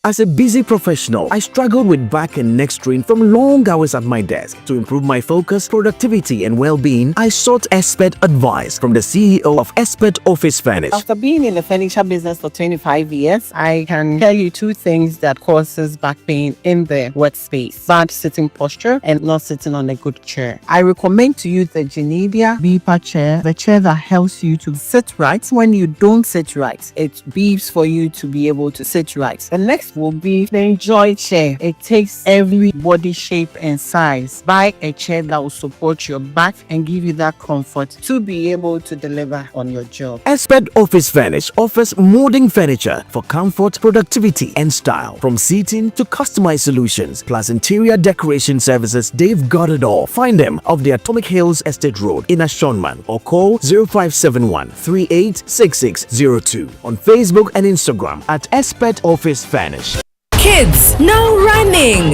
As a busy professional, I struggled with back and neck strain from long hours at my desk. To improve my focus, productivity, and well-being, I sought expert advice from the CEO of Expert Office Furnish. After being in the furniture business for 25 years, I can tell you 2 things that causes back pain in the workspace: bad sitting posture and not sitting on a good chair. I recommend to you the Genevia Beeper chair, the chair that helps you to sit right. When you don't sit right, it beeps for you to be able to sit right. The next will be the Enjoy chair. It takes every body shape and size. Buy a chair that will support your back and give you that comfort to be able to deliver on your job. Expert Office Furnish offers molding furniture for comfort, productivity, and style. From seating to customized solutions, plus interior decoration services, they've got it all. Find them off the Atomic Hills Estate Road in Ashonman or call 0571 386602 on Facebook and Instagram at Expert Office Furnish. Kids, no running.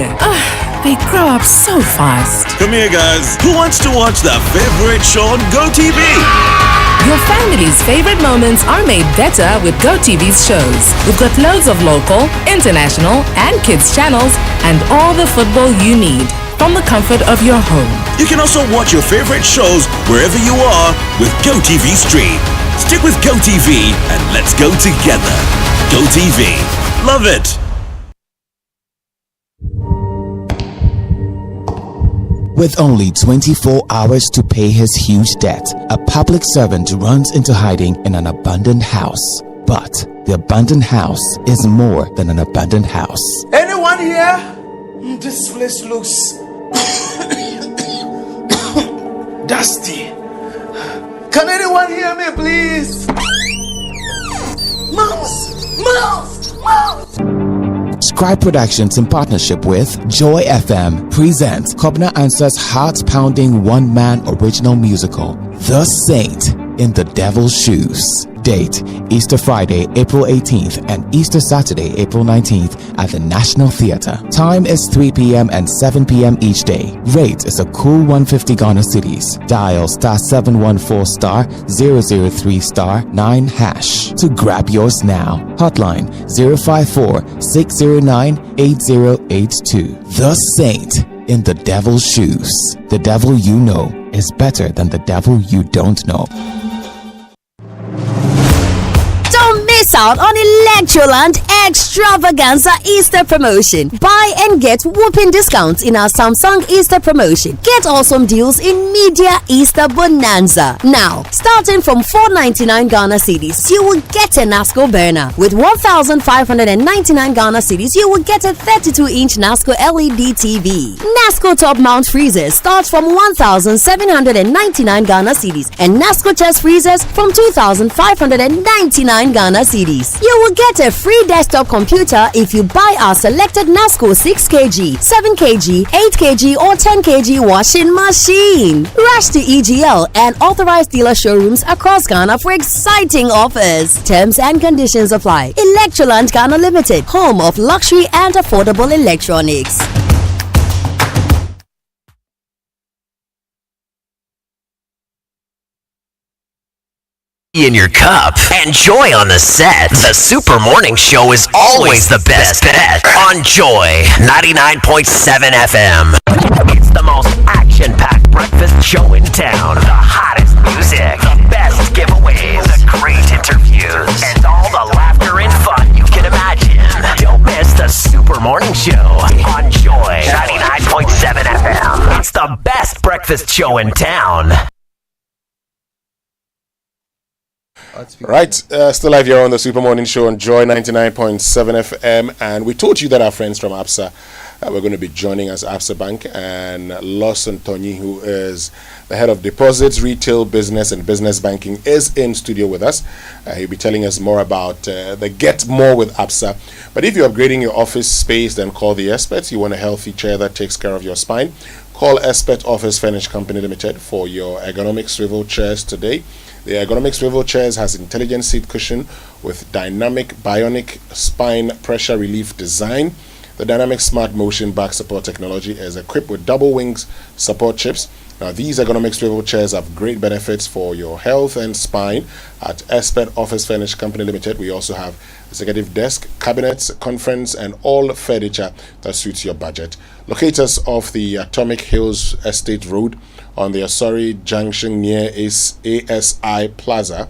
They grow up so fast. Come here, guys. Who wants to watch their favorite show on GoTV? Your family's favorite moments are made better with GoTV's shows. We've got loads of local, international, and kids channels, and all the football you need from the comfort of your home. You can also watch your favorite shows wherever you are with GoTV Stream. Stick with GoTV and let's go together. GoTV. Love it. With only 24 hours to pay his huge debt, a public servant runs into hiding in an abandoned house. But the abandoned house is more than an abandoned house. Anyone here? This place looks dusty. Can anyone hear me, please? Mouse! Scribe Productions, in partnership with Joy FM, presents Kobna Answer's heart-pounding one-man original musical, The Saint in the Devil's Shoes. Date: Easter Friday, April 18th and Easter Saturday, April 19th at the National Theatre. Time is 3 p.m. and 7 p.m. each day. Rate is a cool 150 Ghana cedis. Dial *714*003*9# to grab yours now. Hotline 054-609-8082. The Saint in the Devil's Shoes. The devil you know is better than the devil you don't know. Miss out on Electroland Extravaganza Easter promotion. Buy and get whooping discounts in our Samsung Easter promotion. Get awesome deals in Media Easter Bonanza. Now, starting from $4.99 Ghana cedis, you will get a NASCO burner. With 1,599 Ghana cedis, you will get a 32-inch NASCO LED TV. NASCO top mount freezers start from 1,799 Ghana cedis, and NASCO chest freezers from 2,599 Ghana cedis. You will get a free desktop computer if you buy our selected NASCO 6kg, 7kg, 8kg or 10kg washing machine. Rush to EGL and authorized dealer showrooms across Ghana for exciting offers. Terms and conditions apply. Electroland Ghana Limited, home of luxury and affordable electronics. In your cup. Enjoy on the set. The Super Morning Show is always the best bet on Joy 99.7 FM. It's the most action-packed breakfast show in town. The hottest music, the best giveaways, the great interviews, and all the laughter and fun you can imagine. Don't miss the Super Morning Show on Joy 99.7 FM. It's the best breakfast show in town. Right, still live here on the Super Morning Show on Joy 99.7 FM, and we told you that our friends from ABSA were going to be joining us. ABSA Bank, and Lawson Tony, who is the head of deposits, retail business and business banking, is in studio with us. He'll be telling us more about the Get More with ABSA. But if you're upgrading your office space, then call the experts. You want a healthy chair that takes care of your spine, call Expert Office Furnish Company Limited for your ergonomic swivel chairs today. The ergonomic swivel chairs has intelligent seat cushion with dynamic bionic spine pressure relief design. The dynamic smart motion back support technology is equipped with double wings support chips. Now, these ergonomic swivel chairs have great benefits for your health and spine. At Expert Office Furnish Company Limited, we also have executive desk, cabinets, conference, and all furniture that suits your budget. Locate us off the Atomic Hills Estate Road on the Asori Junction near ASI Plaza,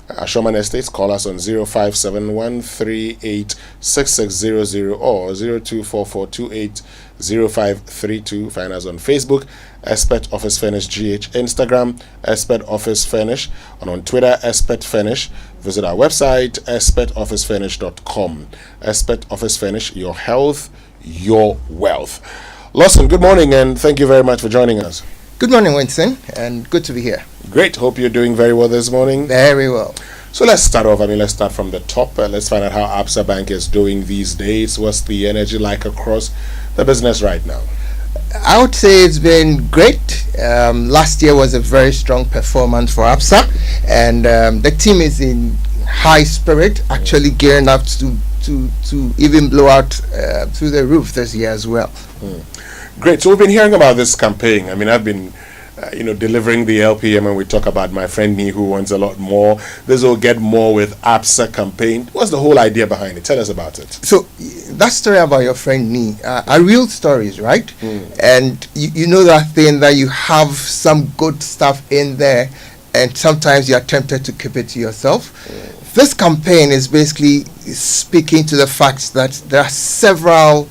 Ashoman Estates. Call us on 0571386600 or 0244280532. Find us on Facebook, Expert Office Furnish GH, Instagram, Expert Office Furnish, and on Twitter, Expert Furnish. Visit our website, expertofficefurnish.com. Expert Office Furnish, your health, your wealth. Lawson, good morning, and thank you very much for joining us. Good morning, Winston, and good to be here. Great. Hope you're doing very well this morning. Very well. So let's start off. Let's start from the top. Let's find out how ABSA Bank is doing these days. What's the energy like across the business right now? I would say it's been great. Last year was a very strong performance for ABSA, and the team is in high spirit, actually gearing up to even blow out through the roof this year as well. Great. So we've been hearing about this campaign. I've been delivering the LPM, and we talk about my friend Nee who wants a lot more. This will get more with APSA campaign. What's the whole idea behind it? Tell us about it. So that story about your friend Nee are real stories, right? And you know that thing that you have some good stuff in there, and sometimes you are tempted to keep it to yourself. This campaign is basically speaking to the fact that there are several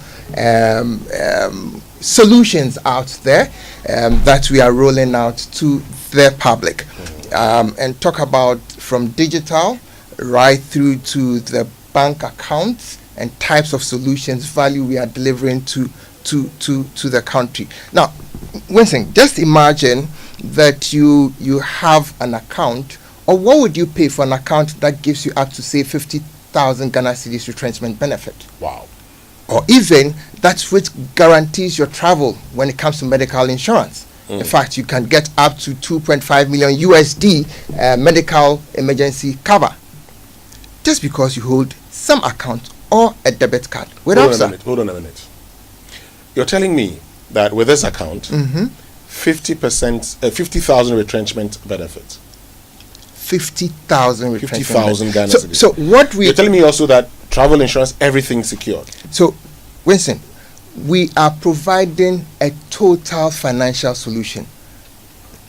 solutions out there that we are rolling out to the public, and talk about from digital right through to the bank accounts and types of solutions, value we are delivering to the country. Now, Winston, just imagine that you have an account, or what would you pay for an account that gives you up to say 50,000 Ghana cedis retrenchment benefit? Wow. Or even that which guarantees your travel when it comes to medical insurance. In fact, you can get up to 2.5 million USD medical emergency cover just because you hold some account or a debit card. Hold on a minute. You're telling me that with this account, 50,000 retrenchment benefit. 50,000 retrenchment. 50,000 Ghana cedis. So what you're telling me also that travel insurance, everything secured. So, Winston, we are providing a total financial solution.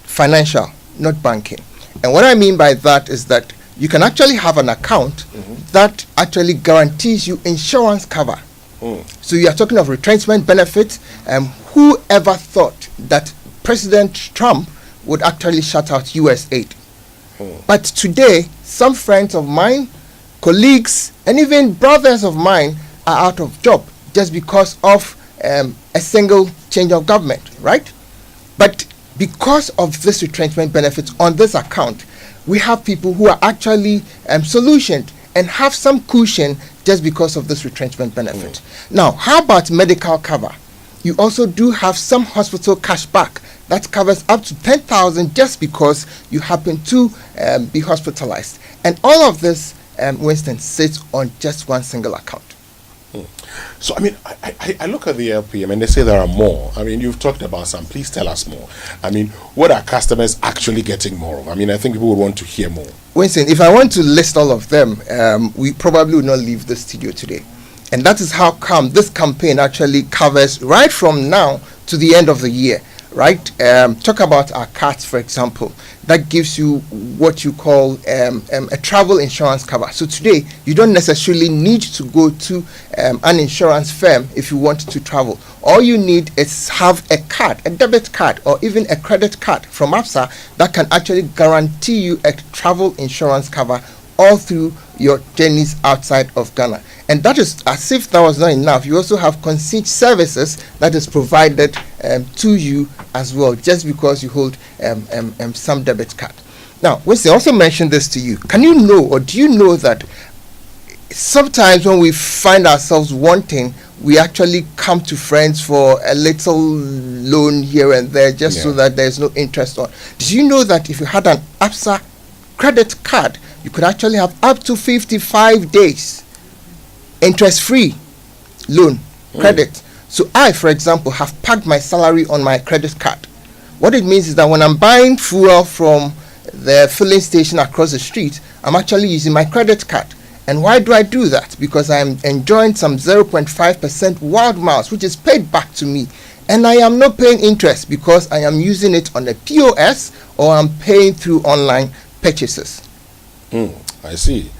Financial, not banking. And what I mean by that is that you can actually have an account that actually guarantees you insurance cover. So you are talking of retrenchment benefits. Whoever thought that President Trump would actually shut out US aid? But today, some friends of mine, colleagues, and even brothers of mine are out of job just because of a single change of government, right? But because of this retrenchment benefits on this account, we have people who are actually solutioned and have some cushion just because of this retrenchment benefit. Now, how about medical cover? You also do have some hospital cashback that covers up to 10,000 just because you happen to be hospitalized. And all of this, Winston, sits on just one single account. So, I mean, I look at the LPM and they say there are more. I mean, you've talked about some. Please tell us more. I mean, what are customers actually getting more of? I mean, I think people would want to hear more. Winston, if I want to list all of them, we probably would not leave the studio today. And that is how come this campaign actually covers right from now to the end of the year, right? Talk about our cards, for example. That gives you what you call a travel insurance cover. So today, you don't necessarily need to go to an insurance firm if you want to travel. All you need is have a card, a debit card, or even a credit card from APSA that can actually guarantee you a travel insurance cover all through your journeys outside of Ghana. And that is, as if that was not enough, you also have concierge services that is provided to you as well, just because you hold some debit card. Now, Winston, also mentioned this to you. Can you know, or do you know that sometimes when we find ourselves wanting, we actually come to friends for a little loan here and there just so that there's no interest on? Do you know that if you had an APSA credit card, you could actually have up to 55 days interest-free loan credit? So I, for example, have packed my salary on my credit card. What it means is that when I'm buying fuel from the filling station across the street, I'm actually using my credit card. And why do I do that? Because I'm enjoying some 0.5% wild miles, which is paid back to me. And I am not paying interest because I am using it on a POS or I'm paying through online purchases. I see.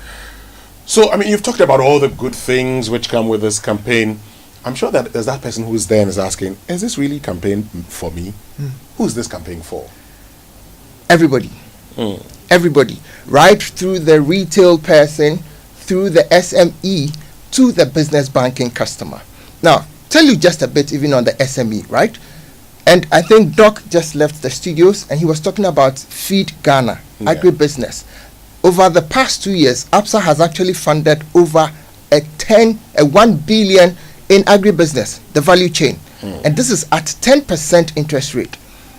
So, I mean, you've talked about all the good things which come with this campaign. I'm sure that there's that person who's there and is asking, is this really campaign for me? Who's this campaign for? Everybody. Everybody. Right through the retail person, through the SME, to the business banking customer. Now, tell you just a bit even on the SME, right? And I think Doc just left the studios and he was talking about Feed Ghana, agribusiness. Over the past 2 years, APSA has actually funded over 1 billion in agribusiness, the value chain. And this is at 10% interest rate.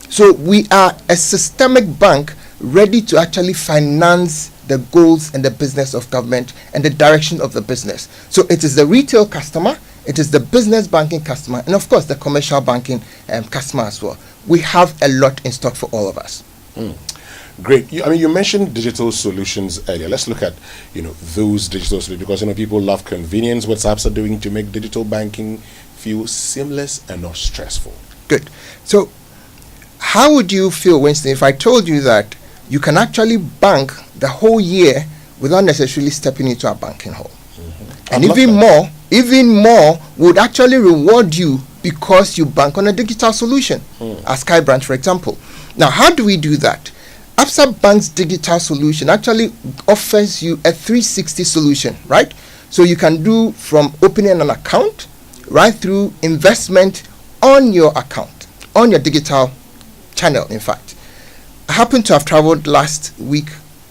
So we are a systemic bank ready to actually finance the goals and the business of government and the direction of the business. So it is the retail customer, it is the business banking customer, and of course the commercial banking customer as well. we have a lot in stock for all of us. Great. You mentioned digital solutions earlier. Let's look at, those digital solutions, because, people love convenience. What apps are doing to make digital banking feel seamless and not stressful. Good. So how would you feel, Winston, if I told you that you can actually bank the whole year without necessarily stepping into a banking hall? And even more would actually reward you because you bank on a digital solution, a Sky Branch, for example. Now, how do we do that? Absa Bank's digital solution actually offers you a 360 solution, right? So you can do from opening an account right through investment on your account, on your digital channel, in fact. I happened to have traveled last week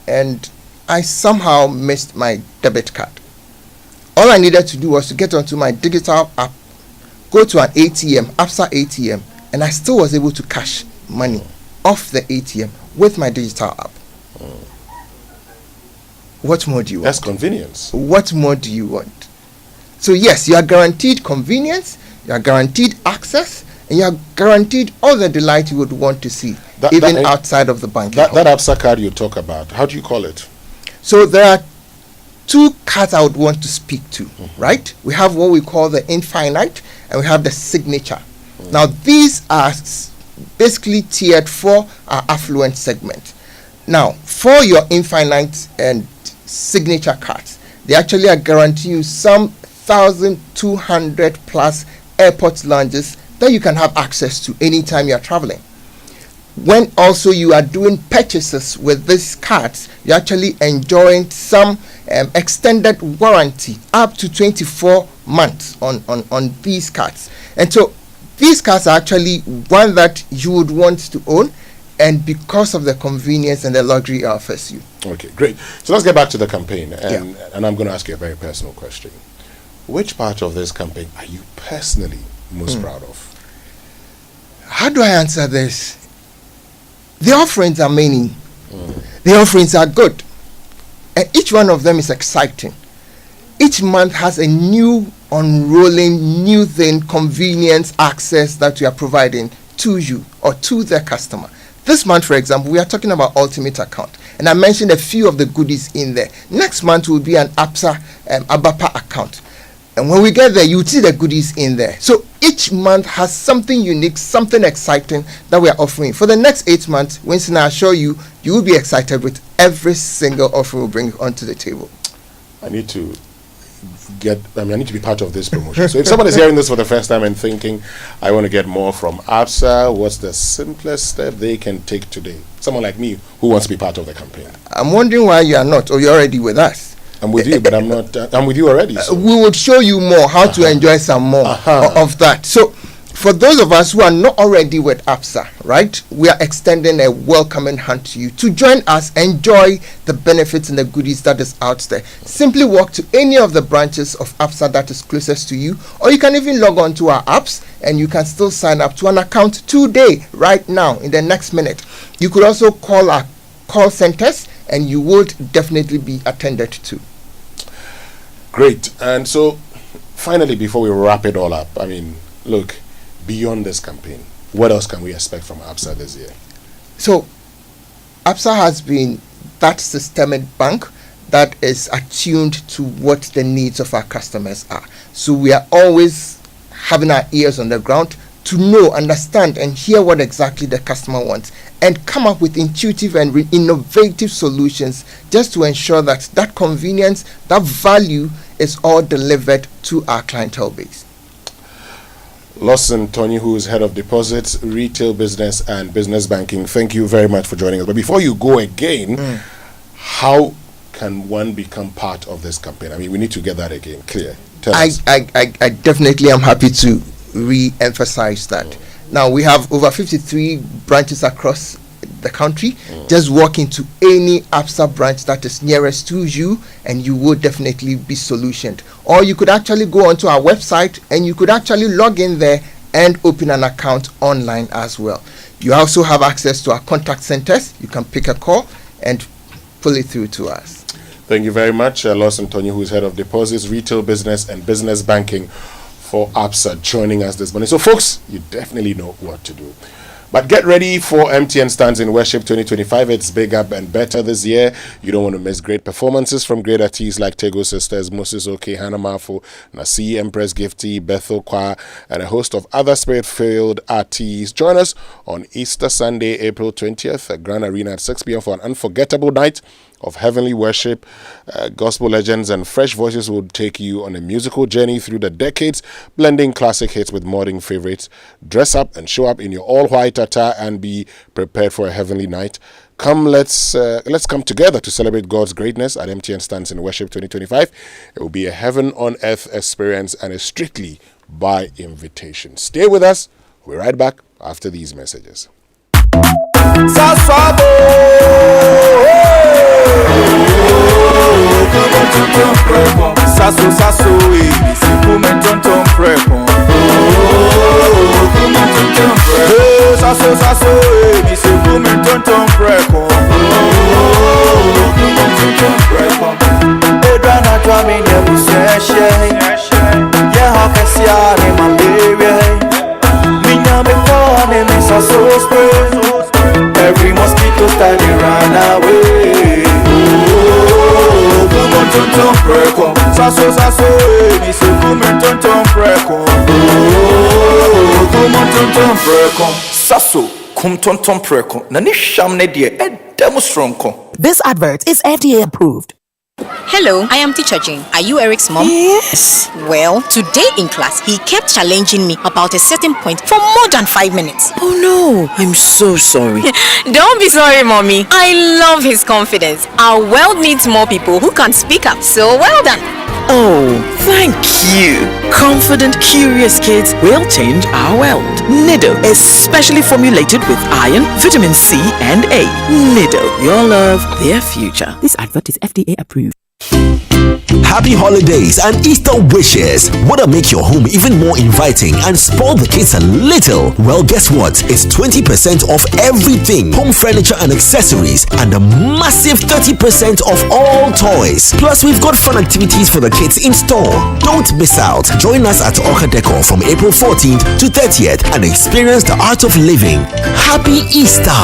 and I somehow missed my debit card. All I needed to do was to get onto my digital app, go to an ATM, Absa ATM, and I still was able to cash money off the ATM with my digital app. What more do you want? That's convenience. What more do you want? So yes, you are guaranteed convenience, you are guaranteed access, and you are guaranteed all the delight you would want to see, outside of the bank. That Absa card you talk about, how do you call it? So there are two cards I would want to speak to, right? We have what we call the Infinite, and we have the Signature. Now these are basically tiered for our affluent segment. Now, for your Infinite and Signature cards, they actually are guaranteeing you some 1,200 plus airport lounges that you can have access to anytime you are traveling. When also you are doing purchases with these cards, you're actually enjoying some extended warranty up to 24 months on these cards. And so these cards are actually one that you would want to own, and because of the convenience and the luxury it offers you. Okay, great. So let's get back to the campaign, and I'm going to ask you a very personal question. Which part of this campaign are you personally most proud of? How do I answer this? The offerings are many. The offerings are good. And each one of them is exciting. Each month has a new unrolling, new thing, convenience, access that we are providing to you or to the customer. This month, for example, we are talking about Ultimate Account. And I mentioned a few of the goodies in there. Next month will be an Absa Abapa account. And when we get there, you see the goodies in there. So each month has something unique, something exciting that we are offering. For the next 8 months, Winston, I assure you, you will be excited with every single offer we'll bring onto the table. I need to be part of this promotion. So if someone is hearing this for the first time and thinking, I want to get more from Absa, what's the simplest step they can take today? Someone like me who wants to be part of the campaign. I'm wondering why you are not, or you're already with us. I'm with you, but I'm not. I'm with you already. So. We would show you more how to enjoy some more of that. So, for those of us who are not already with Absa, right, we are extending a welcoming hand to you to join us, enjoy the benefits and the goodies that is out there. Simply walk to any of the branches of Absa that is closest to you, or you can even log on to our apps and you can still sign up to an account today, right now, in the next minute. You could also call our call centers and you would definitely be attended to. Great. And so, finally, before we wrap it all up, I mean, look, beyond this campaign, what else can we expect from Absa this year? So, Absa has been that systemic bank that is attuned to what the needs of our customers are. So, we are always having our ears on the ground to know, understand, and hear what exactly the customer wants, and come up with intuitive and innovative solutions just to ensure that that convenience, that value is all delivered to our clientele base. Lawson Tony, who is head of deposits, retail business and business banking, thank you very much for joining us. But before you go again, how can one become part of this campaign? I mean, we need to get that again clear. Tell us. I definitely am happy to re-emphasize that. Now, we have over 53 branches across the country. Just walk into any Absa branch that is nearest to you and you will definitely be solutioned. Or you could actually go onto our website and you could actually log in there and open an account online as well. You also have access to our contact centers. You can pick a call and pull it through to us. Thank you very much, Lawson Tony, who is head of deposits, retail business and business banking for Absa, joining us this morning. So folks, you definitely know what to do. But get ready for MTN Stands in Worship 2025. It's bigger and better this year. You don't want to miss great performances from great artists like Tego Sisters, Moses OK, Hannah Mafu, Nasi, Empress Gifty, Bethel Kwa, and a host of other spirit-filled artists. Join us on Easter Sunday, April 20th at Grand Arena at 6 p.m. for an unforgettable night of heavenly worship. Gospel legends and fresh voices will take you on a musical journey through the decades, blending classic hits with modern favorites. Dress up and show up in your all-white attire and be prepared for a heavenly night. Let's come together to celebrate God's greatness at MTN Stands in Worship 2025. It will be a heaven on earth experience and is strictly by invitation. Stay with us. We're right back after these messages. Sasso, every mosquito standing run away. Tonton preko, sasso, me se kume tonton preko. Tonton preko, sasso, kum tonton preko. Nani shamne die, demonstronko. This advert is FDA approved. Hello, I am Teacher Jane. Are you Eric's mom? Yes. Well, today in class, he kept challenging me about a certain point for more than 5 minutes. Oh no, I'm so sorry. Don't be sorry, Mommy. I love his confidence. Our world needs more people who can speak up. So well done. Oh, thank you. Confident, curious kids will change our world. Nido, especially formulated with iron, vitamin C, and A. Nido, your love, their future. This advert is FDA approved. Happy holidays and Easter wishes. Wanna make your home even more inviting and spoil the kids a little? Well, guess what? It's 20% off everything, home furniture and accessories, and a massive 30% off all toys. Plus, we've got fun activities for the kids in store. Don't miss out. Join us at Oka Decor from April 14th to 30th and experience the art of living. Happy Easter!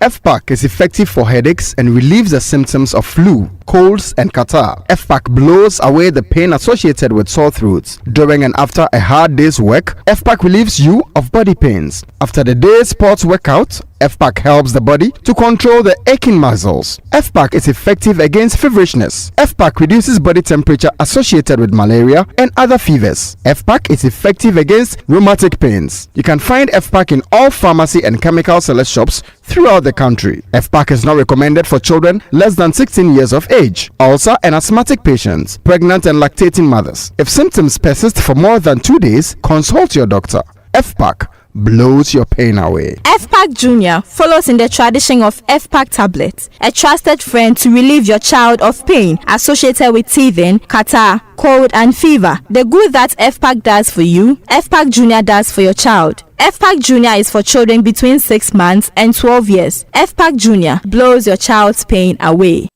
FPAC is effective for headaches and relieves the symptoms of flu, colds, and catarrh. FPAC blows away the pain associated with sore throats. During and after a hard day's work, FPAC relieves you of body pains. After the day's sports workout, FPAC helps the body to control the aching muscles. FPAC is effective against feverishness. FPAC reduces body temperature associated with malaria and other fevers. FPAC is effective against rheumatic pains. You can find FPAC in all pharmacy and chemical select shops throughout the country. FPAC is not recommended for children less than 16 years of age, ulcer and asthmatic patients, pregnant and lactating mothers. If symptoms persist for more than 2 days, consult your doctor. FPAC blows your pain away. FPAC Junior follows in the tradition of FPAC tablets, a trusted friend to relieve your child of pain associated with teething, catarrh, cold and fever. The good that FPAC does for you, FPAC Junior does for your child. FPAC Junior is for children between 6 months and 12 years. FPAC Junior blows your child's pain away.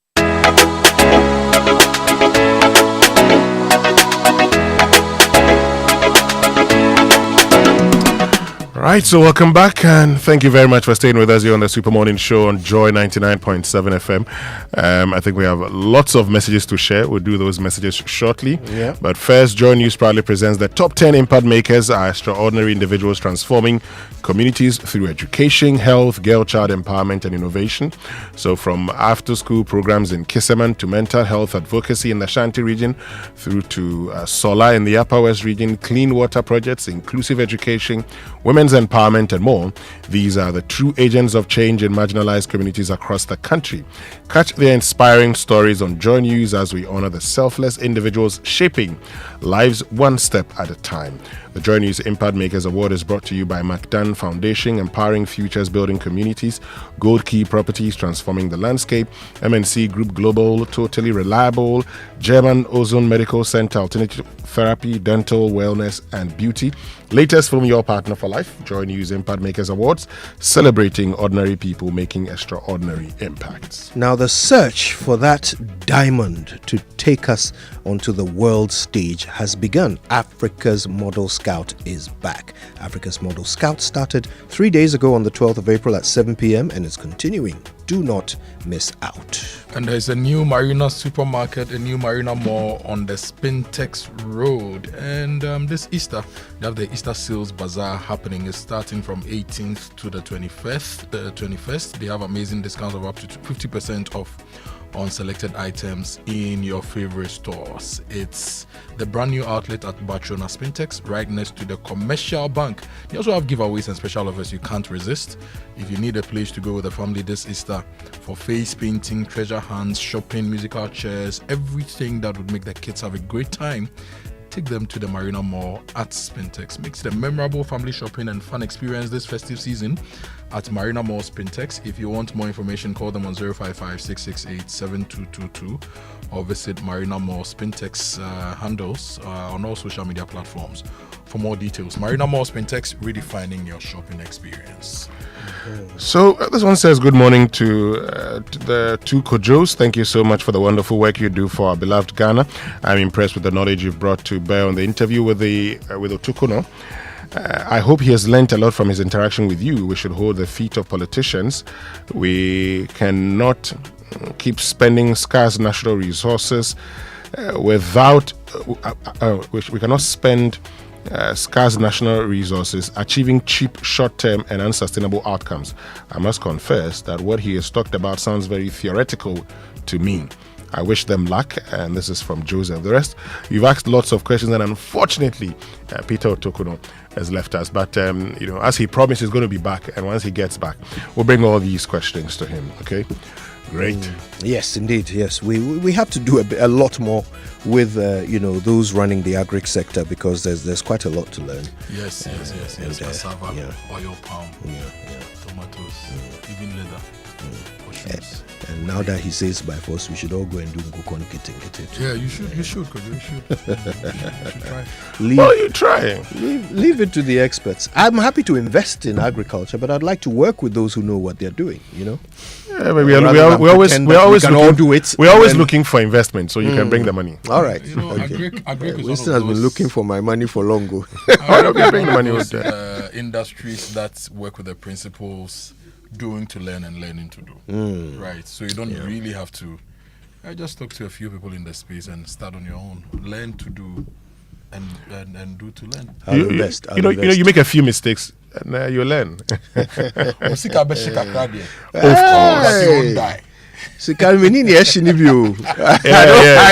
Right, so welcome back and thank you very much for staying with us here on the Super Morning Show on Joy 99.7 FM. I think we have lots of messages to share. We'll do those messages shortly. Yeah. But first, Joy News proudly presents the top 10 impact makers are extraordinary individuals transforming communities through education, health, girl-child empowerment and innovation. So from after-school programs in Kisaman to mental health advocacy in the Ashanti region through to solar in the Upper West region, clean water projects, inclusive education, women's empowerment and more. These are the true agents of change in marginalized communities across the country. Catch their inspiring stories on Joy News as we honor the selfless individuals shaping lives one step at a time. The Joy News Impact Makers Award is brought to you by MacDan Foundation, empowering futures, building communities, Gold Key Properties, transforming the landscape, MNC Group Global, Totally Reliable, German Ozone Medical Center, therapy, dental, wellness, and beauty. Latest from your partner for life, Joy News Impact Makers Awards, celebrating ordinary people making extraordinary impacts. Now, the search for that diamond to take us onto the world stage has begun. Africa's Model Scout is back. Africa's Model Scout started 3 days ago on the 12th of April at 7 p.m. and is continuing. Do not miss out. And there's a new Marina supermarket, a new Marina mall on the Spintex Road. And this Easter, they have the Easter Sales Bazaar happening. It's starting from 18th to the 21st. They have amazing discounts of up to 50% off on selected items in your favorite stores. It's the brand new outlet at Barcelona Spintex, right next to the Commercial Bank. They also have giveaways and special offers you can't resist. If you need a place to go with the family this Easter for face painting, treasure hunts, shopping, musical chairs, everything that would make the kids have a great time, take them to the Marina Mall at Spintex. Makes it a memorable family shopping and fun experience this festive season at Marina Mall Spintex. If you want more information, call them on 055-668-7222 or visit Marina Mall Spintex handles on all social media platforms for more details. Marina Mall Spintex, redefining your shopping experience. So this one says, good morning to the two Kojos. Thank you so much for the wonderful work you do for our beloved Ghana. I'm impressed with the knowledge you've brought to bear on the interview with Otokunor. I hope he has learnt a lot from his interaction with you. We should hold the feet of politicians. We cannot keep spending scarce national resources we cannot spend scarce national resources achieving cheap, short-term and unsustainable outcomes. I must confess that what he has talked about sounds very theoretical to me. I wish them luck, and this is from Joseph. The rest, you've asked lots of questions, and unfortunately, Peter Otokunor has left us. But as he promised, he's going to be back, and once he gets back, we'll bring all these questions to him. Okay, great. Yes, indeed. Yes, we have to do a lot more with those running the agric sector, because there's quite a lot to learn. Yes. Cassava, oil palm, tomatoes, even leather, mushrooms. And now that he says by force, we should all go and do Ngukon Kitten. Yeah, you should, Kojo, you should try. You try. Leave it to the experts. I'm happy to invest in agriculture, but I'd like to work with those who know what they're doing, Yeah, but we're always looking for investment, so you can bring the money. All right. Agric Winston has been looking for my money for long. Why don't we bring the money with industries that work with the principles doing to learn and learning to do. Right. So you don't really have to. I just talk to a few people in the space and start on your own. Learn to do and do to learn. You make a few mistakes and you learn. Of course. I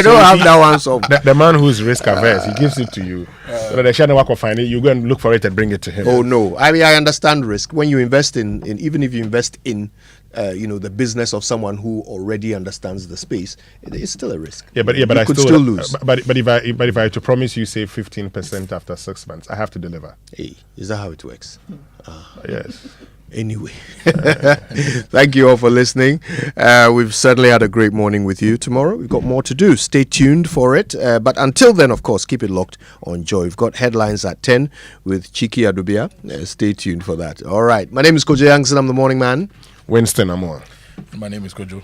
don't have that one. So the man who's risk averse, he gives it to you. So the shadow work will find it. You go and look for it and bring it to him. Oh no! I mean, I understand risk. When you invest in even if you invest in, the business of someone who already understands the space, it's still a risk. But I could still lose. But if I had to promise you, say 15% after 6 months, I have to deliver. Hey, is that how it works? Yes. Anyway, thank you all for listening. We've certainly had a great morning with you. Tomorrow we've got more to do. Stay tuned for it. But until then, of course, keep it locked on Joy. We've got headlines at 10 with Chiki Adubia. Stay tuned for that. All right. My name is Kojo Yankson. I'm the morning man. Winston Amoah. My name is Kojo.